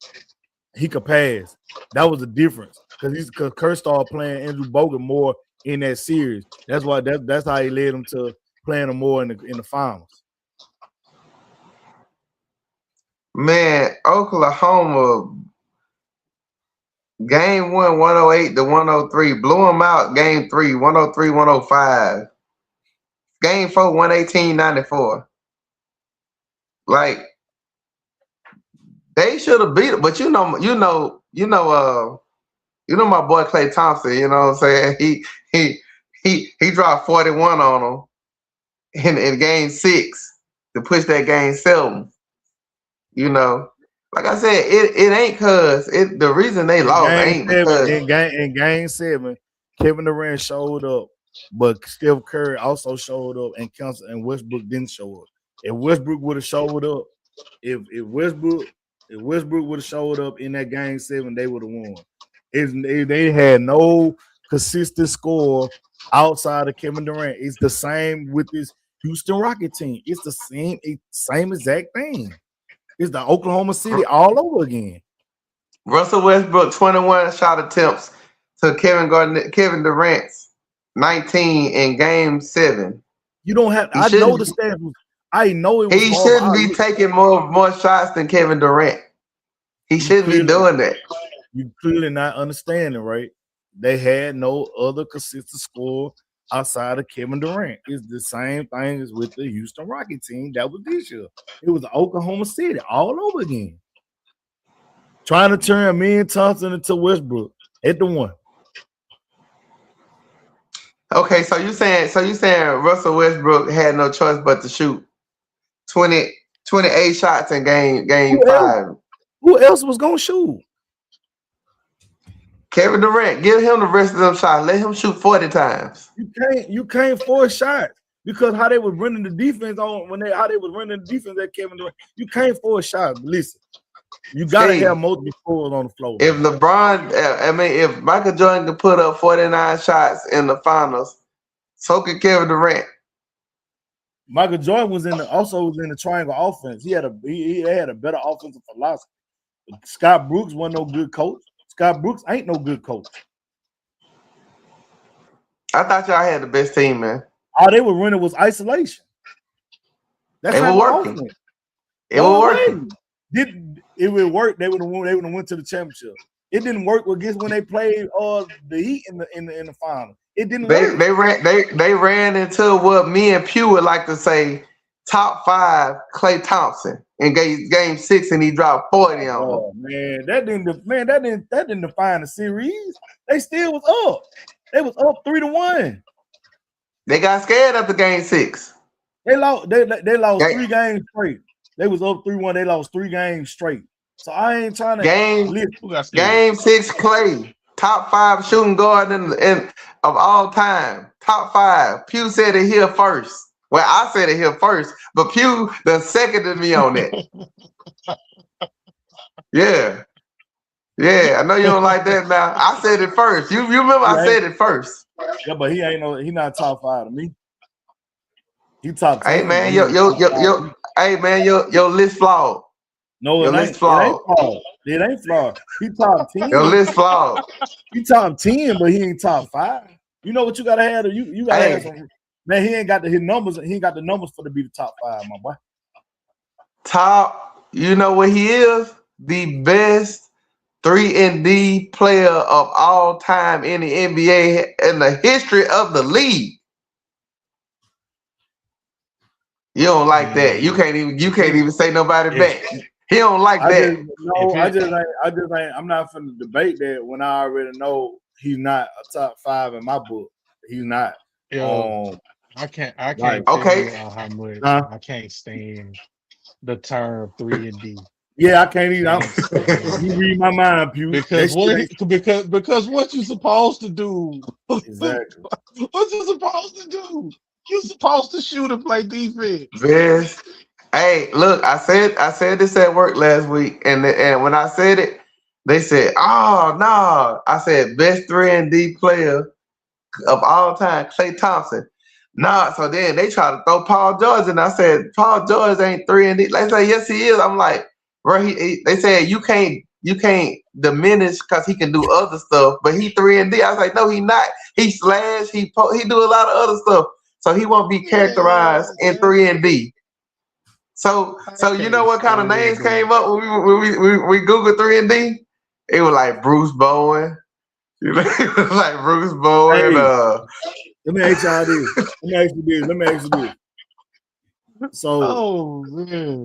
He could pass. That was the difference because Kerr started playing Andrew Bogut more in that series. That's why that's how he led him to playing him more in the finals. Man, Oklahoma game 1, 108-103, blew them out. Game 3, 103-105. Game 4, 118-94. Like they should have beat it, but you know my boy Klay Thompson. You know what I'm saying? He dropped 41 on them in game 6 to push that game 7. You know, like I said, it ain't cause the reason they lost ain't because in game 7, Kevin Durant showed up, but Steph Curry also showed up, and Westbrook didn't show up. If Westbrook would have showed up, if Westbrook would have showed up in that game 7, they would have won. They had no consistent score outside of Kevin Durant. It's the same with this. Houston Rocket team. It's the same exact thing. It's the Oklahoma City all over again. Russell Westbrook 21 shot attempts to Kevin Durant's 19 in Game 7. You don't have. I know the stats. I know it was. He shouldn't be taking more shots than Kevin Durant. He shouldn't be doing that. You clearly not understanding, right? They had no other consistent score outside of Kevin Durant. It's the same thing as with the Houston Rocket team that was this year. It was Oklahoma City all over again. Trying to turn Amen Thompson into Westbrook at the one. Okay, so you saying Russell Westbrook had no choice but to shoot 28 shots in game 5. Who else was gonna shoot? Kevin Durant, give him the rest of them shots. Let him shoot 40 times. You can't force shots because how they was running the defense at Kevin Durant. You can't force shots. Listen, you gotta have multiple scorers on the floor. If if Michael Jordan could put up 49 shots in the finals, so could Kevin Durant. Michael Jordan was in the triangle offense. He had a better offensive philosophy. Scott Brooks wasn't no good coach. Scott Brooks ain't no good coach. I thought y'all had the best team, man. All they were running was isolation. That's how it was working. It was working. It would work. They would have went to the championship. It didn't work against when they played the Heat in the final. It didn't work. They ran into what me and Pew would like to say top 5 Klay Thompson in game 6, and he dropped 40 on them. Man, that didn't define the series. They still was up. They was up 3-1. They got scared after game 6. They lost 3 games straight. They was up 3-1. They lost 3 games straight. So I ain't trying to game 6 Klay, top 5 shooting guard in of all time. Top 5. Pew said it here first. Well, I said it here first, but Pew the seconded me on it. Yeah. I know you don't like that now. I said it first. You remember I said it first. Yeah, but he not top 5 to me. He top 10. Hey man, your list flawed. No, it ain't flawed. It ain't flawed. He top 10. Your list flawed. He top 10, but he ain't top 5. You know what you gotta have? You gotta have some. Man, he ain't got his numbers. He ain't got the numbers for to be the top 5, my boy. You know what he is? The best 3-and-D player of all time in the NBA in the history of the league. You don't like that. You can't even say nobody back. He don't like that. I'm not finna debate that when I already know he's not a top 5 in my book. He's not. I can't okay. How much I can't stand the term 3-and-D. Yeah, I can't even. You read my mind, Pew. Because what you supposed to do? Exactly. What you supposed to do? You supposed to shoot and play defense. Yes. Hey, look, I said this at work last week, and when I said it, they said, "Oh no!" I said, "Best 3-and-D player of all time, Klay Thompson." Nah, so then they try to throw Paul George, and I said, "Paul George ain't 3-and-D." They say, "Yes, he is." I'm like, "Bro, they said you can't diminish because he can do other stuff, but he 3-and-D." I was like, "No, he not. He slash, he do a lot of other stuff, so he won't be characterized in 3-and-D." So you know what kind of names came up when we Googled 3-and-D? It was like Bruce Bowen. It was like Bruce Bowen. Hey, let me ask y'all this. Let me ask you this. So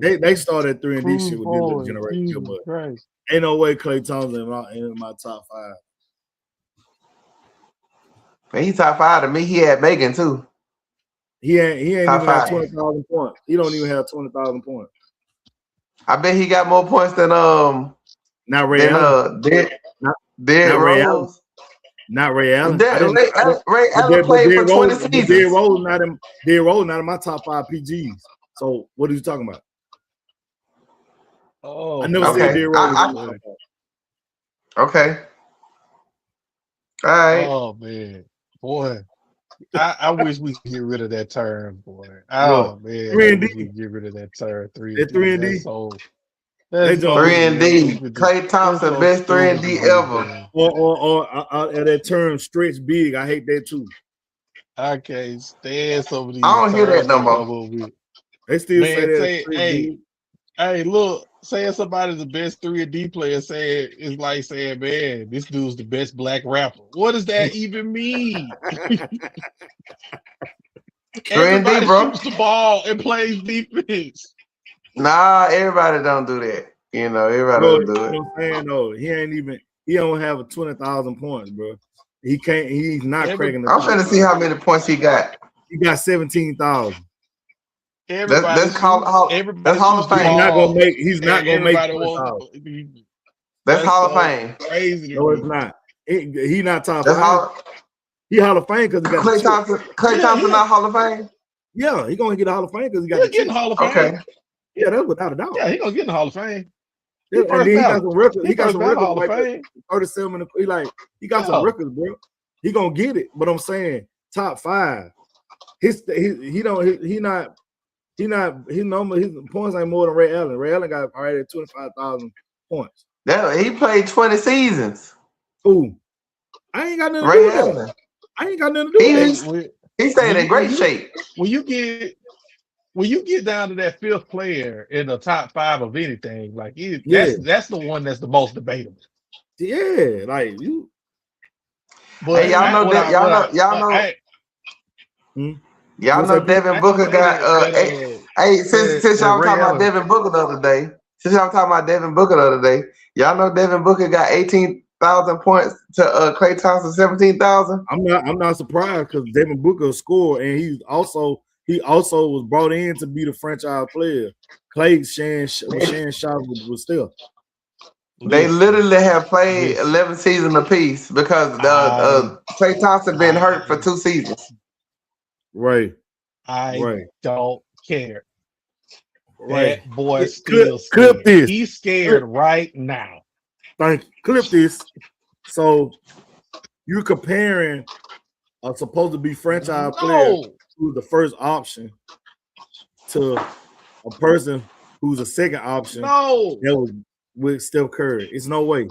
they started 3-and-D shit with this generation, but ain't no way Klay Thompson in my top 5. Man, he top 5 to me. He had Megan too. He ain't even got 20,000 points. He don't even have 20,000 points. I bet he got more points than not Ray Allen. Derrick Rose. Not Ray Allen. Ray Allen played for 20 seasons. Derrick Rose not in my top 5 PGs. So what are you talking about? Oh, I never said Derrick Rose. Okay. All right. Oh man, boy. I wish we could get rid of that term, boy. What? Oh man, I 3 and wish we D. could get rid of that term. 3 That and 3 D. and D. That's so. They That's join so. 3 and D. stupid to- Klay that's Thompson, so best 3 and stupid D to me, ever. man. Or that term stretch big. I hate that too. I can't stand some of these. I don't hear that terms no they more. come up with. They still say Man, that. say, stretch hey, big. hey, look, saying somebody's the best 3 and D player saying is like saying, man, this dude's the best black rapper. What does that even mean? 3 and D, Everybody bro. shoots the ball and plays defense. Nah, everybody don't do that. You know, everybody Bro, don't do you it. know what I'm saying? though, he don't have a 20,000 points, bro. He's not cracking the I'm top finna see five. how many points he got. He got 17,000. Everybody That's Hall of Fame. He's not gonna make 20,000. That's Hall of Fame. Crazy. No, it's not. He not top That's five. He Hall of Fame because he got Klay the chip. Thompson. Klay Thompson not Hall of Fame. Yeah, he gonna get a Hall of Fame because he got He'll the get in chip. the Hall of Fame. Okay. Yeah, that's without a doubt. Yeah, he gonna get in the Hall of Fame. Yeah, and then he got some records. He got some records Hall of like Fame. 37 and he got some records, bro. He gonna get it. But I'm saying top five. His points ain't more than Ray Allen. Ray Allen got already 25,000 points. He played 20 seasons. Ooh, I ain't got nothing to do Ray with that. Allen. I ain't got nothing to do with that. He stayed in great shape. When you get down to that fifth player in the top five of anything, like that's the one that's the most debatable. Yeah, like you. But hey, y'all know Devin Booker got since y'all talking about Devin Booker the other day. Y'all know Devin Booker got 18,000 points to Klay Thompson 17,000. I'm not surprised because Devin Booker scored and he also was brought in to be the franchise player. Klay sharing shots with Steph. They literally have played 11 seasons apiece because Klay Thompson been hurt for 2 seasons. Right. I don't care. Right. That boy still scared. Clip this. He's scared right now. Thank you. Clip this. So you're comparing a supposed to be franchise player who's the first option to a person who's a second option that was with Steph Curry. It's no way.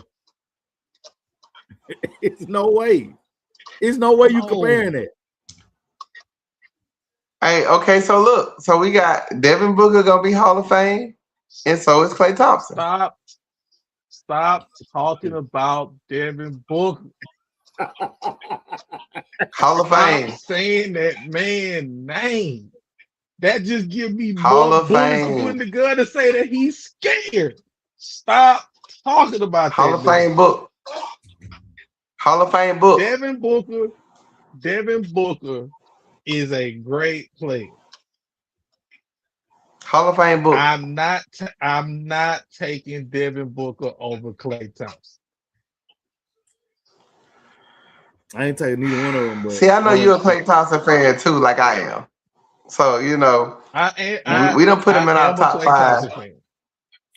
It's no way. It's no way you comparing it. Hey, okay, so look. So we got Devin Booker gonna be Hall of Fame, and so is Klay Thompson. Stop talking about Devin Booker. Hall of Fame. Stop saying that man's name. That just gives me Hall more of bullets Fame. to put in the gun to say that he's scared. Stop talking about Hall of Fame book. Hall of Fame book. Devin Booker is a great player. Hall of Fame book. I'm not taking Devin Booker over Klay Thompson. I ain't taking neither one of them. But see, I know you're a Klay Thompson fan too, like I am. So you know, we don't put him in our top 5.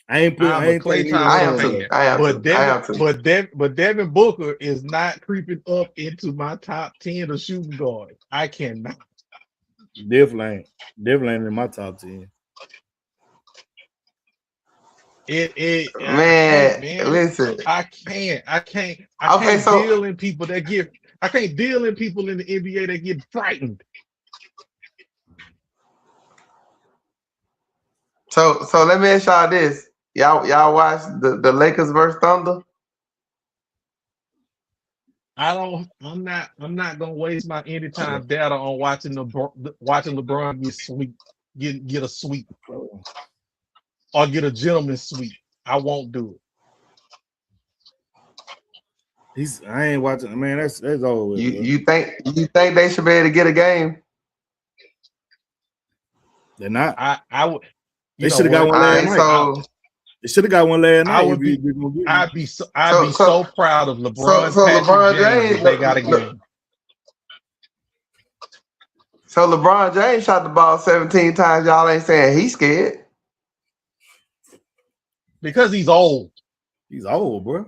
I ain't Klay Thompson fan. But Devin Booker is not creeping up into my top 10 of shooting guard. I cannot. Definitely ain't in my top 10. Man, listen. I can't so deal in people that get. I can't deal in people in the NBA that get frightened. So let me ask y'all this. Y'all watch the Lakers versus Thunder? I'm not gonna waste my anytime data on watching LeBron get a sweep or get a gentleman's sweep. I won't do it. I ain't watching. Man, that's over. You think they should be able to get a game? They're not. I would. They should have got one last night. They should have got one last night. I'd be so proud of LeBron. So LeBron James, they got a game. So LeBron James shot the ball 17 times. Y'all ain't saying he's scared because he's old. He's old, bro.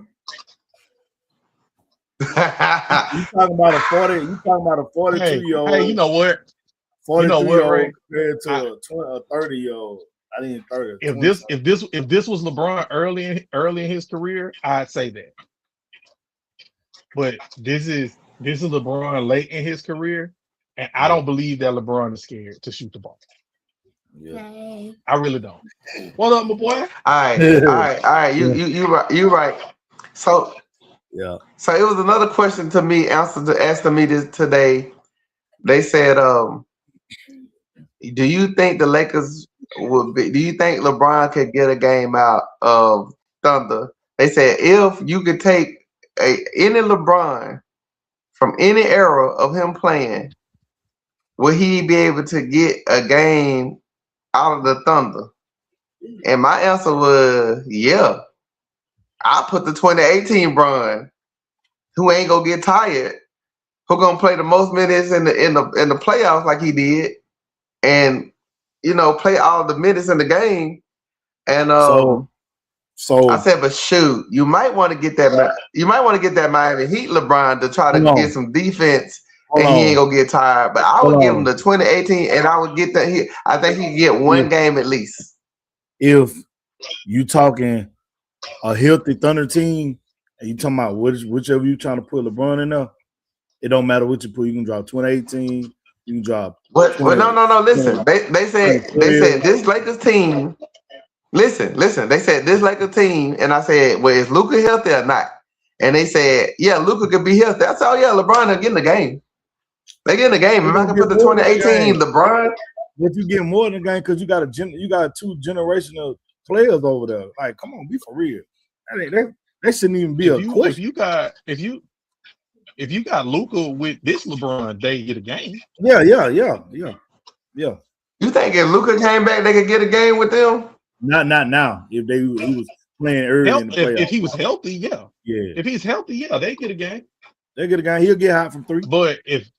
You talking about a 40? You talking about a 42-year-old? Hey, you know what? 42-year-old compared to a 30-year-old. I didn't 30. If this was LeBron early in his career, I'd say that. But this is LeBron late in his career, and I don't believe that LeBron is scared to shoot the ball. Yeah. I really don't. What up, my boy? All right. You right. So yeah. So it was another question to me asking me this today. They said, do you think the Lakers do you think LeBron could get a game out of Thunder? They said if you could take any LeBron from any era of him playing, will he be able to get a game out of the Thunder? And my answer was, yeah. I put the 2018 Bron, who ain't gonna get tired, who gonna play the most minutes in the playoffs like he did, and play all the minutes in the game. And so I said, but shoot, you might want to get that. You might want to get that Miami Heat LeBron to try to get some defense, and he ain't gonna get tired. But I would give him the 2018, and I would get that. I think he could get one game at least. If you talking a healthy Thunder team, and you talking about whichever you trying to put LeBron in there, it don't matter what you put. You can drop 2018. You can drop. But no. Listen, they said this Lakers team. Listen. They said this Lakers team, and I said, well, is Luka healthy or not? And they said, yeah, Luka could be healthy. I said, oh yeah, LeBron will get in the game. They get in the game. If I can put the 2018 LeBron. But you get more than a game because you got two generational players over there. Like, come on, be for real. That shouldn't even be a question. If you got Luka with this LeBron, they get a game. Yeah. You think if Luka came back, they could get a game with them? Not now. If he was playing early in the playoffs. If he was healthy, yeah. If he's healthy, yeah, they get a game. They get a game. He'll get hot from three. But if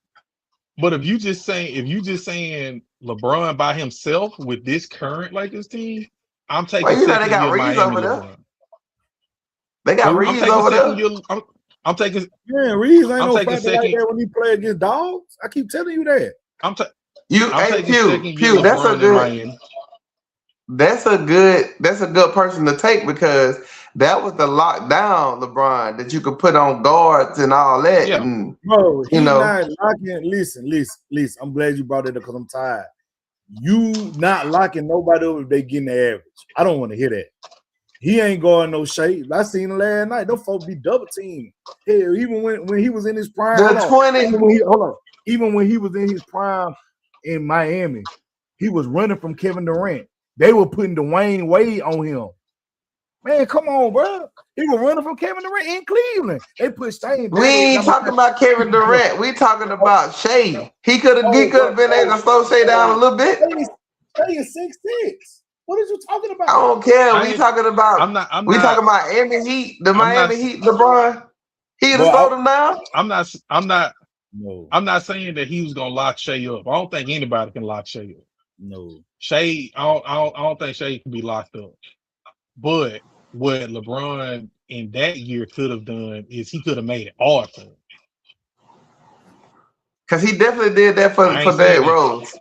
you just saying LeBron by himself with this current Lakers team, I'm taking. Well, they got Reeves over there. LeBron. They got Reeves over there. I'm taking. Yeah, Reeves ain't no factor like that when he play against dogs. I keep telling you that. I'm taking Pew. That's a good person to take because that was the lockdown LeBron that you could put on guards and all that. Yeah. And, bro, not locking. Listen. I'm glad you brought it up because I'm tired. You not locking nobody up if they getting the average. I don't want to hear that. He ain't going no shade. I seen him last night. Those folks be double team. Hell, even when he was in his prime. Even when he was in his prime in Miami, he was running from Kevin Durant. They were putting Dwayne Wade on him. Man, come on, bro. He was running from Kevin Durant in Cleveland. They put Shane. We ain't talking about Kevin Durant. We talking about Shea. He could have been able to slow Shea down a little bit. Shea is 6'6". What are you talking about? I don't care. We talking about. We talking about Miami Heat. The Miami Heat. LeBron. He would have slowed him down. I'm not saying that he was gonna lock Shea up. I don't think anybody can lock Shea up. No. Shea. I don't think Shea can be locked up. But what LeBron in that year could have done is he could have made it hard for him. Because he definitely did that for Derrick Rose.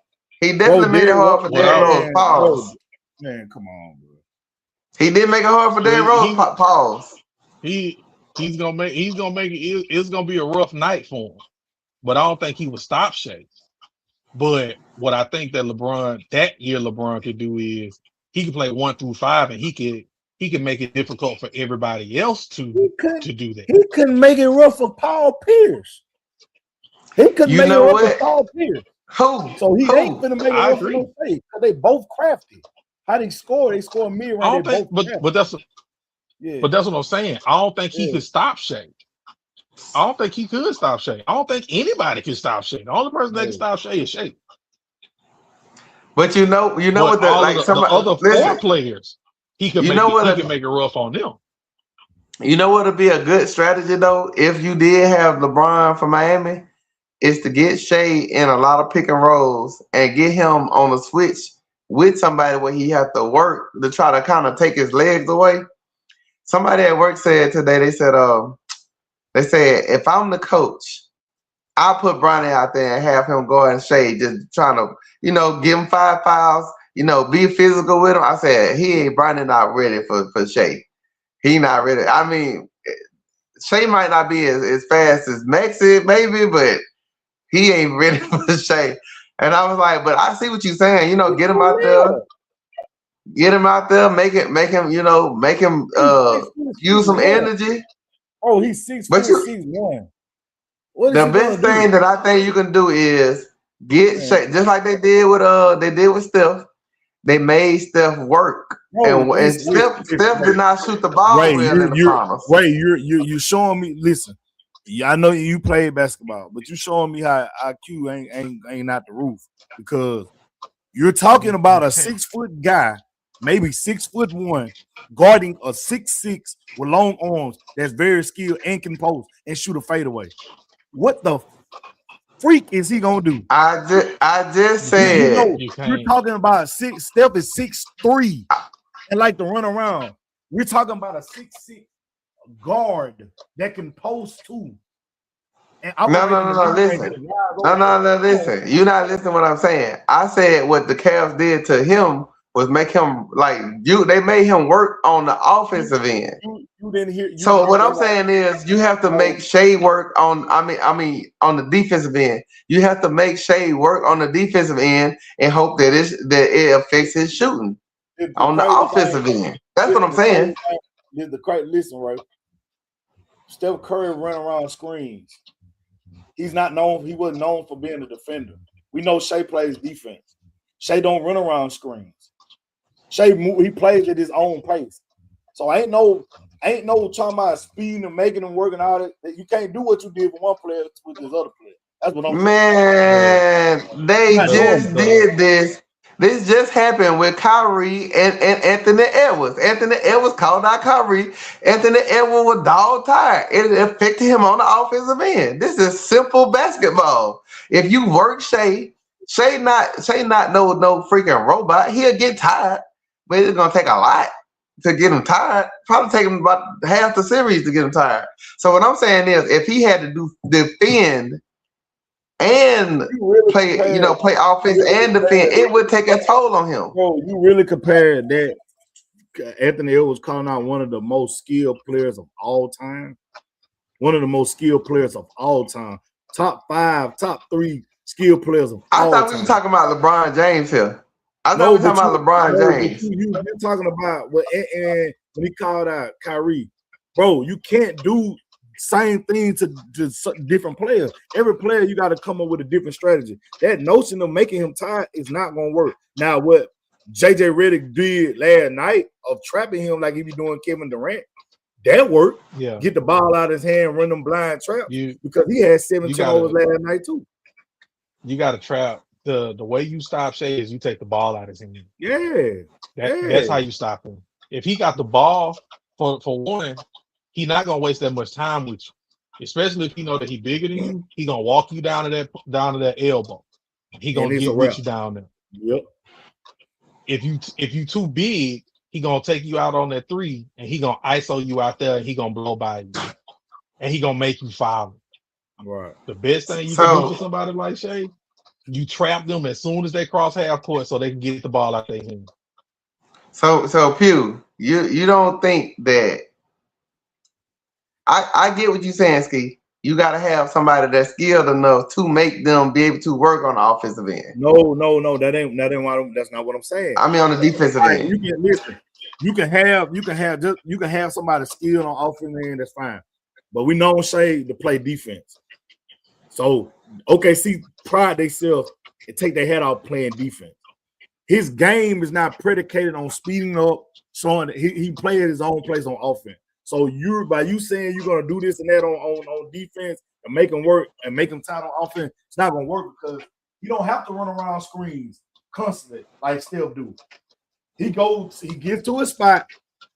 He definitely made it hard for Derrick Rose. Pause. Man, come on, bro. He did make it hard for Derrick Rose. Pause. He's gonna make it. It's gonna be a rough night for him. But I don't think he would stop Shea. But what I think that LeBron could do is he could play 1 through 5, and he could make it difficult for everybody else to do that. He couldn't make it rough for Paul Pierce. He couldn't make it rough for Paul Pierce. Who? So he ain't gonna make it rough for no face because they both crafty. How they score? They score mid-range. But that's what I'm saying. I don't think he could stop Shea. I don't think he could stop Shea. I don't think anybody can stop Shea. The only person that can stop Shea is Shea. But you know what the other four players, he can make it rough on them. You know what would be a good strategy though, if you did have LeBron for Miami, is to get Shea in a lot of pick and rolls and get him on a switch with somebody where he have to work to try to kind of take his legs away. Somebody at work said today, they said, They said if I'm the coach, I'll put Bronny out there and have him go and Shea, just trying to, give him 5 fouls, be physical with him. I said Bronny not ready for Shea. He not ready. I mean, Shea might not be as fast as Maxi maybe, but he ain't ready for Shea. And I was like, but I see what you're saying. Get him out there. Get him out there, make him, use some energy. Oh, he's 6'1". The best thing that I think you can do is get Shea, just like they did with Steph. They made Steph work, and Steph did not shoot the ball well in the finals. You're showing me. Listen, I know you played basketball, but you're showing me how IQ ain't not the roof, because you're talking about a 6-foot guy, maybe 6'1", guarding a 6'6" with long arms that's very skilled and can post and shoot a fadeaway. What the freak is he gonna do? I just said you're talking about Steph is 6'3" and like to run around. We're talking about a 6'6" guard that can post too. And no, listen. No, listen. You're not listening to what I'm saying. I said what the Cavs did to him was make him they made him work on the offensive end. You didn't hear. So what I'm saying is you have to make Shea work on. I mean on the defensive end. You have to make Shea work on the defensive end and hope that it affects his shooting on the offensive end. That's what I'm saying. Listen, right? Steph Curry run around screens. He wasn't known for being a defender. We know Shea plays defense. Shea don't run around screens. Shea he plays at his own pace. So ain't no talking about speeding and making him work and all that. You can't do what you did for one player with this other player. That's what I'm saying. Man, they just did this. This just happened with Kyrie and Anthony Edwards. Anthony Edwards called out Kyrie. Anthony Edwards was dog tired. It affected him on the offensive end. This is simple basketball. If you work Shea not no freaking robot. He'll get tired, but it's gonna take a lot to get him tired. Probably take him about half the series to get him tired. So what I'm saying is, if he had to defend and play offense and defend, it would take a toll on him. Bro, you really compare that Anthony Edwards calling out one of the most skilled players of all time? One of the most skilled players of all time. Top 5, top 3 skilled players of all time. I thought we were talking about LeBron James here. I thought we were talking about LeBron James. You're talking about when he called out Kyrie. Bro, you can't do same thing to different players. Every player, you got to come up with a different strategy. That notion of making him tired is not going to work. Now, what JJ Redick did last night of trapping him like he be doing Kevin Durant, that worked. Yeah. Get the ball out of his hand, run them blind traps, because he had 7 turnovers last night too. You got to trap. The way you stop Shea is you take the ball out of his hand. Yeah. That's how you stop him. If he got the ball, for one, he's not gonna waste that much time with you. Especially if you know that he's bigger than you, he gonna walk you down to that elbow. He gonna get with you down there. Yep. If you too big, he gonna take you out on that 3, and he gonna ISO you out there, and he gonna blow by you, and he gonna make you foul. Right. The best thing you can do for somebody like Shea, you trap them as soon as they cross half court so they can get the ball out their hand. So Pew, you don't think that I get what you're saying, Ski. You got to have somebody that's skilled enough to make them be able to work on the offensive end. No, that's not what I'm saying. I mean, on the defensive end. You can listen. You can have somebody skilled on offensive end. That's fine, but we know Shea to play defense. So OKC pride themselves and take their head off playing defense. His game is not predicated on speeding up, showing that he played his own plays on offense. So by you saying you're gonna do this and that on defense and make him work and make him tight on offense, it's not gonna work, because you don't have to run around screens constantly like Steph do. He gets to his spot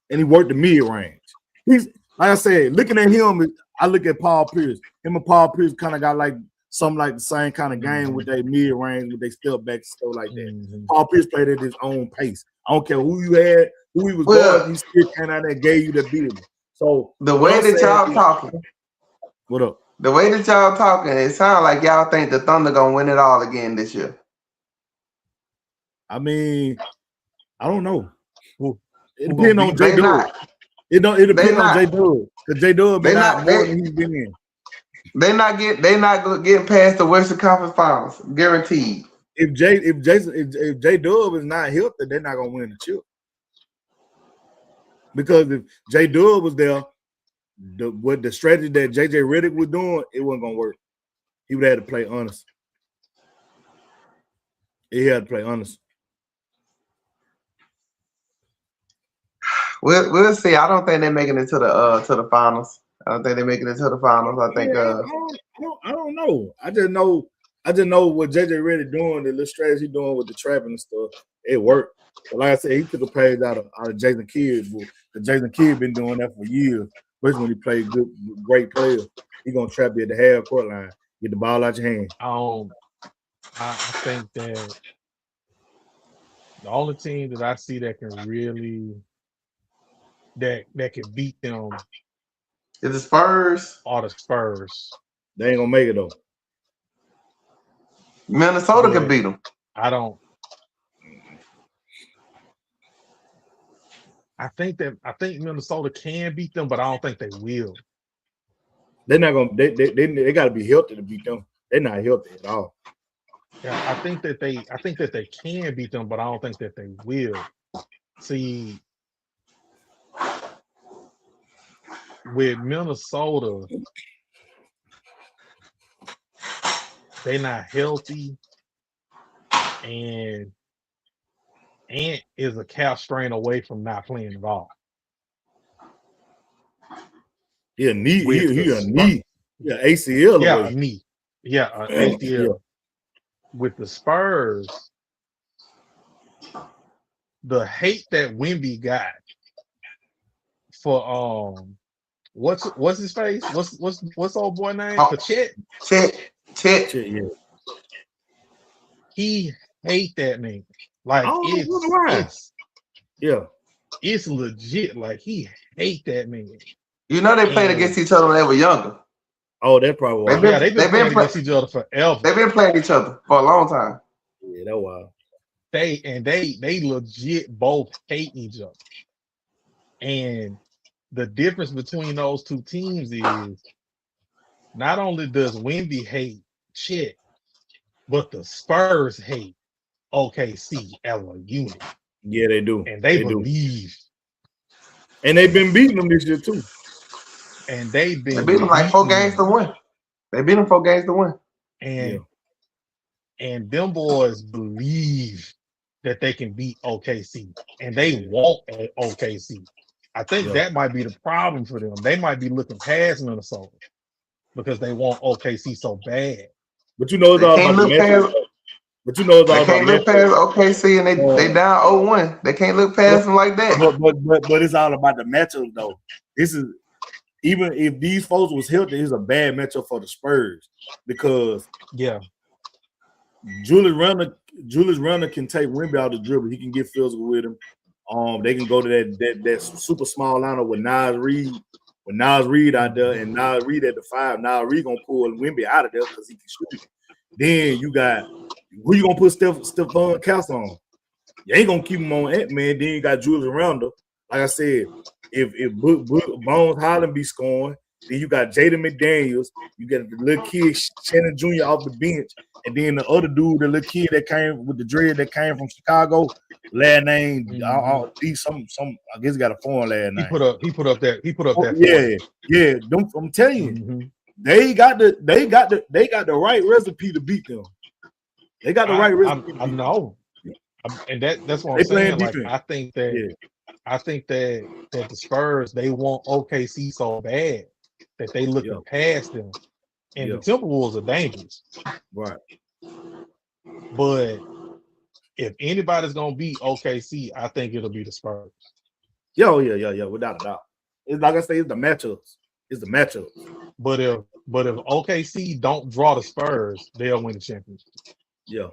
and he worked the mid range. He's like I said, looking at him, I look at Paul Pierce. Him and Paul Pierce kind of got like something like the same kind of game with their mid range, with their step back, stuff like that. Mm-hmm. Paul Pierce played at his own pace. I don't care who you had, who he was guarding, he still came out there and gave you the beat. So the way that y'all talking, What up? The way that y'all talking, it sounds like y'all think the Thunder gonna win it all again this year. I mean, I don't know. It Who depends gonna on beat J They Dub. not. It They depends on J not. Dub. Because J Dub They been out not. more than he's been in. They not getting past the Western Conference Finals, guaranteed. If J Dub is not healthy, they're not gonna win the chip. Because if J Dub was there, with the strategy that JJ Redick was doing, it wasn't gonna work. He would have to play honest. He had to play honest. We'll see. I don't think they're making it to the finals. I don't think they're making it to the finals. I think I don't know. I just know what JJ Redick doing, the little strategy he doing with the trapping and stuff. It worked. But like I said, he took a page out of Jason Kidd. Because Jason Kidd been doing that for years. Especially when he played great players. He gonna trap you at the half court line, get the ball out your hand. I think that the only team that I see that can really that can beat them is the Spurs. are the Spurs. They ain't gonna make it though. Minnesota can beat them. I think Minnesota can beat them, but I don't think they will. They're not gonna. They got to be healthy to beat them. They're not healthy at all. Yeah, I think that they can beat them, but I don't think that they will. See, with Minnesota, they're not healthy, and Ant is a calf strain away from not playing at all. Yeah, knee. He a Spurs. knee. Yeah, ACL. Yeah, away. a knee. Yeah, ACL. Yeah. With the Spurs, the hate that Wemby got for what's his face? What's old boy name? For Chet. Chet. Yeah. He hate that man. Like it's legit. Like he hate that man. You know they played against each other when they were younger. Oh, that probably was. They've been playing against each other forever. They've been playing each other for a long time. Yeah, that wild. They legit both hate each other. And the difference between those two teams is not only does Wemby hate Chet, but the Spurs hate OKC as a unit. Yeah, they do. And they believe. And they've been beating them this year too. And they beat them like 4 games to win. They beat them 4 games to win. And them boys believe that they can beat OKC. And they want OKC. I think that might be the problem for them. They might be looking past Minnesota because they want OKC so bad. But you know it's all about the matchup. But you know it's all about can't look past OKC and they down 0-1. They can't look past them like that. But it's all about the matchup though. This is even if these folks was healthy, it's a bad matchup for the Spurs because Julius Randle can take Wemby out the dribble. He can get physical with him. They can go to that super small lineup with Naz Reid. With Naz Reid out there and Naz Reid at the 5, Naz Reid gonna pull Wemby out of there because he can shoot. Then you got who you gonna put Stephon Castle on? You ain't gonna keep him on Ant-Man. Then you got Julius Randle. Like I said, if Bones Highland be scoring, then you got Jaden McDaniels. You got the little kid Shannon Jr. off the bench, and then the other dude, the little kid that came with the dread that came from Chicago. Last name, some I guess he got a foreign last name. He put up that. Yeah. I'm telling you, they got the right recipe to beat them. They got the right recipe. I know, and that's what I'm saying. Like, I think that the Spurs, they want OKC so bad that they looking past them, and the Timberwolves are dangerous. Right. But if anybody's gonna beat OKC, I think it'll be the Spurs. Yeah, without a doubt. It's like I say, it's the matchups. But if OKC don't draw the Spurs, they'll win the championship. Yeah.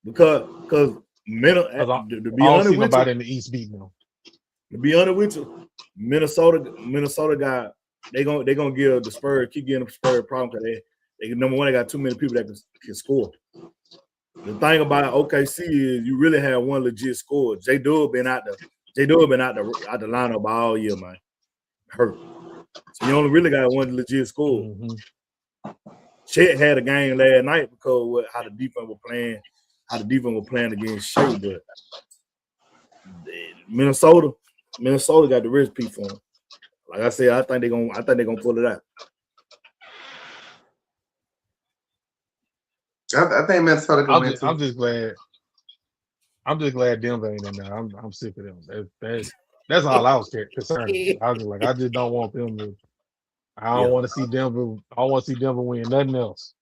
Because to be honest with nobody in the East beating them. To be honest with you, Minnesota got they gonna give the Spurs, keep getting the Spurs a problem because they number one, they got too many people that can score. The thing about OKC is you really have one legit scorer. J Dub been out the lineup all year, man. Hurt. So you only really got one legit scorer. Mm-hmm. Chet had a game last night because how the defense was playing against Shea, but Minnesota got the recipe for him. Like I said, I think they're gonna pull it out. I think Minnesota can win too. I'm just glad Denver ain't in there. I'm sick of them. That's all I was concerned with. I was just like, I just don't want them to. I don't want to see Denver. I don't want to see Denver win nothing else.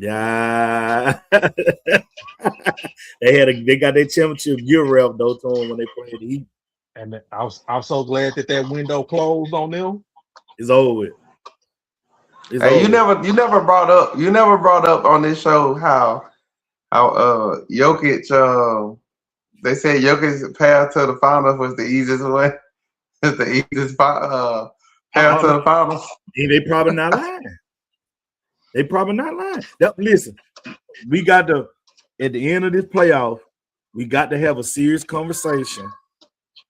Yeah, they got their championship gear wrap though to them when they played the Heat. And I'm so glad that window closed on them. It's over with. Hey, you never brought up on this show how Jokic they said Jokic's path to the finals was the easiest way. It's the easiest path to the finals. They probably not lying. Listen, we got to at the end of this playoff, we got to have a serious conversation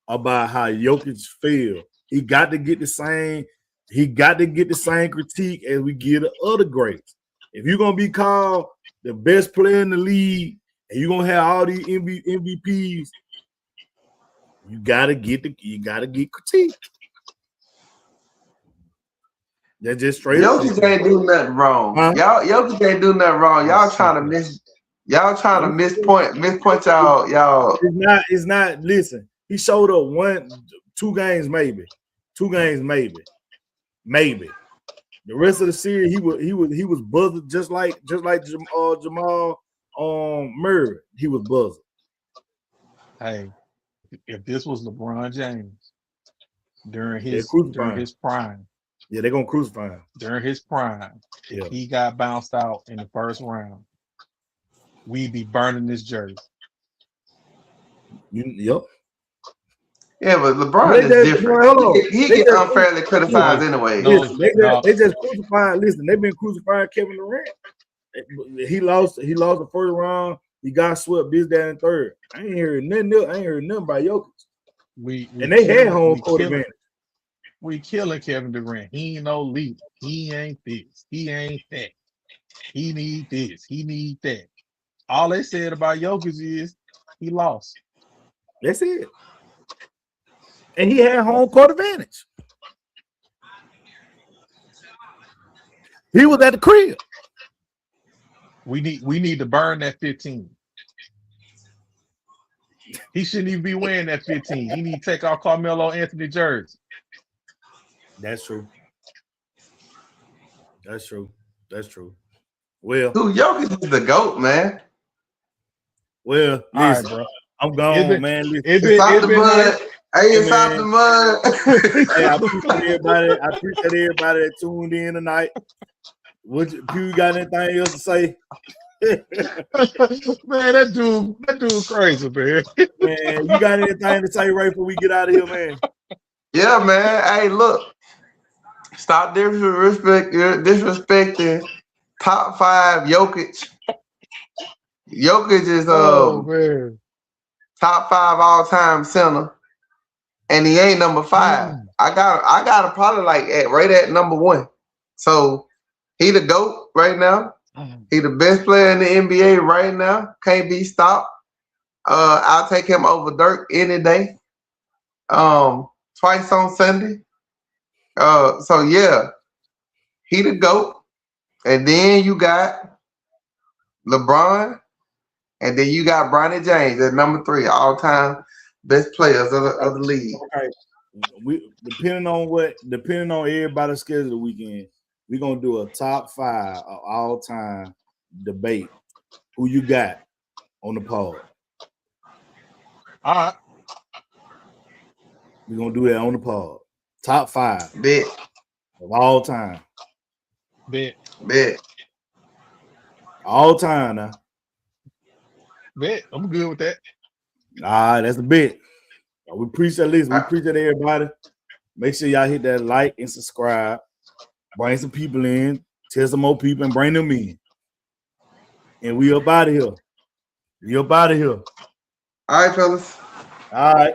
about how Jokic feel. He got to get the same critique as we get the other greats. If you're gonna be called the best player in the league and you're gonna have all these MVPs, you gotta get critique. That's just straight up. Jokic ain't do nothing wrong. Huh? Jokic ain't do nothing wrong. Y'all trying to mispunt y'all. It's not. Listen, he showed up 2 games maybe. 2 games maybe. The rest of the series he was buzzed just like Jamal Murray. He was buzzed. Hey, if this was LeBron James during his prime. Yeah, they're gonna crucify him. During his prime, yeah. If he got bounced out in the first round, we'd be burning this jersey. Yep. Yeah, but LeBron is different. He gets unfairly criticized anyway. They just crucified. Listen, they've been crucifying Kevin Durant. He lost the first round. He got swept this, that, and third. I ain't hearing nothing about Jokic. They had home court advantage. We killing Kevin Durant. He ain't no leader. He ain't this. He ain't that. He need this. He need that. All they said about Jokic is he lost. That's it. And he had home court advantage. He was at the crib. We need to burn that 15. He shouldn't even be wearing that 15. He need to take off Carmelo Anthony jersey. That's true. Well, Jokic is the GOAT, man. Well, listen, right, bro. I'm gone, man. Inside the mud. Hey, I appreciate everybody that tuned in tonight. You got anything else to say? Man, that dude crazy, man. Man, you got anything to say right before we get out of here, man? Yeah, man. Hey, look. Stop disrespecting top 5 Jokic. Jokic is top 5 all-time center, and he ain't number 5. I got a probably right at number 1. So he the GOAT right now. He the best player in the NBA right now. Can't be stopped. I'll take him over Dirk any day. Twice on Sunday. So yeah, he the GOAT. And then you got LeBron, and then you got Bronny James at number 3, all-time best players of the league. Okay. Depending on everybody's schedule the weekend, we're gonna do a top 5 of all-time debate. Who you got on the pod? All right. We're gonna do that on the pod. Top 5 Bet of all time. Bet. All time now. Bet. I'm good with that. That's a bet. We appreciate this. We appreciate everybody. Make sure y'all hit that like and subscribe. Bring some people in. Tell some more people and bring them in. And we up out of here. We up out of here. All right, fellas. All right.